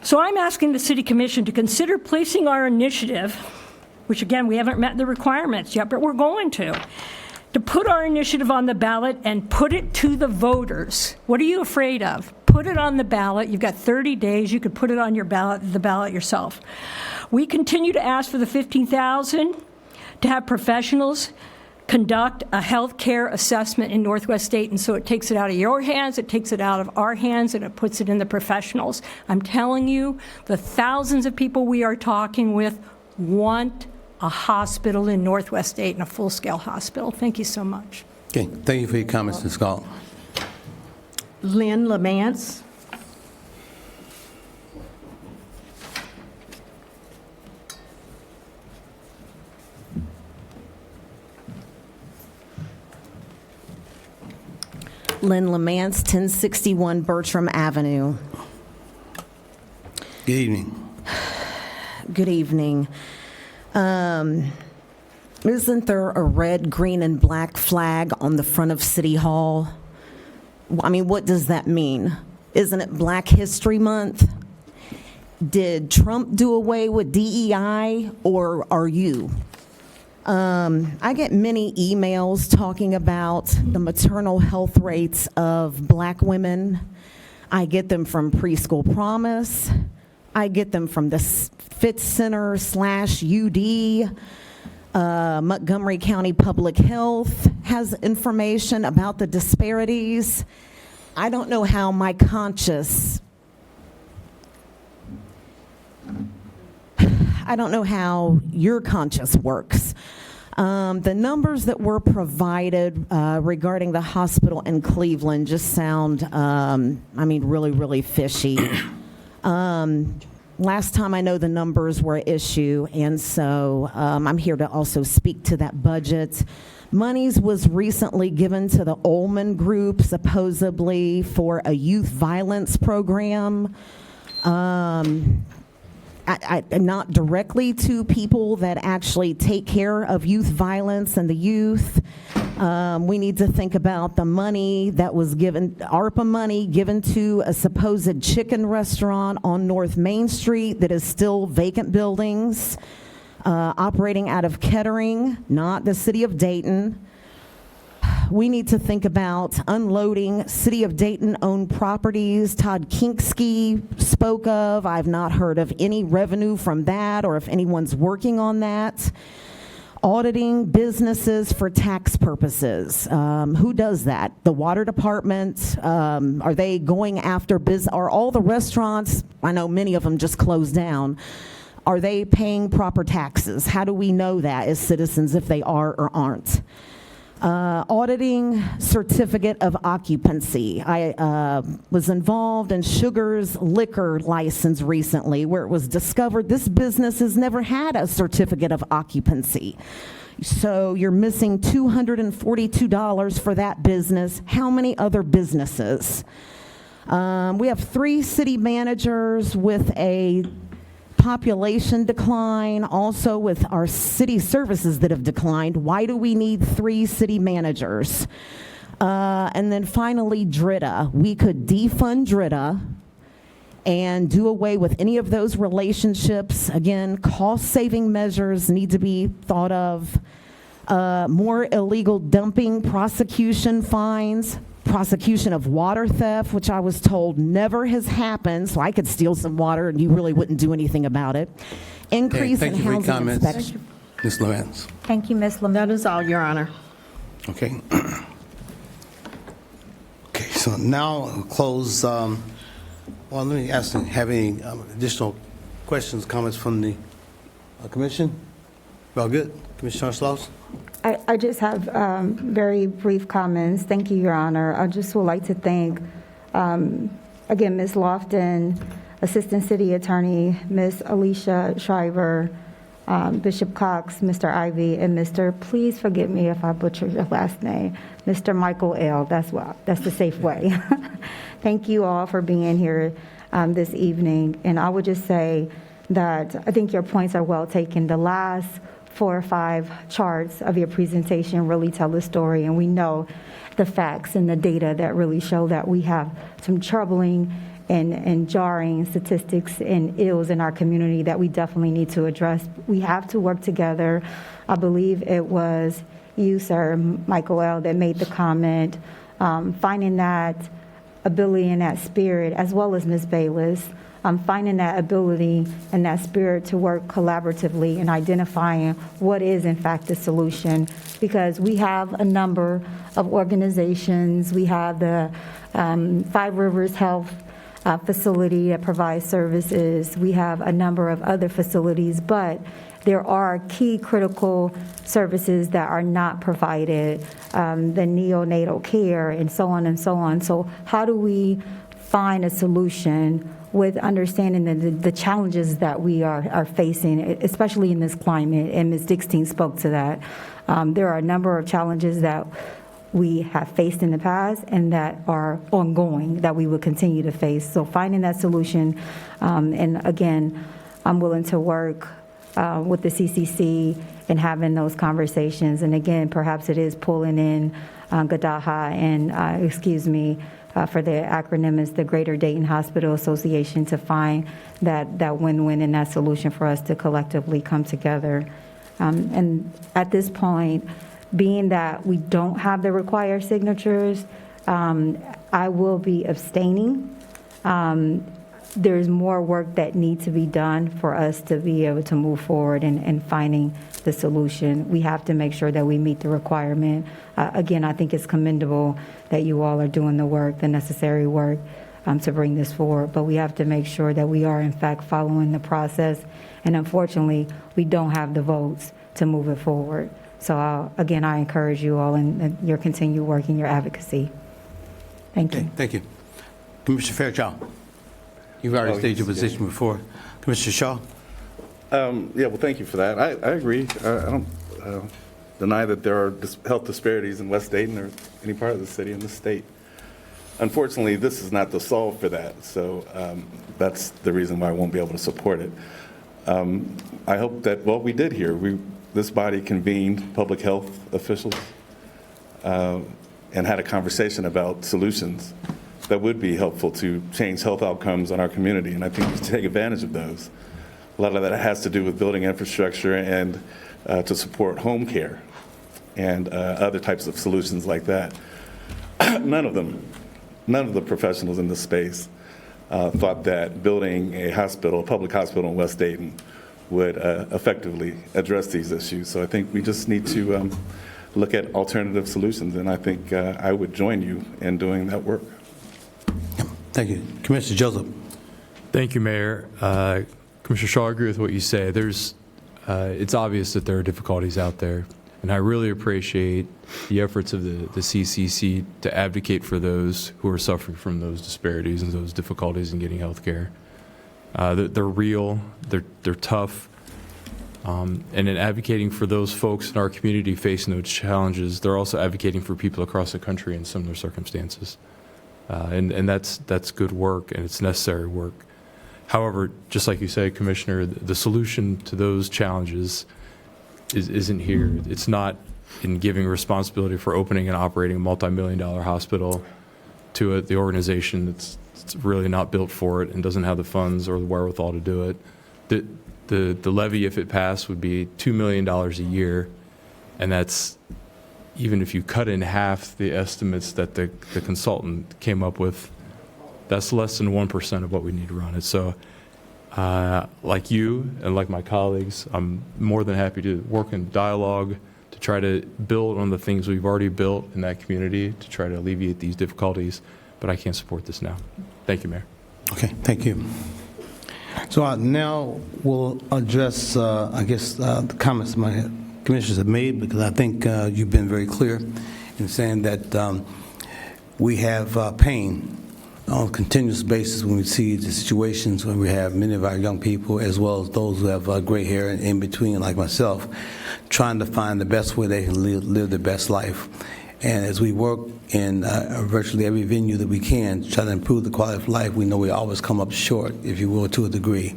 So I'm asking the City Commission to consider placing our initiative, which again, we haven't met the requirements yet, but we're going to put our initiative on the ballot and put it to the voters. What are you afraid of? Put it on the ballot. You've got 30 days. You could put it on your ballot, the ballot yourself. We continue to ask for the $15,000 to have professionals conduct a health care assessment in Northwest Dayton, so it takes it out of your hands, it takes it out of our hands, and it puts it in the professionals. I'm telling you, the thousands of people we are talking with want a hospital in Northwest Dayton, a full-scale hospital. Thank you so much. Okay, thank you for your comments, Ms. Galt. Lynn Lamance. Lynn Lamance, 1061 Bertram Avenue. Good evening. Good evening. Isn't there a red, green, and black flag on the front of City Hall? I mean, what does that mean? Isn't it Black History Month? Did Trump do away with DEI, or are you? I get many emails talking about the maternal health rates of Black women. I get them from Preschool Promise. I get them from the Fit Center /UD. Montgomery County Public Health has information about the disparities. I don't know how my conscience, I don't know how your conscience works. The numbers that were provided regarding the hospital in Cleveland just sound, really, really fishy. Last time I know the numbers were an issue, and so I'm here to also speak to that budget. Monies was recently given to the Ullman Group, supposedly for a youth violence program. Not directly to people that actually take care of youth violence and the youth. We need to think about the money that was given, ARPA money given to a supposed chicken restaurant on North Main Street that is still vacant buildings, operating out of Kettering, not the city of Dayton. We need to think about unloading City of Dayton-owned properties Todd Kinksky spoke of. I've not heard of any revenue from that or if anyone's working on that. Auditing businesses for tax purposes. Who does that? The water department? Are they going after are all the restaurants, I know many of them just closed down, are they paying proper taxes? How do we know that as citizens if they are or aren't? Auditing certificate of occupancy. I was involved in Sugar's liquor license recently where it was discovered this business has never had a certificate of occupancy. So you're missing $242 for that business. How many other businesses? We have 3 city managers with a population decline, also with our city services that have declined. Why do we need 3 city managers? And then finally, DRITA. We could defund DRITA and do away with any of those relationships. Again, cost-saving measures need to be thought of. More illegal dumping, prosecution fines, prosecution of water theft, which I was told never has happened, so I could steal some water and you really wouldn't do anything about it. Increase in housing inspection. Ms. Lawrence. Thank you, Ms. Lamont. That is all, Your Honor. Okay. Okay, so now we'll close. Well, let me ask, have any additional questions, comments from the commission? Well, good. Commissioner Turner-Sloss? I just have very brief comments. Thank you, Your Honor. I just would like to thank, again, Ms. Lofton, Assistant City Attorney, Ms. Alicia Shriver, Bishop Cox, Mr. Ivy, and Mr., please forgive me if I butcher your last name, Mr. Michael L. That's the safe way. Thank you all for being here this evening. And I would just say that I think your points are well taken. The last 4 or 5 charts of your presentation really tell the story, and we know the facts and the data that really show that we have some troubling and jarring statistics and ills in our community that we definitely need to address. We have to work together. I believe it was you, sir, Michael L., that made the comment, finding that ability and that spirit, as well as Ms. Bayless, finding that ability and that spirit to work collaboratively and identifying what is in fact the solution. Because we have a number of organizations. We have the 5 Rivers Health facility that provides services. We have a number of other facilities, but there are key critical services that are not provided, the neonatal care and so on and so on. So how do we find a solution with understanding the challenges that we are facing, especially in this climate? And Ms. Dixon spoke to that. There are a number of challenges that we have faced in the past and that are ongoing that we will continue to face. So finding that solution, and again, I'm willing to work with the CCC and having those conversations. And again, perhaps it is pulling in GADAHA and, for the acronym is the Greater Dayton Hospital Association, to find that win-win and that solution for us to collectively come together. And at this point, being that we don't have the required signatures, I will be abstaining. There's more work that needs to be done for us to be able to move forward in finding the solution. We have to make sure that we meet the requirement. Again, I think it's commendable that you all are doing the work, the necessary work, to bring this forward. But we have to make sure that we are, in fact, following the process. And unfortunately, we don't have the votes to move it forward. So again, I encourage you all in your continued work and your advocacy. Thank you. Okay, thank you. Commissioner Fairchild, you've already stated your position before. Commissioner Shaw? Yeah, well, thank you for that. I agree. I don't deny that there are health disparities in West Dayton or any part of the city and the state. Unfortunately, this is not the solve for that, so that's the reason why I won't be able to support it. I hope that, well, we did here. This body convened public health officials and had a conversation about solutions that would be helpful to change health outcomes in our community, and I think we should take advantage of those. A lot of that has to do with building infrastructure and to support home care and other types of solutions like that. None of the professionals in this space thought that building a public hospital in West Dayton would effectively address these issues. So I think we just need to look at alternative solutions, and I think I would join you in doing that work. Thank you. Commissioner Joseph. Thank you, Mayor. Commissioner Shaw, I agree with what you say. It's obvious that there are difficulties out there, and I really appreciate the efforts of the CCC to advocate for those who are suffering from those disparities and those difficulties in getting health care. They're real, they're tough, and in advocating for those folks in our community facing those challenges, they're also advocating for people across the country in similar circumstances. And that's good work, and it's necessary work. However, just like you say, Commissioner, the solution to those challenges isn't here. It's not in giving responsibility for opening and operating a multi-million-dollar hospital to the organization that's really not built for it and doesn't have the funds or the wherewithal to do it. The levy, if it passed, would be $2 million a year, and that's even if you cut in half the estimates that the consultant came up with, that's less than 1% of what we need to run it. So like you and like my colleagues, I'm more than happy to work in dialogue to try to build on the things we've already built in that community to try to alleviate these difficulties, but I can't support this now. Thank you, Mayor. Okay, thank you. So now we'll address, the comments my commissioners have made, because I think you've been very clear in saying that we have pain on a continuous basis when we see the situations when we have many of our young people, as well as those who have gray hair and in between, like myself, trying to find the best way they can live their best life. And as we work in virtually every venue that we can to try to improve the quality of life, we know we always come up short, if you will, to a degree.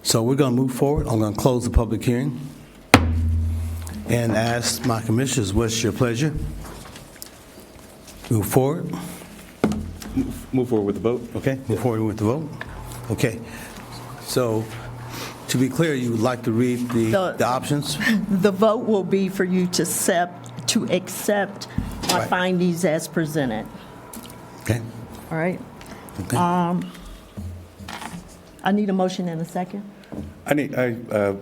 So we're going to move forward. I'm going to close the public hearing and ask my commissioners, what's your pleasure? Move forward. Move forward with the vote. Okay, move forward with the vote. Okay. So to be clear, you would like to read the options? The vote will be for you to accept our Right. findings as presented. Okay. All right? Okay. I need a motion and a second. I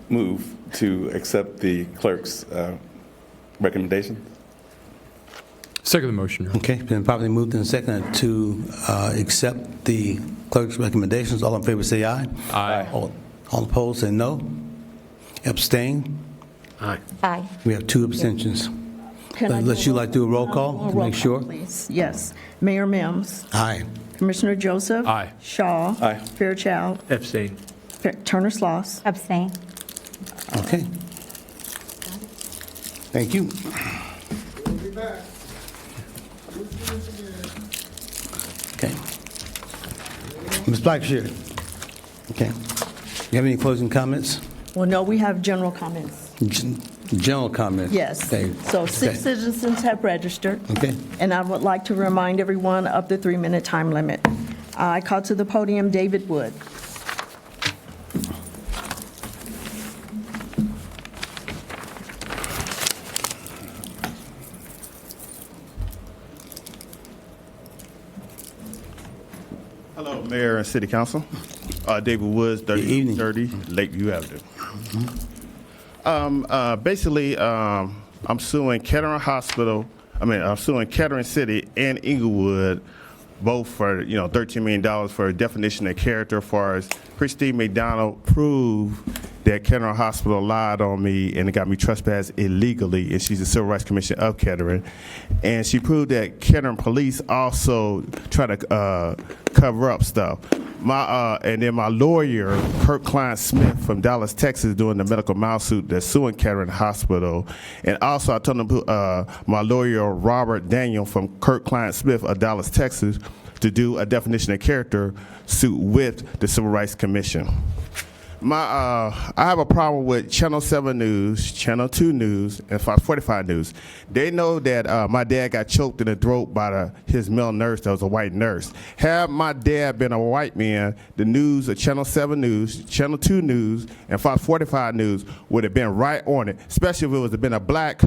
move to accept the clerk's recommendation. Second the motion. Okay, been properly moved and seconded to accept the clerk's recommendations. All in favor say aye. Aye. All opposed say no. Abstain. Aye. Aye. We have 2 abstentions. Can I Let's do you like to do a roll call to make sure? Please, yes. Mayor Mims, Aye. Commissioner Joseph. Aye. Shaw. Aye. Fairchild. Abstain. Turner-Sloss. Abstain. Okay. Thank you. Okay. Ms. Blackshear. Okay. You have any closing comments? Well, no, we have general comments. General comments? Yes. Okay. So 6 citizens have registered. Okay. And I would like to remind everyone of the 3-minute time limit. I call to the podium David Wood. Hello, Mayor and City Council. David Woods, 3030 Lakeview Avenue. Basically, I'm suing Kettering Hospital. I'm suing Kettering City and Inglewood, both for $13 million for a definition of character. As far as Christine McDonald proved that Kettering Hospital lied on me and it got me trespassed illegally, and she's the Civil Rights Commission of Kettering. And she proved that Kettering police also try to cover up stuff. And then my lawyer, Kirk Klein-Smith from Dallas, Texas, doing the medical malsuit that's suing Kettering Hospital. And also I told them my lawyer, Robert Daniel from Kirk Klein-Smith of Dallas, Texas, to do a definition of character suit with the Civil Rights Commission. I have a problem with Channel 7 News, Channel 2 News, and Fox 45 News. They know that my dad got choked in the throat by his male nurse that was a white nurse. Had my dad been a white man, the news of Channel 7 News, Channel 2 News, and Fox 45 News would have been right on it, especially if it was been a black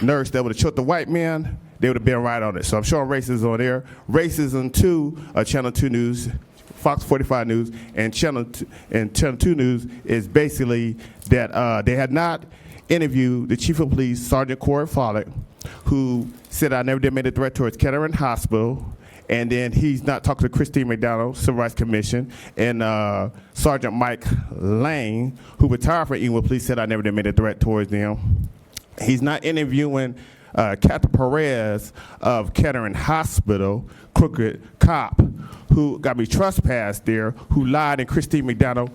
nurse that would have choked the white man. They would have been right on it. So I'm showing racism on there. Racism to Channel 2 News, Fox 45 News, and Channel 2 News is basically that they had not interviewed the Chief of Police, Sergeant Corey Follett, who said I never did make a threat towards Kettering Hospital, and then he's not talked to Christine McDonald, Civil Rights Commission, and Sergeant Mike Lane, who retired from Inglewood Police, said I never did make a threat towards them. He's not interviewing Captain Perez of Kettering Hospital, crooked cop, who got me trespassed there, who lied, and Christine McDonald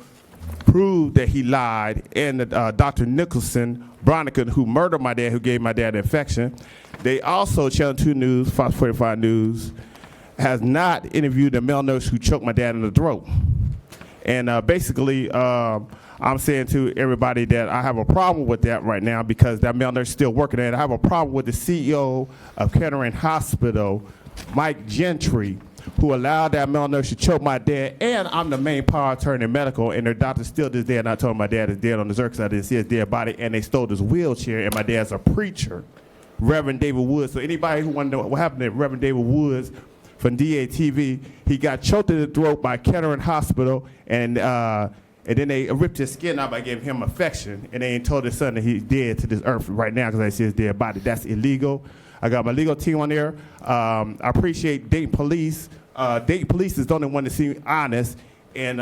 proved that he lied, and Dr. Nicholson, Bronican, who murdered my dad, who gave my dad an infection. They also, Channel 2 News, Fox 45 News, has not interviewed the male nurse who choked my dad in the throat. And basically, I'm saying to everybody that I have a problem with that right now because that male nurse is still working there. And I have a problem with the CEO of Kettering Hospital, Mike Gentry, who allowed that male nurse to choke my dad. And I'm the main power attorney in medical, and their doctor still is dead. And I told him my dad is dead on this earth because I didn't see his dead body. And they stole his wheelchair, and my dad's a preacher, Reverend David Woods. So anybody who want to know what happened to Reverend David Woods from DATV, he got choked in the throat by Kettering Hospital, and then they ripped his skin out by giving him affection, and they ain't told his son that he's dead to this earth right now because I see his dead body. That's illegal. I got my legal team on there. I appreciate Dayton Police. Dayton Police is the only one that seem honest, and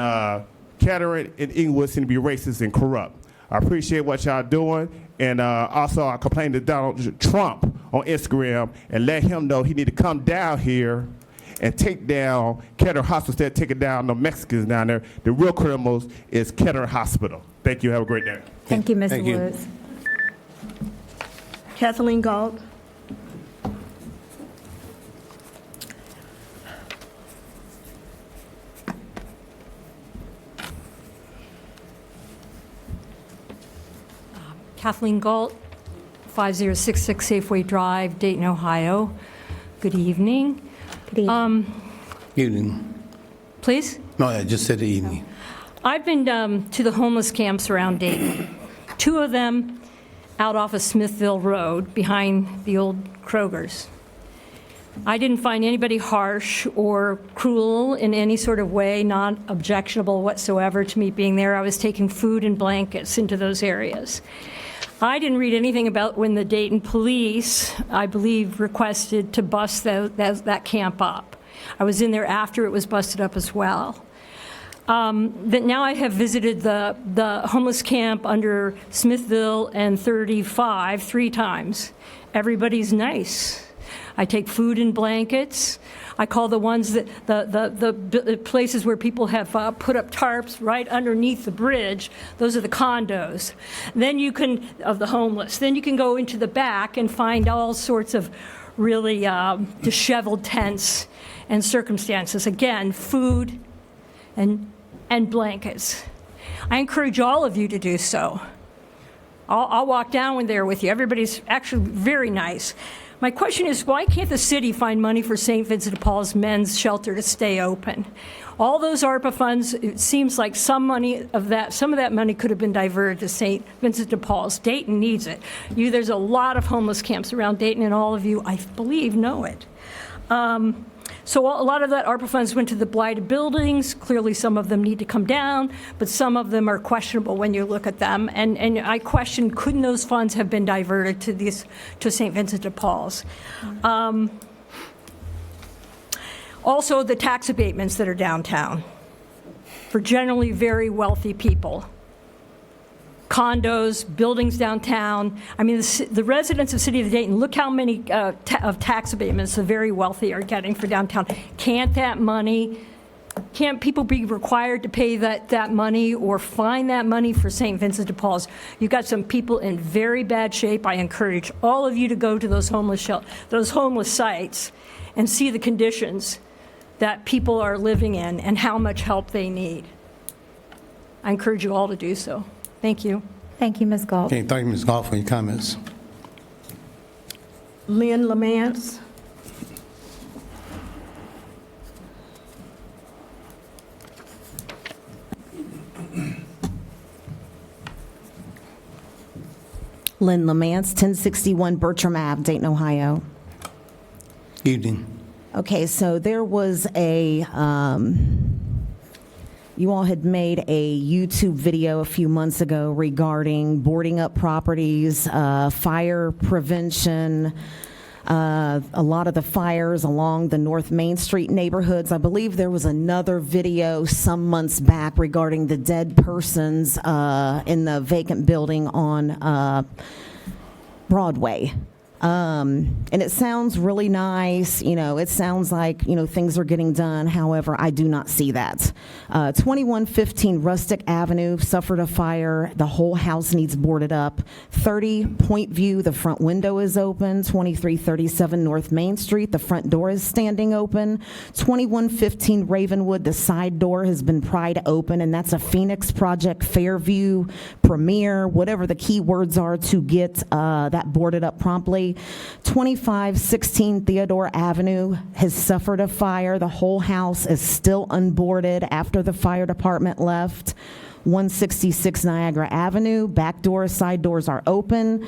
Kettering and Inglewood seem to be racist and corrupt. I appreciate what y'all doing. And also, I complained to Donald Trump on Instagram and let him know he need to come down here and take down Kettering Hospital instead of taking down the Mexicans down there. The real criminals is Kettering Hospital. Thank you. Have a great day. Thank you, Ms. Thank you. Woods. Kathleen Galt. Kathleen Galt, 5066 Safeway Drive, Dayton, Ohio. Good evening. Good evening. Evening. Please? No, I just said evening. I've been to the homeless camps around Dayton. 2 of them out off of Smithville Road behind the old Kroger's. I didn't find anybody harsh or cruel in any sort of way, not objectionable whatsoever to me being there. I was taking food and blankets into those areas. I didn't read anything about when the Dayton police, I believe, requested to bust that camp up. I was in there after it was busted up as well. But now I have visited the homeless camp under Smithville and 35 3 times. Everybody's nice. I take food and blankets. I call the ones that, the places where people have put up tarps right underneath the bridge, those are the condos. Then you can, of the homeless, then you can go into the back and find all sorts of really disheveled tents and circumstances. Again, food and blankets. I encourage all of you to do so. I'll walk down there with you. Everybody's actually very nice. My question is, why can't the city find money for St. Vincent de Paul's men's shelter to stay open? All those ARPA funds, it seems like some of that money could have been diverted to St. Vincent de Paul's. Dayton needs it. There's a lot of homeless camps around Dayton, and all of you, I believe, know it. So a lot of that ARPA funds went to the blighted buildings. Clearly, some of them need to come down, but some of them are questionable when you look at them. And I question, couldn't those funds have been diverted to St. Vincent de Paul's? Also, the tax abatements that are downtown for generally very wealthy people. Condos, buildings downtown. I mean, the residents of the city of Dayton, look how many of tax abatements the very wealthy are getting for downtown. Can't people be required to pay that money or find that money for St. Vincent de Paul's? You've got some people in very bad shape. I encourage all of you to go to those homeless sites and see the conditions that people are living in and how much help they need. I encourage you all to do so. Thank you. Thank you, Ms. Galt. Okay, thank you, Ms. Galt, for your comments. Lynn Lamance. Lynn Lamance, 1061 Bertram Ave, Dayton, Ohio. Evening. Okay, so there was you all had made a YouTube video a few months ago regarding boarding up properties, fire prevention, a lot of the fires along the North Main Street neighborhoods. I believe there was another video some months back regarding the dead persons in the vacant building on Broadway. And it sounds really nice, it sounds like, things are getting done. However, I do not see that. 2115 Rustic Avenue suffered a fire. The whole house needs boarded up. 30 Point View, the front window is open. 2337 North Main Street, the front door is standing open. 2115 Ravenwood, the side door has been pried open, and that's a Phoenix Project, Fairview, Premier, whatever the key words are to get that boarded up promptly. 2516 Theodore Avenue has suffered a fire. The whole house is still unboarded after the fire department left. 166 Niagara Avenue, back doors, side doors are open.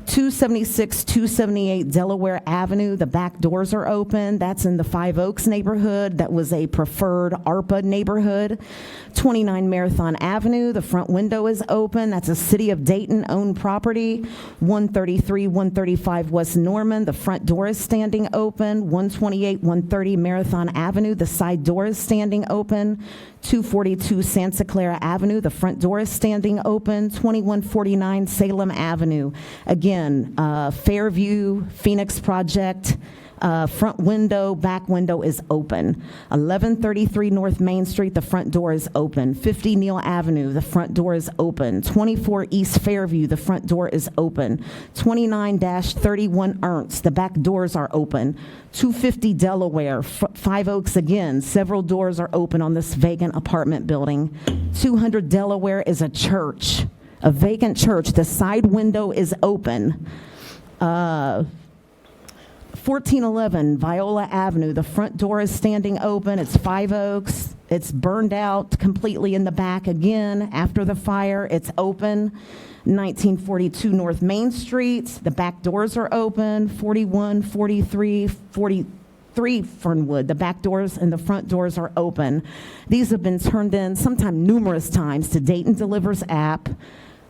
276, 278 Delaware Avenue, the back doors are open. That's in the Five Oaks neighborhood. That was a preferred ARPA neighborhood. 29 Marathon Avenue, the front window is open. That's a City of Dayton owned property. 133, 135 West Norman, the front door is standing open. 128, 130 Marathon Avenue, the side door is standing open. 242 Santa Clara Avenue, the front door is standing open. 2149 Salem Avenue, again, Fairview, Phoenix Project, front window, back window is open. 1133 North Main Street, the front door is open. 50 Neal Avenue, the front door is open. 24 East Fairview, the front door is open. 29-31 Ernst, the back doors are open. 250 Delaware, Five Oaks again, several doors are open on this vacant apartment building. 200 Delaware is a church, a vacant church. The side window is open. 1411 Viola Avenue, the front door is standing open. It's Five Oaks. It's burned out completely in the back again. After the fire, it's open. 1942 North Main Street, the back doors are open. 41, 43, 43 Fernwood, the back doors and the front doors are open. These have been turned in sometime numerous times to Dayton Delivers app.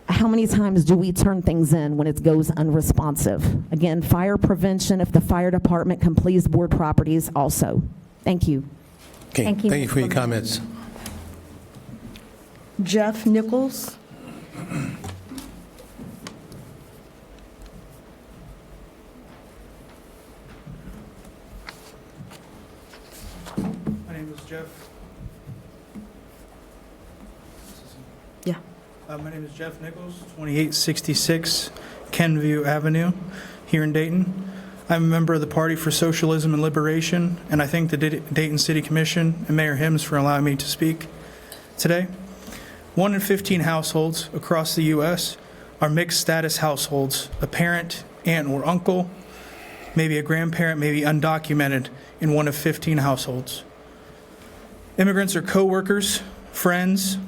How many times do we turn things in when it goes unresponsive? Again, fire prevention, if the fire department can please board properties also. Thank you. Okay, thank you for your comments. Jeff Nichols. My name is Jeff. Yeah. My name is Jeff Nichols, 2866 Kenview Avenue, here in Dayton. I'm a member of the Party for Socialism and Liberation, and I thank the Dayton City Commission and Mayor Hims for allowing me to speak today. 1 in 15 households across the U.S. are mixed status households, a parent, aunt, or uncle, maybe a grandparent, maybe undocumented in 1 of 15 households. Immigrants are co-workers, friends,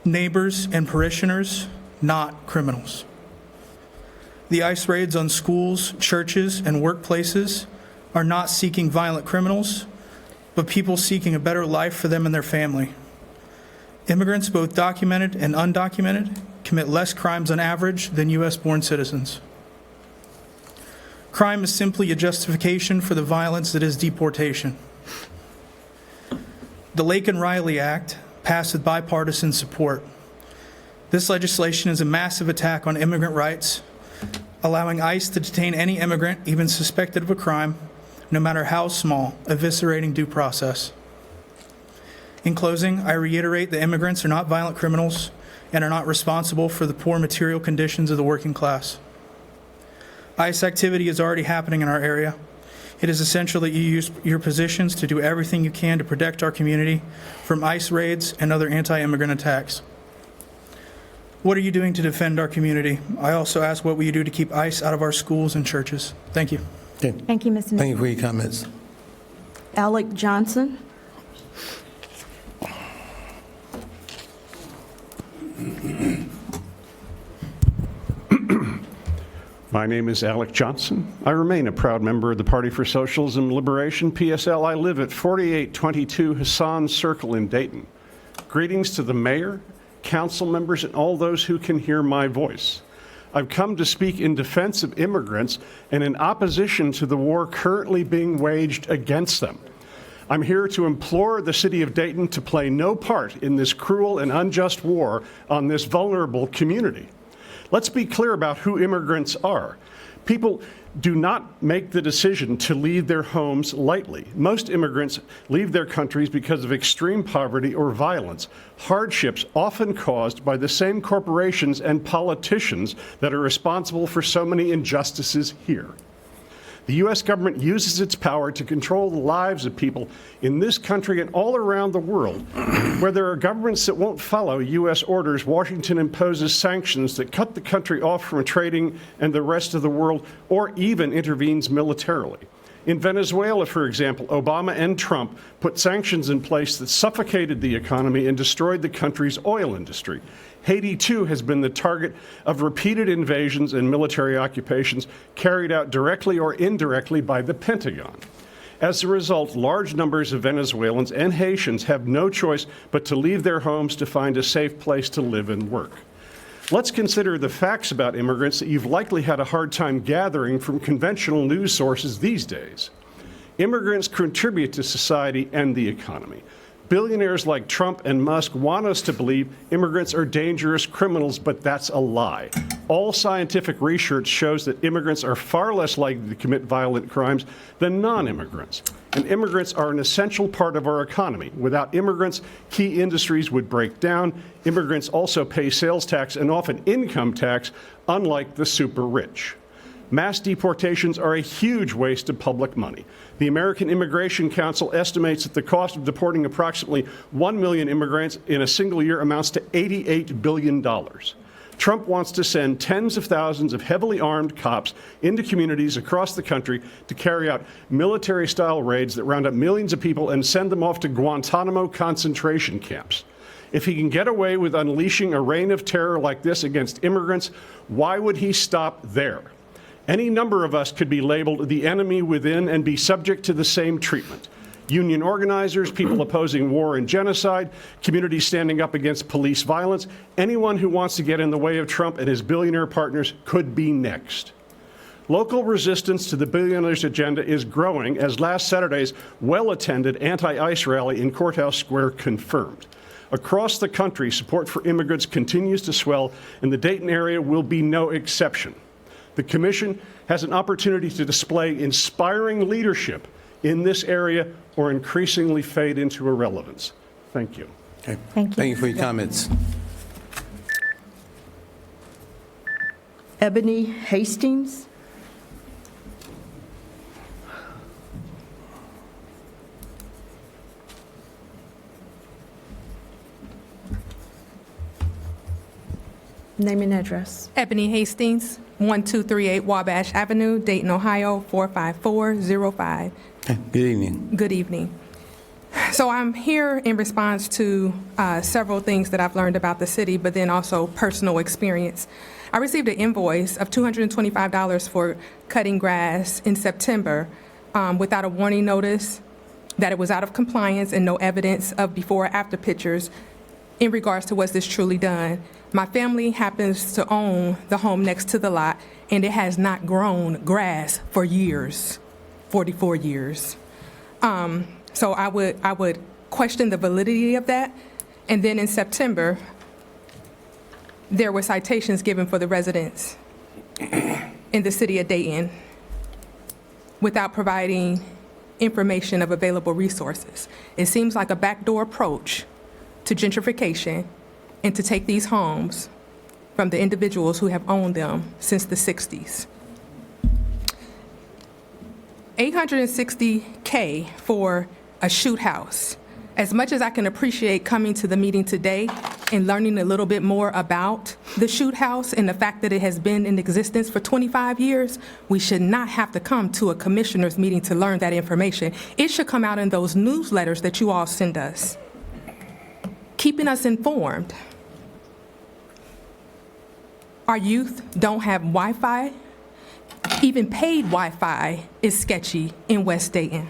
neighbors, and parishioners, not criminals. The ICE raids on schools, churches, and workplaces are not seeking violent criminals, but people seeking a better life for them and their family. Immigrants, both documented and undocumented, commit less crimes on average than U.S.-born citizens. Crime is simply a justification for the violence that is deportation. The Lake and Riley Act passed with bipartisan support. This legislation is a massive attack on immigrant rights, allowing ICE to detain any immigrant, even suspected of a crime, no matter how small, eviscerating due process. In closing, I reiterate that immigrants are not violent criminals and are not responsible for the poor material conditions of the working class. ICE activity is already happening in our area. It is essential that you use your positions to do everything you can to protect our community from ICE raids and other anti-immigrant attacks. What are you doing to defend our community? I also ask, what will you do to keep ICE out of our schools and churches? Thank you. Okay. Thank you, Mr. Nichols. Thank you for your comments. Alec Johnson. My name is Alec Johnson. I remain a proud member of the Party for Socialism and Liberation, PSL. I live at 4822 Hassan Circle in Dayton. Greetings to the mayor, council members, and all those who can hear my voice. I've come to speak in defense of immigrants and in opposition to the war currently being waged against them. I'm here to implore the city of Dayton to play no part in this cruel and unjust war on this vulnerable community. Let's be clear about who immigrants are. People do not make the decision to leave their homes lightly. Most immigrants leave their countries because of extreme poverty or violence, hardships often caused by the same corporations and politicians that are responsible for so many injustices here. The U.S. government uses its power to control the lives of people in this country and all around the world. Where there are governments that won't follow U.S. orders, Washington imposes sanctions that cut the country off from trading and the rest of the world, or even intervenes militarily. In Venezuela, for example, Obama and Trump put sanctions in place that suffocated the economy and destroyed the country's oil industry. Haiti, too, has been the target of repeated invasions and military occupations carried out directly or indirectly by the Pentagon. As a result, large numbers of Venezuelans and Haitians have no choice but to leave their homes to find a safe place to live and work. Let's consider the facts about immigrants that you've likely had a hard time gathering from conventional news sources these days. Immigrants contribute to society and the economy. Billionaires like Trump and Musk want us to believe immigrants are dangerous criminals, but that's a lie. All scientific research shows that immigrants are far less likely to commit violent crimes than non-immigrants. And immigrants are an essential part of our economy. Without immigrants, key industries would break down. Immigrants also pay sales tax and often income tax, unlike the super rich. Mass deportations are a huge waste of public money. The American Immigration Council estimates that the cost of deporting approximately 1 million immigrants in a single year amounts to $88 billion. Trump wants to send tens of thousands of heavily armed cops into communities across the country to carry out military-style raids that round up millions of people and send them off to Guantanamo concentration camps. If he can get away with unleashing a reign of terror like this against immigrants, why would he stop there? Any number of us could be labeled the enemy within and be subject to the same treatment. Union organizers, people opposing war and genocide, communities standing up against police violence, anyone who wants to get in the way of Trump and his billionaire partners could be next. Local resistance to the billionaire's agenda is growing, as last Saturday's well-attended anti-ICE rally in Courthouse Square confirmed. Across the country, support for immigrants continues to swell, and the Dayton area will be no exception. The Commission has an opportunity to display inspiring leadership in this area or increasingly fade into irrelevance. Thank you. Okay. Thank you. Thank you for your comments. Ebony Hastings. Name and address. Ebony Hastings, 1238 Wabash Avenue, Dayton, Ohio, 45405. Good evening. Good evening. So I'm here in response to several things that I've learned about the city, but then also personal experience. I received an invoice of $225 for cutting grass in September without a warning notice that it was out of compliance and no evidence of before or after pictures in regards to was this truly done. My family happens to own the home next to the lot, and it has not grown grass for years, 44 years. So I would question the validity of that. And then in September, there were citations given for the residents in the city of Dayton without providing information of available resources. It seems like a backdoor approach to gentrification and to take these homes from the individuals who have owned them since the 60s. $860K for a shoot house. As much as I can appreciate coming to the meeting today and learning a little bit more about the shoot house and the fact that it has been in existence for 25 years, we should not have to come to a commissioners meeting to learn that information. It should come out in those newsletters that you all send us, keeping us informed. Our youth don't have Wi-Fi. Even paid Wi-Fi is sketchy in West Dayton.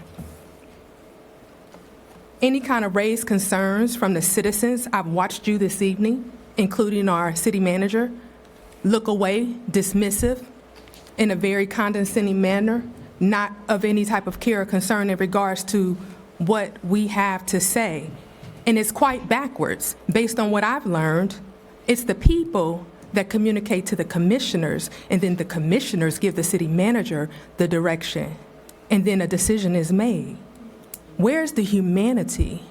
Any kind of raised concerns from the citizens, I've watched you this evening, including our city manager, look away, dismissive, in a very condescending manner, not of any type of care or concern in regards to what we have to say. And it's quite backwards. Based on what I've learned, it's the people that communicate to the commissioners, and then the commissioners give the city manager the direction, and then a decision is made. Where's the humanity?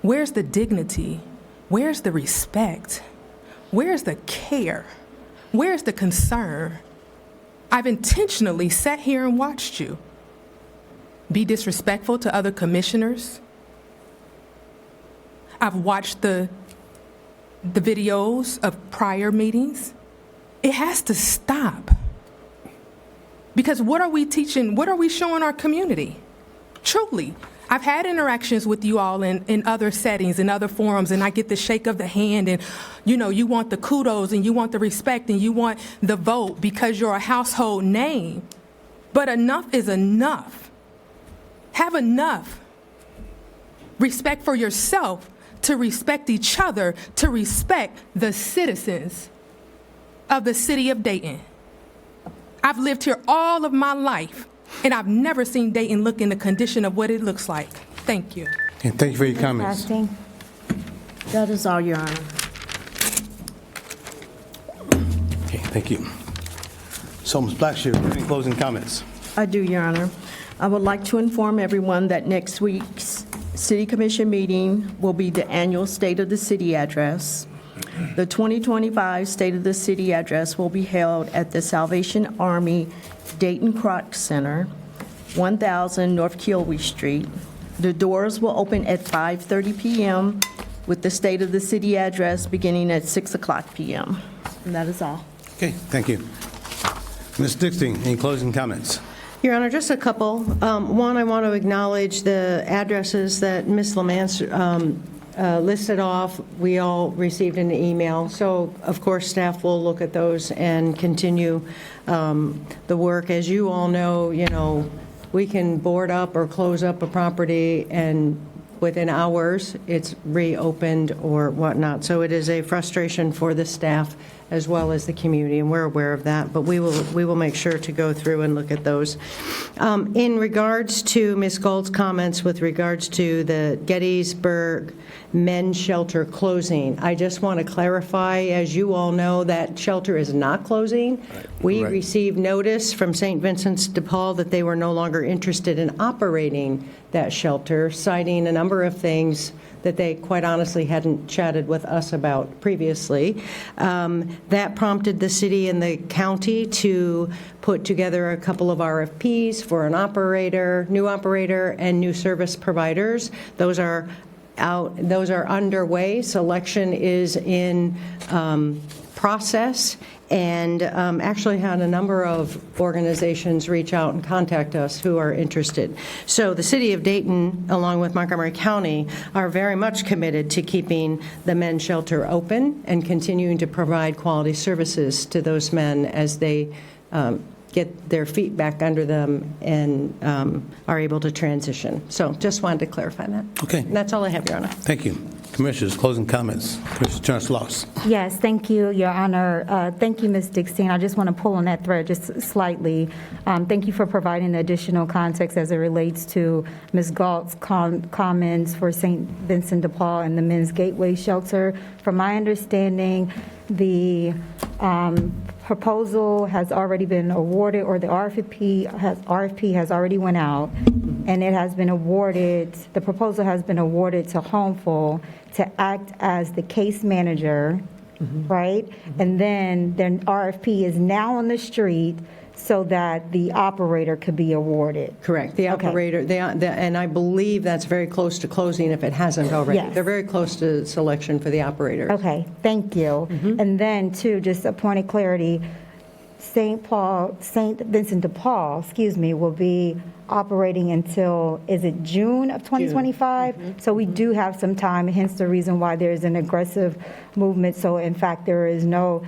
Where's the dignity? Where's the respect? Where's the care? Where's the concern? I've intentionally sat here and watched you be disrespectful to other commissioners. I've watched the videos of prior meetings. It has to stop. Because what are we teaching? What are we showing our community? Truly, I've had interactions with you all in other settings, in other forums, and I get the shake of the hand, and you want the kudos and you want the respect and you want the vote because you're a household name. But enough is enough. Have enough respect for yourself, to respect each other, to respect the citizens of the city of Dayton. I've lived here all of my life, and I've never seen Dayton look in the condition of what it looks like. Thank you. Okay, thank you for your comments. Casting. That is all, Your Honor. Okay, thank you. So, Ms. Blackshear, any closing comments? I do, Your Honor. I would like to inform everyone that next week's City Commission meeting will be the annual State of the City Address. The 2025 State of the City Address will be held at the Salvation Army Dayton Kroc Center, 1000 North Kilwee Street. The doors will open at 5:30 p.m. with the State of the City Address beginning at 6 o'clock p.m. And that is all. Okay, thank you. Ms. Dixon, any closing comments? Your Honor, just a couple. One, I want to acknowledge the addresses that Ms. Lamance listed off. We all received an email, so of course staff will look at those and continue the work. As you all know, we can board up or close up a property and within hours it's reopened or whatnot. So it is a frustration for the staff as well as the community, and we're aware of that, but we will make sure to go through and look at those. In regards to Ms. Gold's comments with regards to the Gettysburg Men's Shelter closing, I just want to clarify, as you all know, that shelter is not closing. We received notice from St. Vincent de Paul that they were no longer interested in operating that shelter, citing a number of things that they quite honestly hadn't chatted with us about previously. That prompted the city and the county to put together a couple of RFPs for an operator, new operator, and new service providers. Those are underway. Selection is in process, and actually had a number of organizations reach out and contact us who are interested. So the city of Dayton, along with Montgomery County, are very much committed to keeping the men's shelter open and continuing to provide quality services to those men as they get their feet back under them and are able to transition. So just wanted to clarify that. Okay. And that's all I have, Your Honor. Thank you. Commissioners, closing comments. Commissioner Turner-Sloss. Yes, thank you, Your Honor. Thank you, Ms. Dixon. I just want to pull on that thread just slightly. Thank you for providing the additional context as it relates to Ms. Galt's comments for St. Vincent de Paul and the Men's Gateway Shelter. From my understanding, the proposal has already been awarded, or the RFP has already went out, and it has been awarded, the proposal has been awarded to Homeful to act as the case manager, right? And then the RFP is now on the street so that the operator could be awarded. Correct. The operator, and I believe that's very close to closing if it hasn't already. Yes. They're very close to selection for the operator. Okay, thank you. And then, too, just a point of clarity, St. Vincent de Paul, will be operating until, is it June of 2025? So we do have some time, hence the reason why there's an aggressive movement. So in fact, there is no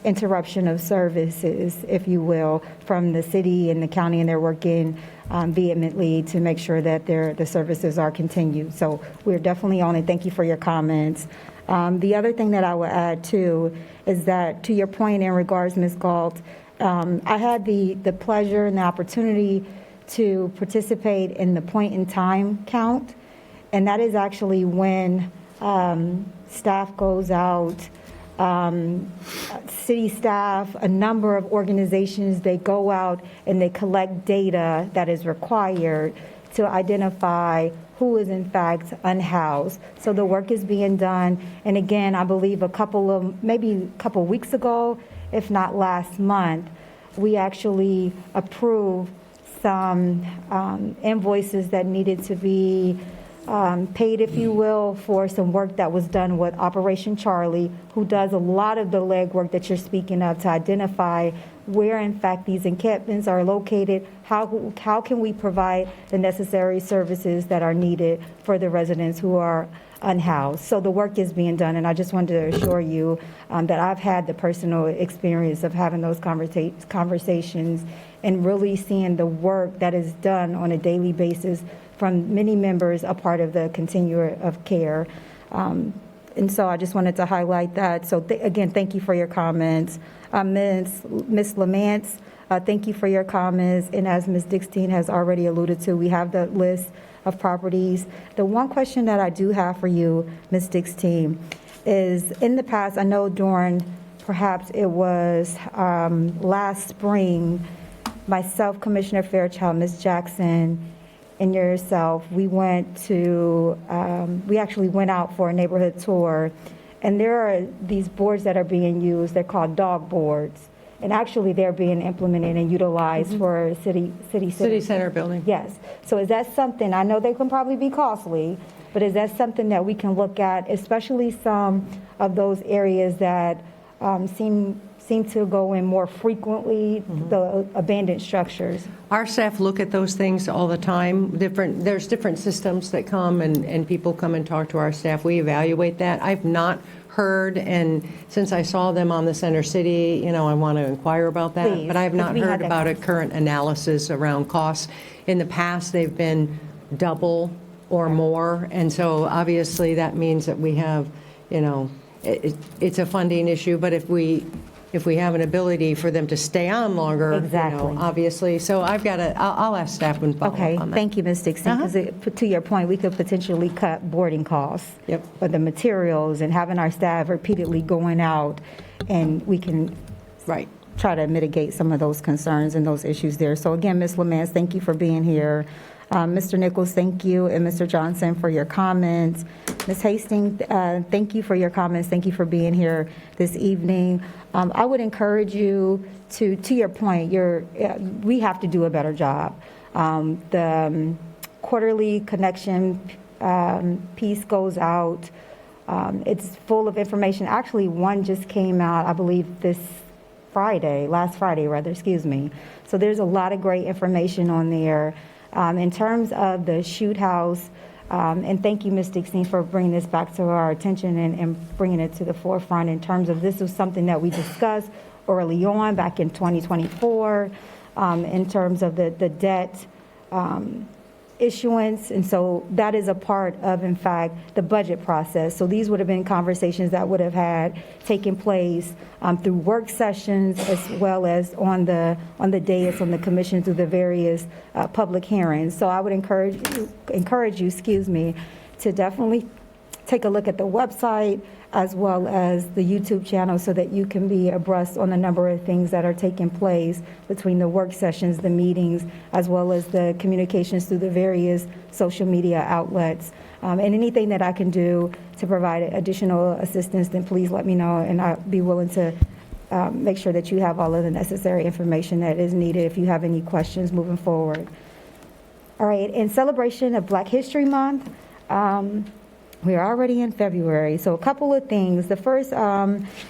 interruption of services, if you will, from the city and the county, and they're working vehemently to make sure that the services are continued. So we're definitely on it. Thank you for your comments. The other thing that I would add, too, is that to your point in regards, Ms. Galt, I had the pleasure and the opportunity to participate in the point-in-time count, and that is actually when staff goes out, city staff, a number of organizations, they go out and they collect data that is required to identify who is in fact unhoused. So the work is being done, and again, I believe maybe a couple weeks ago, if not last month, we actually approved some invoices that needed to be paid, if you will, for some work that was done with Operation Charlie, who does a lot of the legwork that you're speaking of to identify where in fact these encampments are located, how can we provide the necessary services that are needed for the residents who are unhoused. So the work is being done, and I just wanted to assure you that I've had the personal experience of having those conversations and really seeing the work that is done on a daily basis from many members, a part of the continuum of care. And so I just wanted to highlight that. So again, thank you for your comments. Ms. Lamance, thank you for your comments. And as Ms. Dixon has already alluded to, we have the list of properties. The one question that I do have for you, Ms. Dick's team, is in the past, I know during, perhaps it was last spring, myself, Commissioner Fairchild, Ms. Jackson, and yourself, we actually went out for a neighborhood tour, and there are these boards that are being used, they're called dog boards, and actually they're being implemented and utilized for city center building. Yes. So is that something, I know they can probably be costly, but is that something that we can look at, especially some of those areas that seem to go in more frequently, the abandoned structures? Our staff look at those things all the time. There's different systems that come, and people come and talk to our staff. We evaluate that. I've not heard, and since I saw them on the Center City, I want to inquire about that. Please, but I have not 'cause we had heard that about a current analysis around costs. In the past, they've been double or more, and so obviously that means that we have, it's a funding issue, but if we have an ability for them to stay on longer, Exactly. Obviously. So I'll ask staff and follow Okay, up on that. thank you, Ms. Dixon, because to your point, we could potentially cut boarding costs. Yep. For the materials and having our staff repeatedly going out, and we can try to mitigate some of those concerns and those issues there. So again, Ms. Lamance, thank you for being here. Mr. Nichols, thank you, and Mr. Johnson for your comments. Ms. Hastings, thank you for your comments. Thank you for being here this evening. I would encourage you to your point, we have to do a better job. The quarterly connection piece goes out. It's full of information. Actually, one just came out, I believe, last Friday, excuse me. So there's a lot of great information on there. In terms of the shoot house, and thank you, Ms. Dixon, for bringing this back to our attention and bringing it to the forefront in terms of this was something that we discussed early on back in 2024 in terms of the debt issuance. And so that is a part of, in fact, the budget process. So these would have been conversations that would have taken place through work sessions as well as on the dais on the commission through the various public hearings. So I would encourage you, to definitely take a look at the website as well as the YouTube channel so that you can be abreast on a number of things that are taking place between the work sessions, the meetings, as well as the communications through the various social media outlets. And anything that I can do to provide additional assistance, then please let me know, and I'll be willing to make sure that you have all of the necessary information that is needed if you have any questions moving forward. All right, in celebration of Black History Month, we are already in February, so a couple of things. The first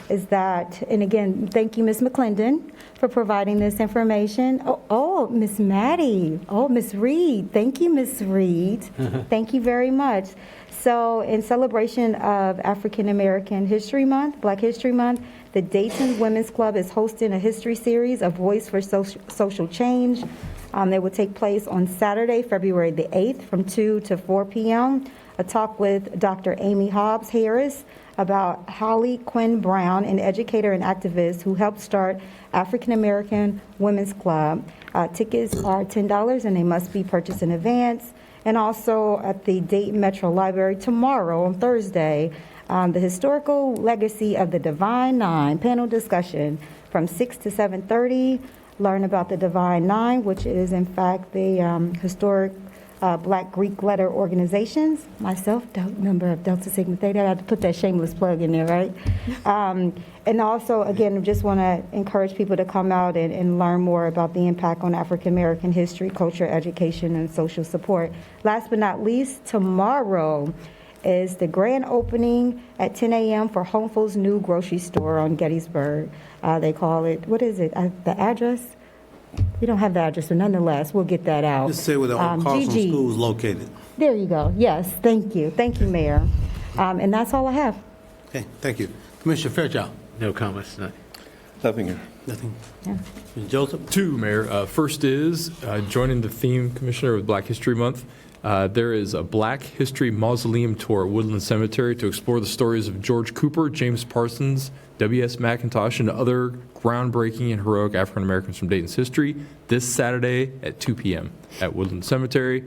is that, and again, thank you, Ms. McClendon, for providing this information. Oh, Ms. Maddie. Oh, Ms. Reed. Thank you, Ms. Reed. Thank you very much. So in celebration of African American History Month, Black History Month, the Dayton Women's Club is hosting a history series, A Voice for Social Change. They will take place on Saturday, February the 8th from 2 to 4 p.m. A talk with Dr. Amy Hobbs Harris about Holly Quinn Brown, an educator and activist who helped start African American Women's Club. Tickets are $10 and they must be purchased in advance. And also at the Dayton Metro Library tomorrow on Thursday, the Historical Legacy of the Divine Nine panel discussion from 6 to 7:30. Learn about the Divine Nine, which is in fact the historic Black Greek letter organizations. Myself, member of Delta Sigma Theta. I had to put that shameless plug in there, right? And also, again, just want to encourage people to come out and learn more about the impact on African American history, culture, education, and social support. Last but not least, tomorrow is the grand opening at 10 a.m. for Home Foods' new grocery store on Gettysburg. They call it, what is it, the address? We don't have the address, but nonetheless, we'll get that out. Just say where the Carlson School is located. There you go. Yes, thank you. Thank you, Mayor. And that's all I have. Okay, thank you. Commissioner Fairchild. No comments tonight. Nothing here. Nothing. Yeah. Mr. Joseph? Two, Mayor. First is, joining the theme, Commissioner, with Black History Month, there is a Black History Mausoleum tour at Woodland Cemetery to explore the stories of George Cooper, James Parsons, W.S. McIntosh, and other groundbreaking and heroic African Americans from Dayton's history this Saturday at 2 p.m. at Woodland Cemetery.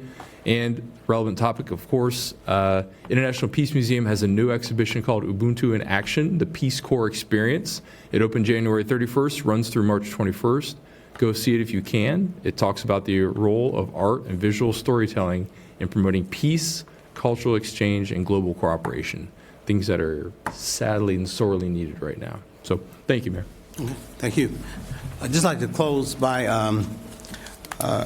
And relevant topic, of course, International Peace Museum has a new exhibition called Ubuntu in Action, the Peace Corps Experience. It opened January 31st, runs through March 21st. Go see it if you can. It talks about the role of art and visual storytelling in promoting peace, cultural exchange, and global cooperation, things that are sadly and sorely needed right now. So thank you, Mayor. Thank you. I'd just like to close by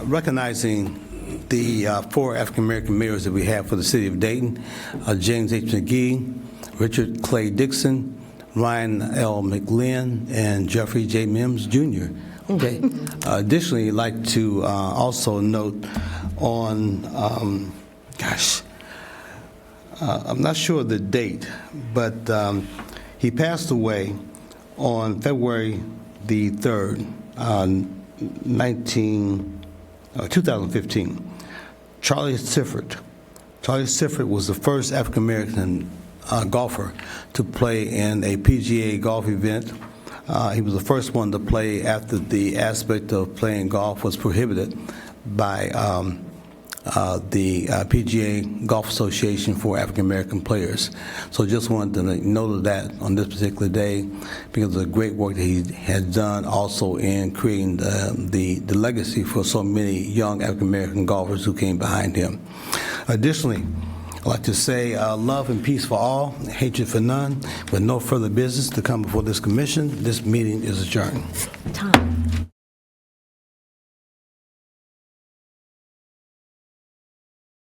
recognizing the 4 African-American mayors that we have for the city of Dayton: James H. McGee, Richard Clay Dixon, Ryan L. McLean, and Jeffrey J. Mims, Jr. Okay. Additionally, I'd like to also note on, I'm not sure of the date, but he passed away on February the 3rd, 2015. Charlie Sifford. Charlie Sifford was the first African-American golfer to play in a PGA golf event. He was the first one to play after the aspect of playing golf was prohibited by the PGA Golf Association for African-American players. So just wanted to note of that on this particular day because of the great work that he had done also in creating the legacy for so many young African-American golfers who came behind him. Additionally, I'd like to say love and peace for all, hatred for none. With no further business to come before this commission, this meeting is adjourned.